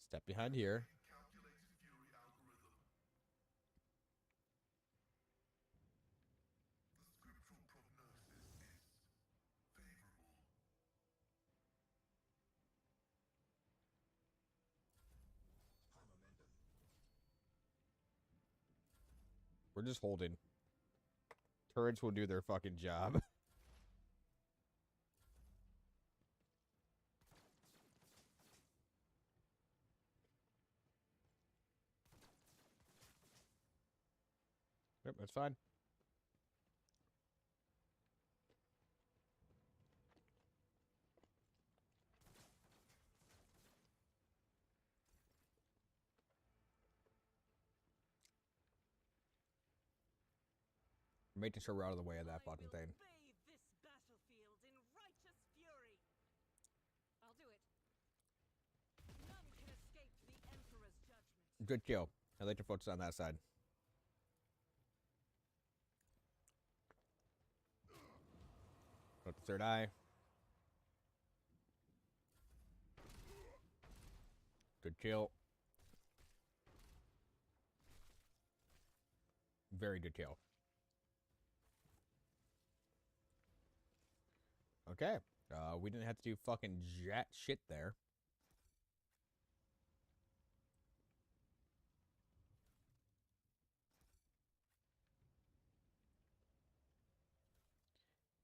Step behind here.
Calculated Fury algorithm. The scriptural prognosis is favorable. High momentum.
We're just holding. Turrets will do their fucking job. Yep, that's fine. Making sure we're out of the way of that fucking thing.
Bathe this battlefield in righteous fury. I'll do it. None can escape the Emperor's judgment.
Good kill. I like to focus on that side. Got the third eye. Good kill. Very good kill. Okay. We didn't have to do fucking jack shit there.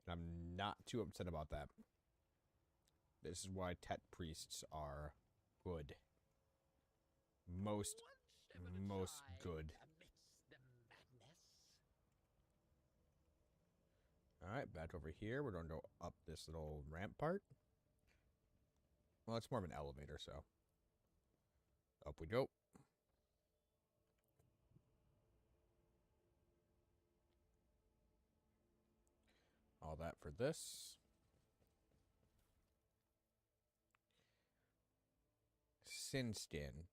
And I'm not too upset about that. This is why Tet priests are good. Most good.
Amidst the madness.
Alright, back over here. We're going to go up this little ramp part. Well, it's more of an elevator, so. Up we go. All that for this. Sin skin.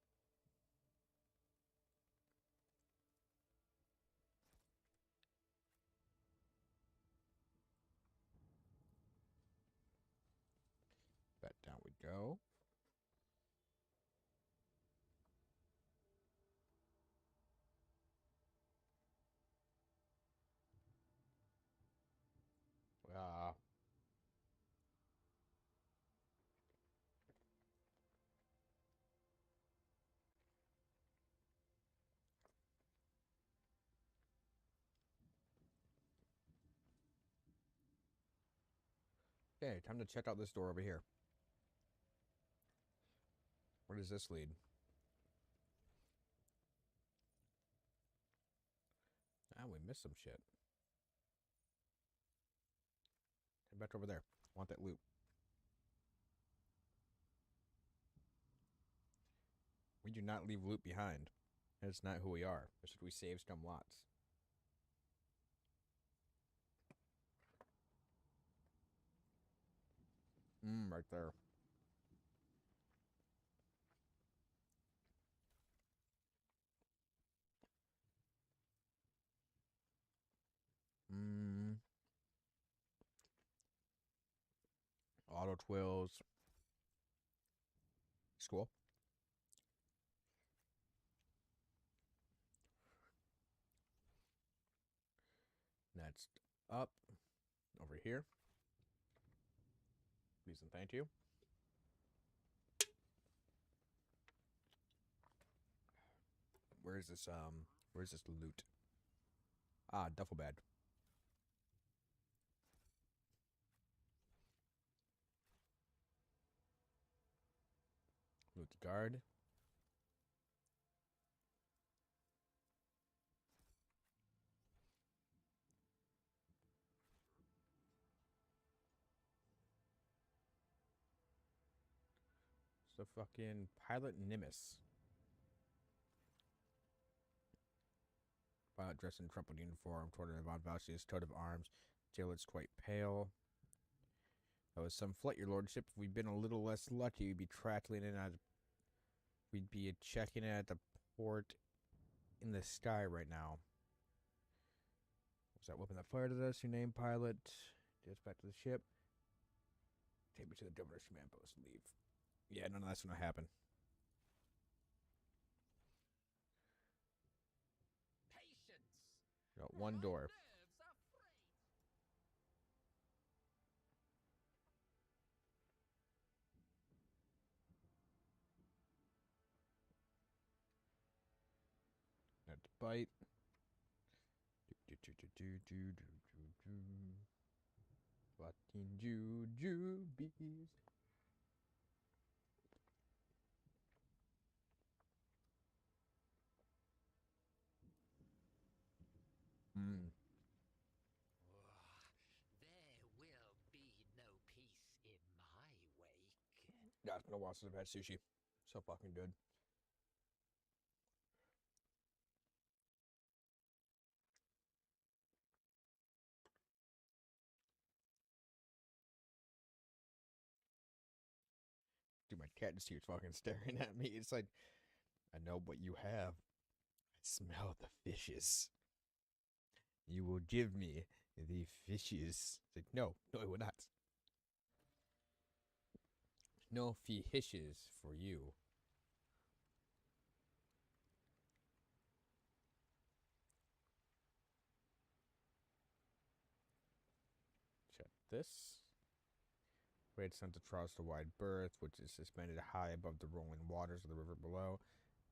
Back down we go. Okay, time to check out this door over here. Where does this lead? Ah, we missed some shit. Head back over there. Want that loot. do not leave loot behind. That's not who we are. That's what we save scum lots. Right there. Auto twills. School. Next up, over here. Please and thank you. Where's this loot? Ah, duffel bag. Loot the guard. It's the fucking pilot Nimbus. Pilot dressed in trumpet uniform, toward an Von Valsius coat of arms. Jailit's quite pale. That was some flight, your lordship. If we'd been a little less lucky, we'd be tracking in at. We'd be checking at the port in the sky right now. Was that weapon that fired at us? Your name, pilot. Dispatch to the ship. Take me to the governor's command post and leave. Yeah, none of that's gonna happen.
Patience.
Got one door.
Nerves are frayed.
That's bite. Fucking juju bees.
There will be no peace in my wake.
Yeah, it's been a while since I've had sushi. So fucking good. Dude, my cat just keeps fucking staring at me. It's like, I know what you have. I smell the fishes. You will give me the fishes. It's like, no, I will not. No fishes for you. Check this. Great sun across the wide berth, which is suspended high above the rolling waters of the river below.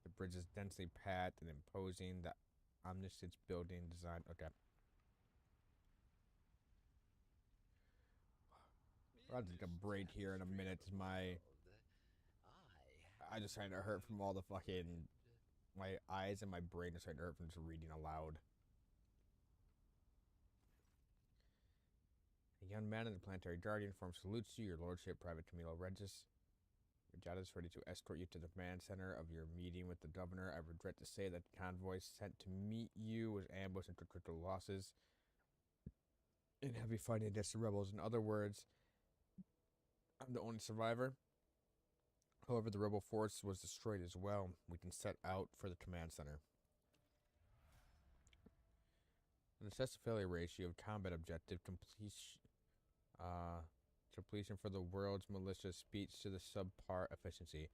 The bridge is densely packed and imposing. The omniscience building design. Okay. I'll take a break here in a minute. I just starting to hurt from all the fucking. My eyes and my brain are starting to hurt from just reading aloud. A young man in the planetary guardian form salutes you, your lordship, Private Camilo Regis. Rajada is ready to escort you to the command center of your meeting with the governor. I regret to say that the convoy sent to meet you was ambushed and took critical losses in heavy fighting against the rebels. In other words, I'm the only survivor. However, the rebel force was destroyed as well. We can set out for the command center. The success failure ratio of combat objective completion for the world's militia speaks to the subpar efficiency.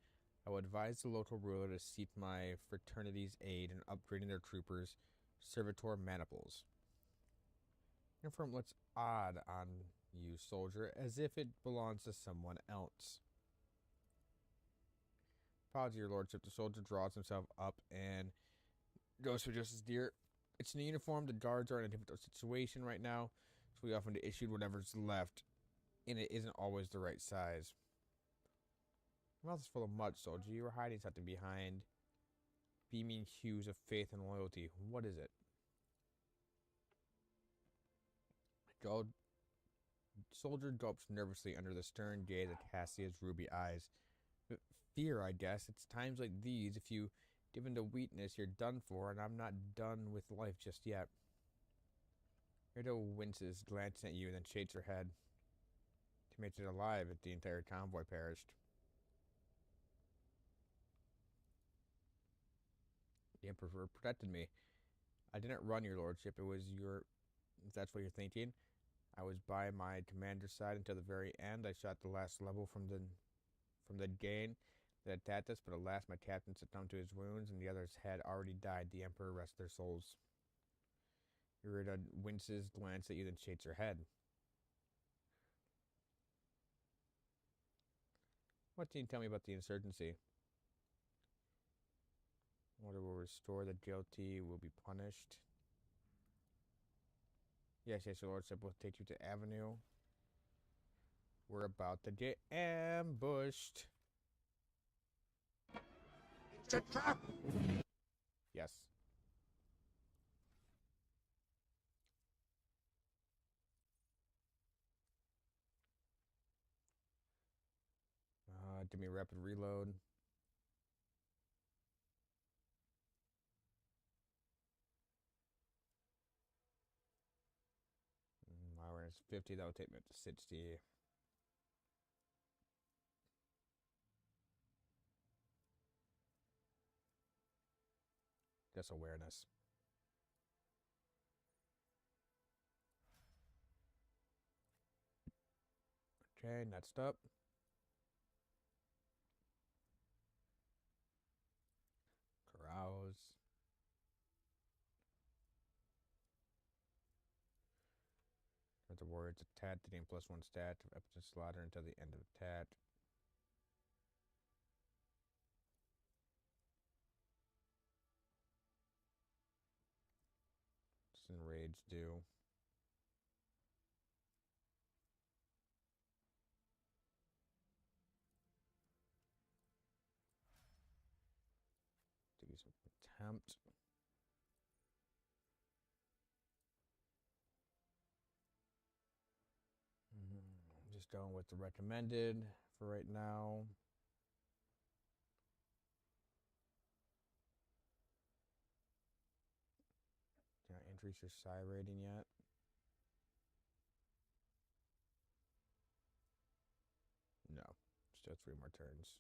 I would advise the local ruler to seek my fraternity's aid in upgrading their troopers' servitor maniples. Confirm looks odd on you, soldier, as if it belongs to someone else. Apology, your lordship. The soldier draws himself up and goes for Justice Deer. It's in the uniform. The guards are in a difficult situation right now, so we often issued whatever's left, and it isn't always the right size. Your mouth is full of mud, soldier. You are hiding something behind beaming hues of faith and loyalty. What is it? Soldier gulps nervously under the stern gaze of Cassia's ruby eyes. fear, I guess. It's times like these, if you give in to weakness, you're done for, and I'm not done with life just yet. Rita winces, glancing at you, and then shakes her head. She makes it alive if the entire convoy perished. The Emperor protected me. I didn't run, your lordship. It was your... If that's what you're thinking. I was by my commander's side until the very end. I shot the last level from the gain that attacked us, but alas, my captain succumbed to his wounds, and the others had already died. The Emperor rest their souls. Eureka winces, glances at you, then shakes her head. What can you tell me about the insurgency? Order will restore the guilty, will be punished. Yes, your lordship will take you to Avenue. We're about to get ambushed.
It's a trap!
Yes. Give me a rapid reload. My awareness 50, that would take me up to 60. Just awareness. Okay, next up. Carouse. The warrior's attack, to gain +1 stat of episode slaughter until the end of attack. Does enrage do? Do some attempt. Just going with the recommended for right now. Can I increase your psi rating yet? No. Still 3 more turns.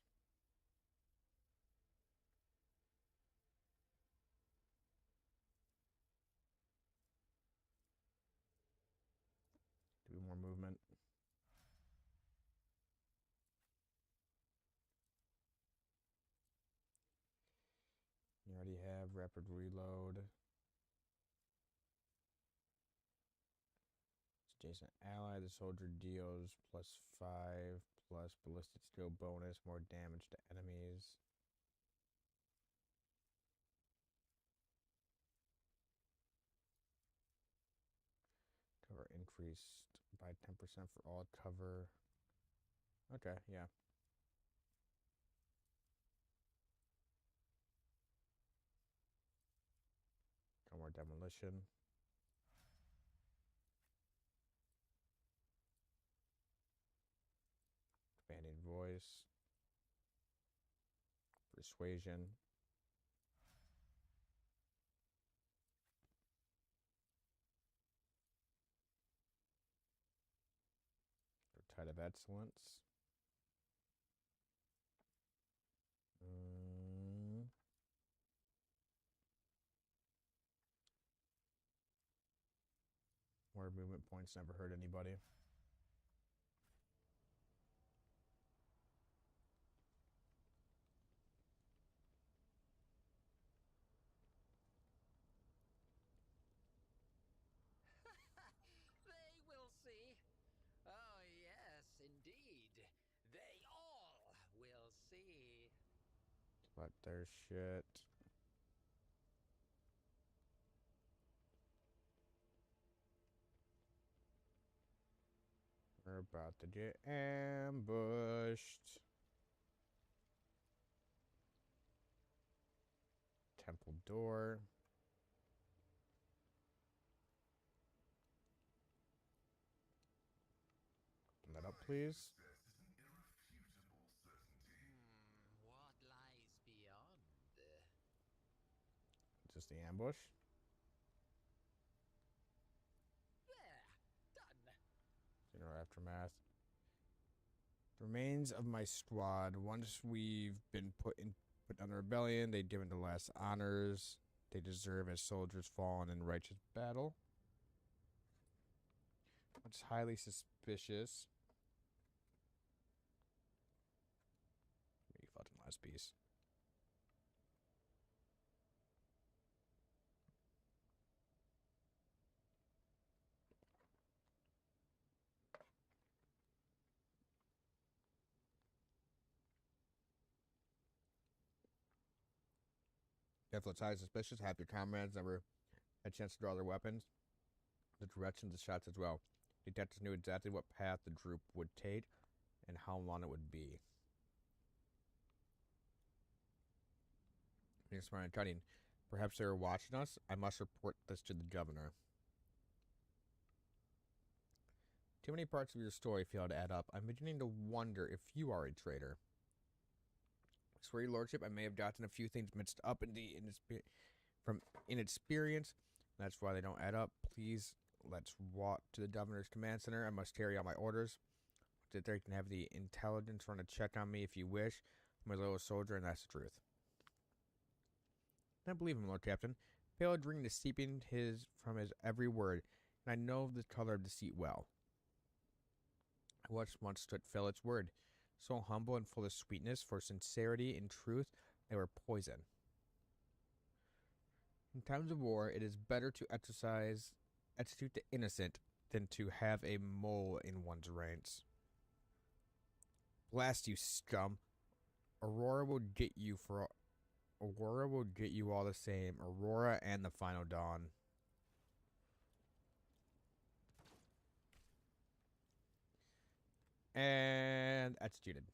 Do more movement. You already have rapid reload. Adjacent ally, the soldier deals +5 plus ballistic skill bonus, more damage to enemies. Cover increased by 10% for all cover. Okay, yeah. Got more demolition. Expanding voice. Persuasion. Tide of Excellence. More movement points, never hurt anybody.
They will see. Oh, yes, indeed. They all will see.
But their shit. We're about to get ambushed. Temple door. Open that up, please. There's the ambush.
There, done.
General aftermath. The remains of my squad. Once we've been put on the rebellion, they've given the last honors they deserve as soldiers fallen in righteous battle. It's highly suspicious. You fought in last piece. Therefore, it's highly suspicious. Half your comrades never had a chance to draw their weapons. The directions of the shots as well. Detectives knew exactly what path the group would take and how long it would be. Being smart and cunning. Perhaps they were watching us. I must report this to the governor. Too many parts of your story fail to add up. I'm beginning to wonder if you are a traitor. I swear, your lordship, I may have gotten a few things mixed up from inexperience. That's why they don't add up. Please, let's walk to the governor's command center. I must carry out my orders. That they can have the intelligence run a check on me if you wish. I'm a little soldier, and that's the truth. I believe him, Lord Captain. Pale dream is seeping from his every word, and I know the color of deceit well. I once stood Philip's word, so humble and full of sweetness, for sincerity and truth, they were poison. In times of war, it is better to execute the innocent than to have a mole in one's ranks. Blast you, scum! Aurora will get you all the same. Aurora and the final dawn. And executed.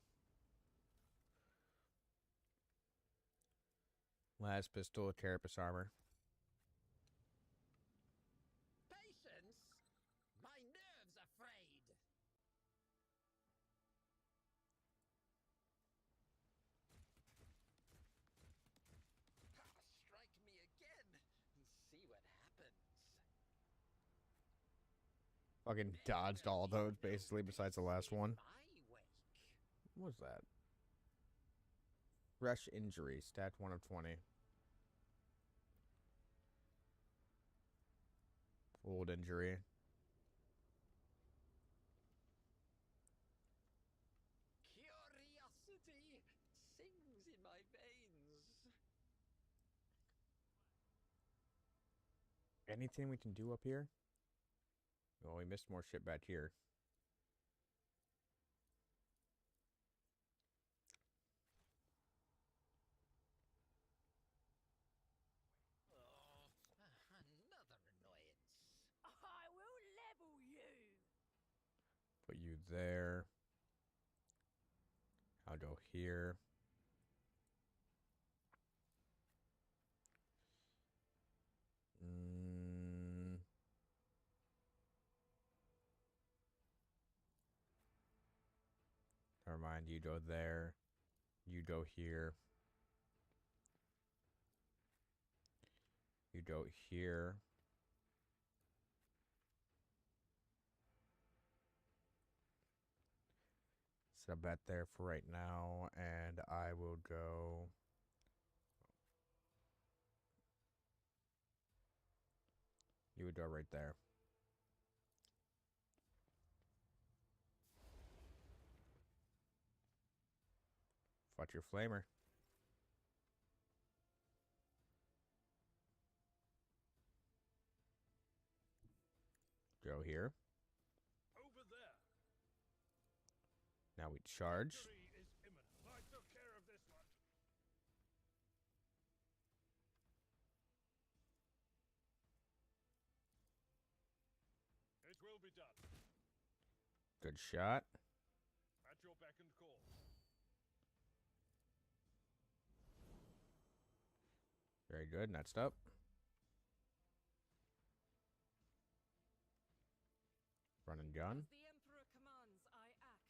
Last pistol, carapace armor.
Patience? My nerves are frayed. Strike me again and see what happens.
Fucking dodged all those, basically, besides the last one. What was that? Fresh injury, stat 1 of 20. Old injury.
Curiosity sings in my veins.
Anything we can do up here? Oh, we missed more shit back here.
Another annoyance.
I will level you.
Put you there. I'll go here. Never mind, you go there. You go here. You go here. Set a bet there for right now, and I will go. You would go right there. Fuck your flamer. Go here.
Over there.
Now we charge.
Victory is imminent. I took care of this one. It will be done.
Good shot.
At your beck and call.
Very good. Next up. Run and gun.
As the Emperor commands, I act.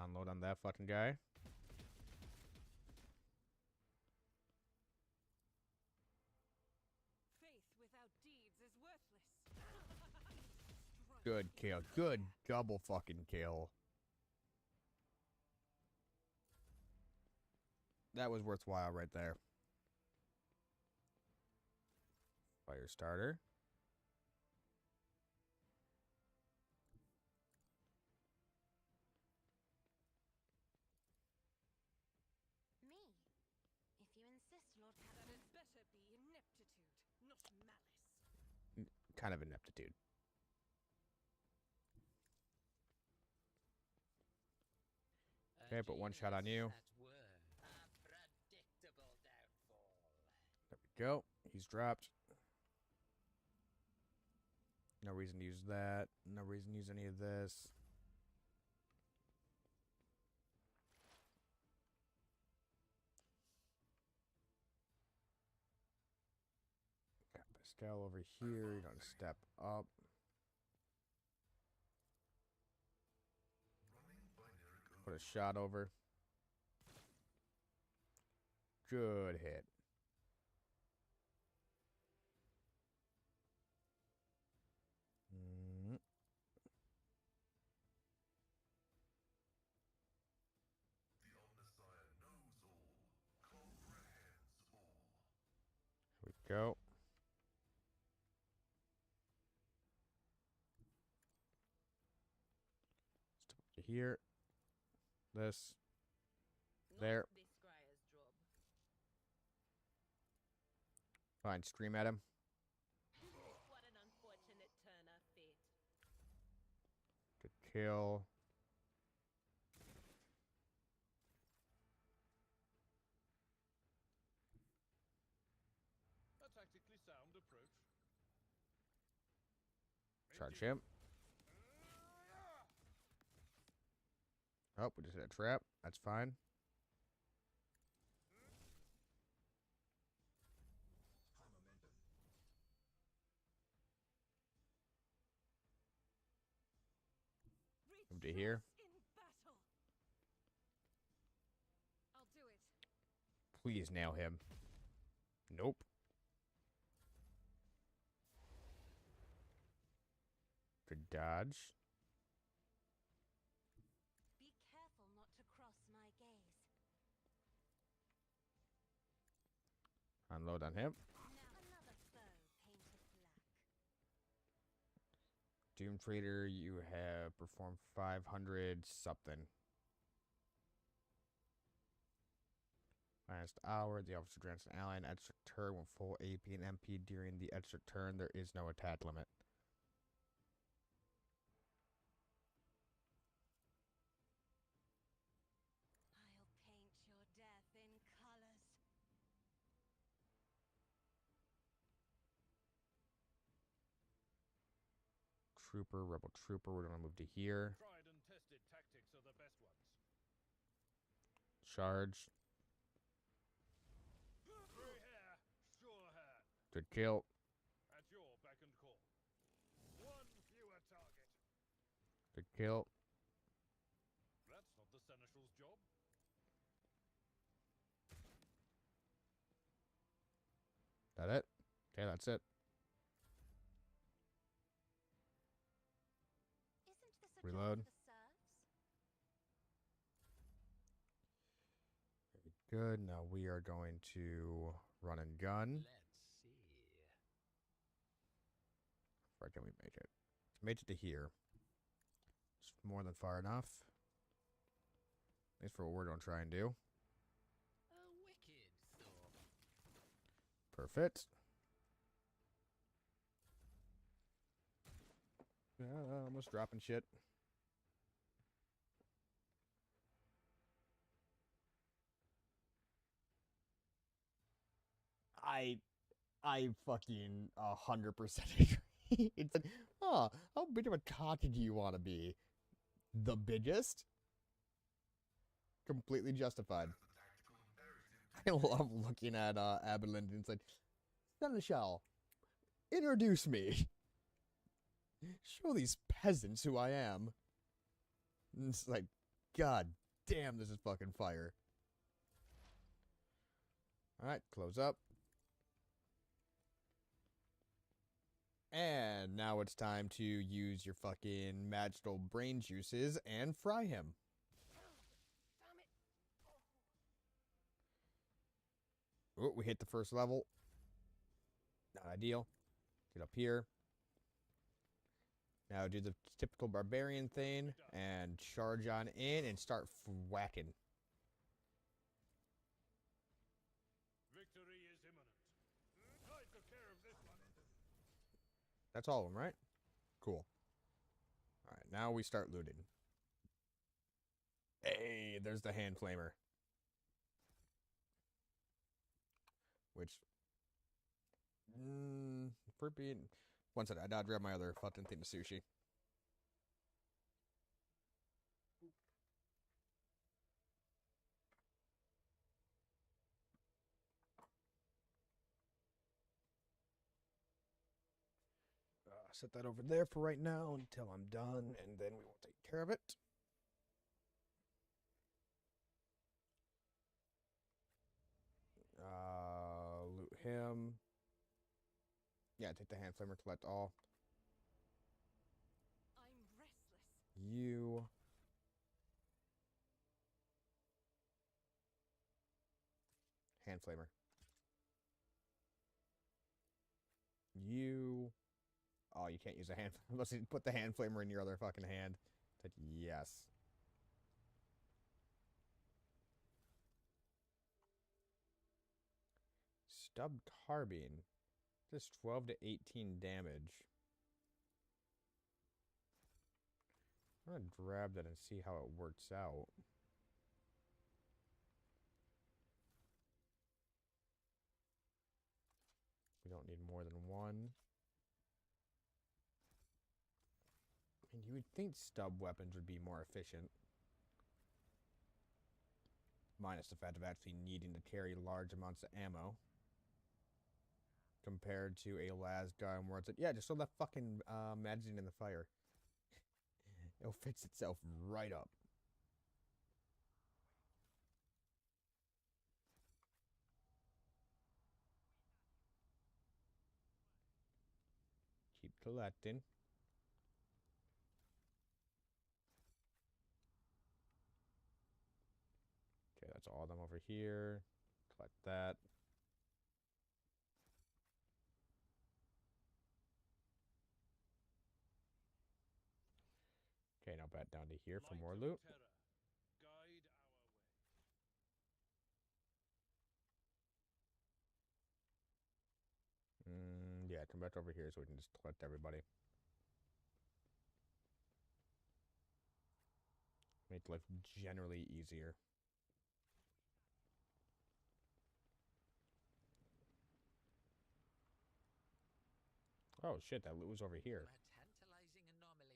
Unload on that fucking guy.
Faith without deeds is worthless.
Good kill. Good double fucking kill. That was worthwhile right there. Fire starter.
Me. If you insist, Lord
That
Captain.
had better be ineptitude, not malice.
Kind of ineptitude. Okay, but one shot on you.
That were a predictable downfall.
There we go. He's dropped. No reason to use that. No reason to use any of this. Got Pascal over here. You don't step up.
Running binary
Put a shot over. Good hit. Mm.
The Omnissiah knows all, comprehends all.
Here we go. Step up to here. This. There.
Not this Scryer's job.
Fine, scream at him.
What an unfortunate turn of fate.
Good kill.
A tactically sound approach.
Charge him. Oh, we just hit a trap. That's fine. Move to here.
Rejoice in battle. I'll do it.
Please nail him. Nope. Good dodge.
Be careful not to cross my gaze.
Unload on him.
Now another foe painted black.
Doom Trader, you have performed 500 something. Last hour, the officer grants an ally an extra turn with full AP and MP during the extra turn. There is no attack limit.
I'll paint your death in colors.
Trooper, Rebel Trooper, we're going to move to here.
Tried and tested tactics are the best ones.
Charge.
Free hair, sure hand.
Good kill.
At your beck and call. One fewer target.
Good kill.
That's not the Seneschal's job.
That it? Okay, that's it.
Isn't this a
Reload.
job for the serfs?
Very good. Now we are going to run and gun.
Let's see.
Where can we make it? Made it to here. It's more than far enough. At least for what we're going to try and do.
A wicked thought.
Perfect. Almost dropping shit. I fucking 100% agree. It's like, how big of a cock do you want to be? The biggest? Completely justified. I love looking at Abelin and it's like, Seneschal, introduce me. Show these peasants who I am. And it's like, God damn, this is fucking fire. Alright, close up. And now it's time to use your fucking magical brain juices and fry him. Oh, we hit the first level. Not ideal. Get up here. Now do the typical barbarian thing and charge on in and start whacking.
Victory is imminent. I took care of this one.
That's all of them, right? Cool. Alright, now we start looting. Hey, there's the hand flamer. Which... for being... One second, I gotta grab my other fucking thing of sushi. Set that over there for right now until I'm done, and then we will take care of it. Loot him. Yeah, take the hand flamer, collect all.
I'm restless.
You. Hand flamer. You. Oh, you can't use a hand. Unless you put the hand flamer in your other fucking hand. It's like, yes. Stub carbine. Just 12 to 18 damage. I'm gonna grab that and see how it works out. We don't need more than one. I mean, you would think stub weapons would be more efficient. Minus the fact of actually needing to carry large amounts of ammo. Compared to a las gun where it's like, yeah, just throw that fucking magazine in the fire. It'll fix itself right up. Keep collecting. Okay, that's all of them over here. Collect that. Okay, now back down to here for more loot. Yeah, come back over here so we can just collect everybody. Make life generally easier. Oh shit, that loot was over here.
A tantalizing anomaly.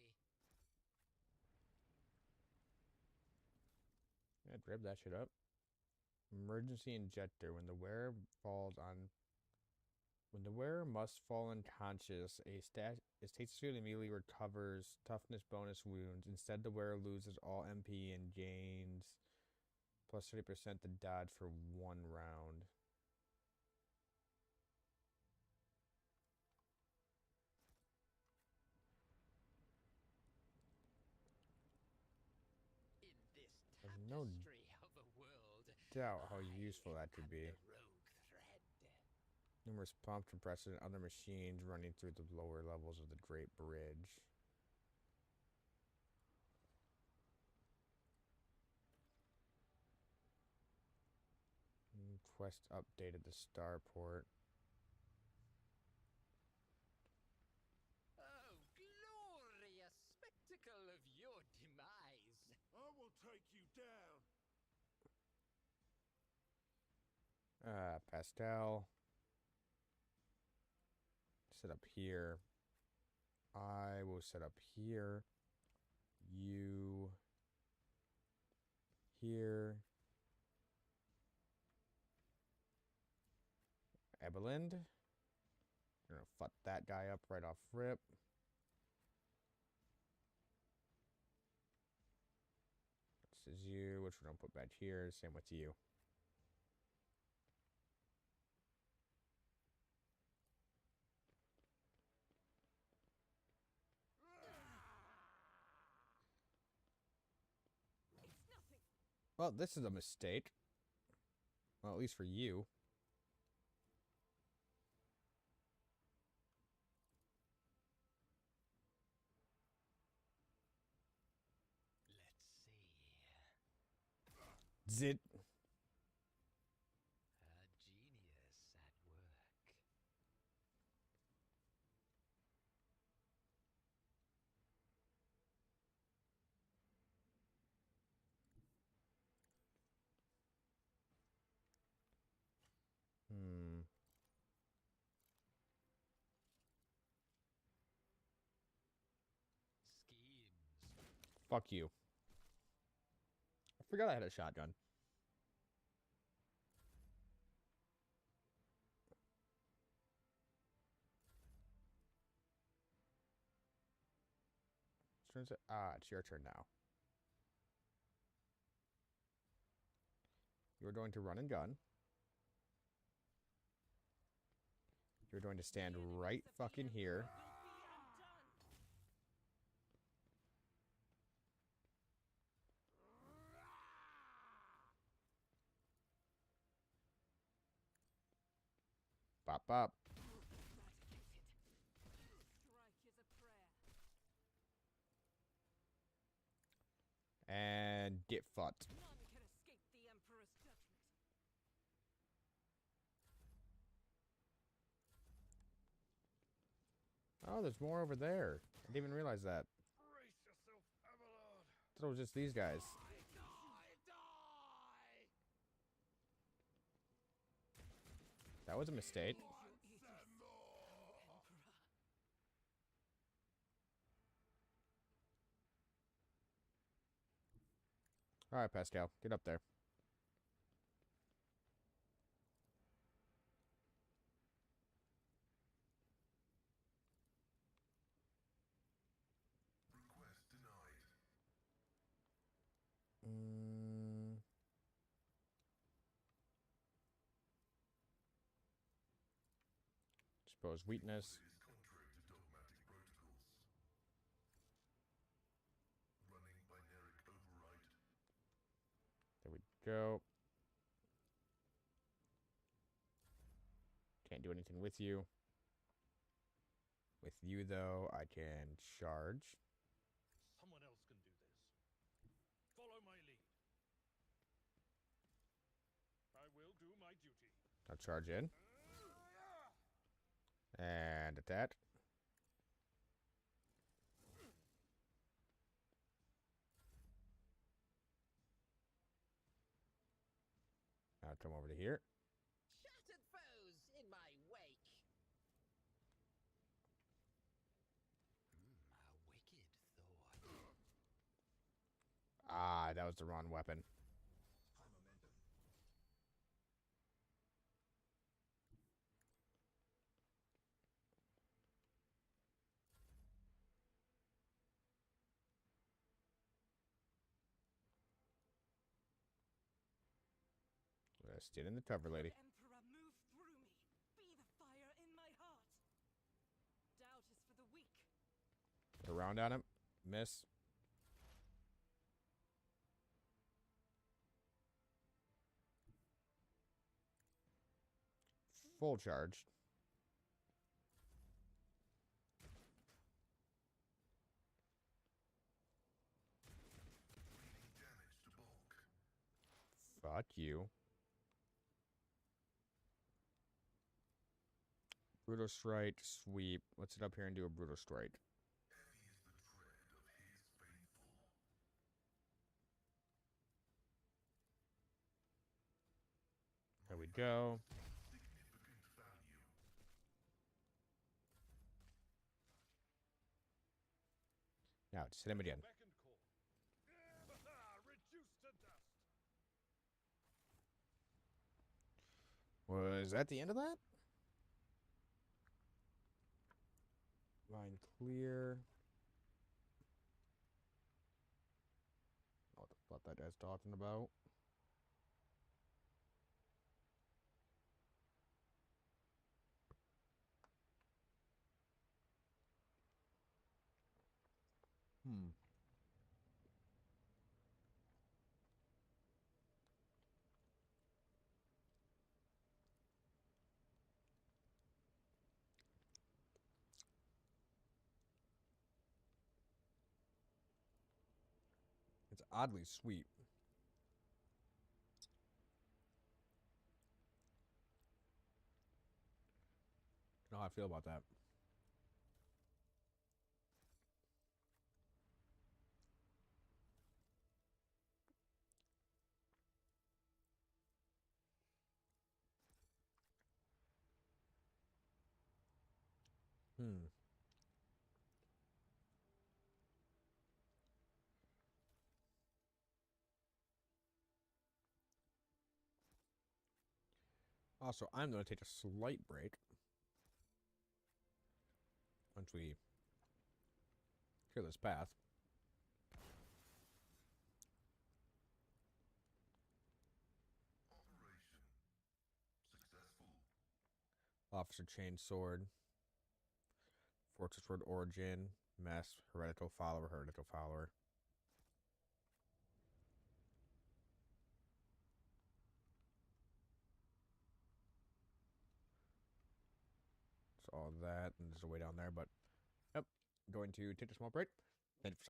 Yeah, grab that shit up. Emergency injector. When the wearer must fall unconscious, a stasis suit immediately recovers toughness bonus wounds. Instead, the wearer loses all MP and gains plus 30% to dodge for 1 round.
In this
There's no
tapestry of a world,
doubt how
I
useful that could
am
be.
the rogue thread.
Numerous pump compressors and other machines running through the lower levels of the Great Bridge. Quest updated the starport.
Oh, glorious spectacle of your demise.
I will take you down.
Pastel. Set up here. I will set up here. You. Here. Ebelind. We're gonna fuck that guy up right off rip. Let's is you, which we're gonna put back here. Same with you.
It's nothing.
Well, this is a mistake. Well, at least for you.
Let's see.
Zit.
A genius at work.
Hmm.
Schemes.
Fuck you. I forgot I had a shotgun. Turns it. It's your turn now. You're going to run and gun. You're going to stand
The enemies
right
of the
fucking
Emperor
here.
will be undone.
Bop bop.
Eradicated. Strike is a prayer.
And get fucked.
None can escape the Emperor's judgment.
Oh, there's more over there. I didn't even realize that.
Brace yourself, Abelard.
I thought it was just these guys. That was a mistake. All right, Pascal, get up there.
Request denied.
Suppose weakness.
It is contrary to dogmatic protocols. Running binaric override.
There we go. Can't do anything with you. With you, though, I can charge.
Someone else can do this. Follow my lead. I will do my duty.
I'll charge in. And attack. I'll come over to here.
Shattered foes in my wake. A wicked thought.
Ah, that was the wrong weapon.
High momentum.
Stand in the cover, lady.
Emperor, move through me. Be the fire in my heart. Doubt is for the weak.
Put a round on him. Miss. Full charge.
Bleeding damage to bulk.
Fuck you. Brutal strike, sweep. Let's sit up here and do a brutal strike.
Heavy is the tread of his faithful.
There we go.
Significant value.
Now, just hit him again.
Beck and call. Reduced to dust.
Was that the end of that? Line clear. What that guy's talking about. Hmm. It's oddly sweet. I don't know how I feel about that. Hmm. Also, I'm going to take a slight break once we clear this path.
Operation successful.
Officer Chainsword, Fortress Road Origin, Mass, Heretical Follower, Heretical Follower. So all that, and there's a way down there, but yep, going to take a small break. Thank you for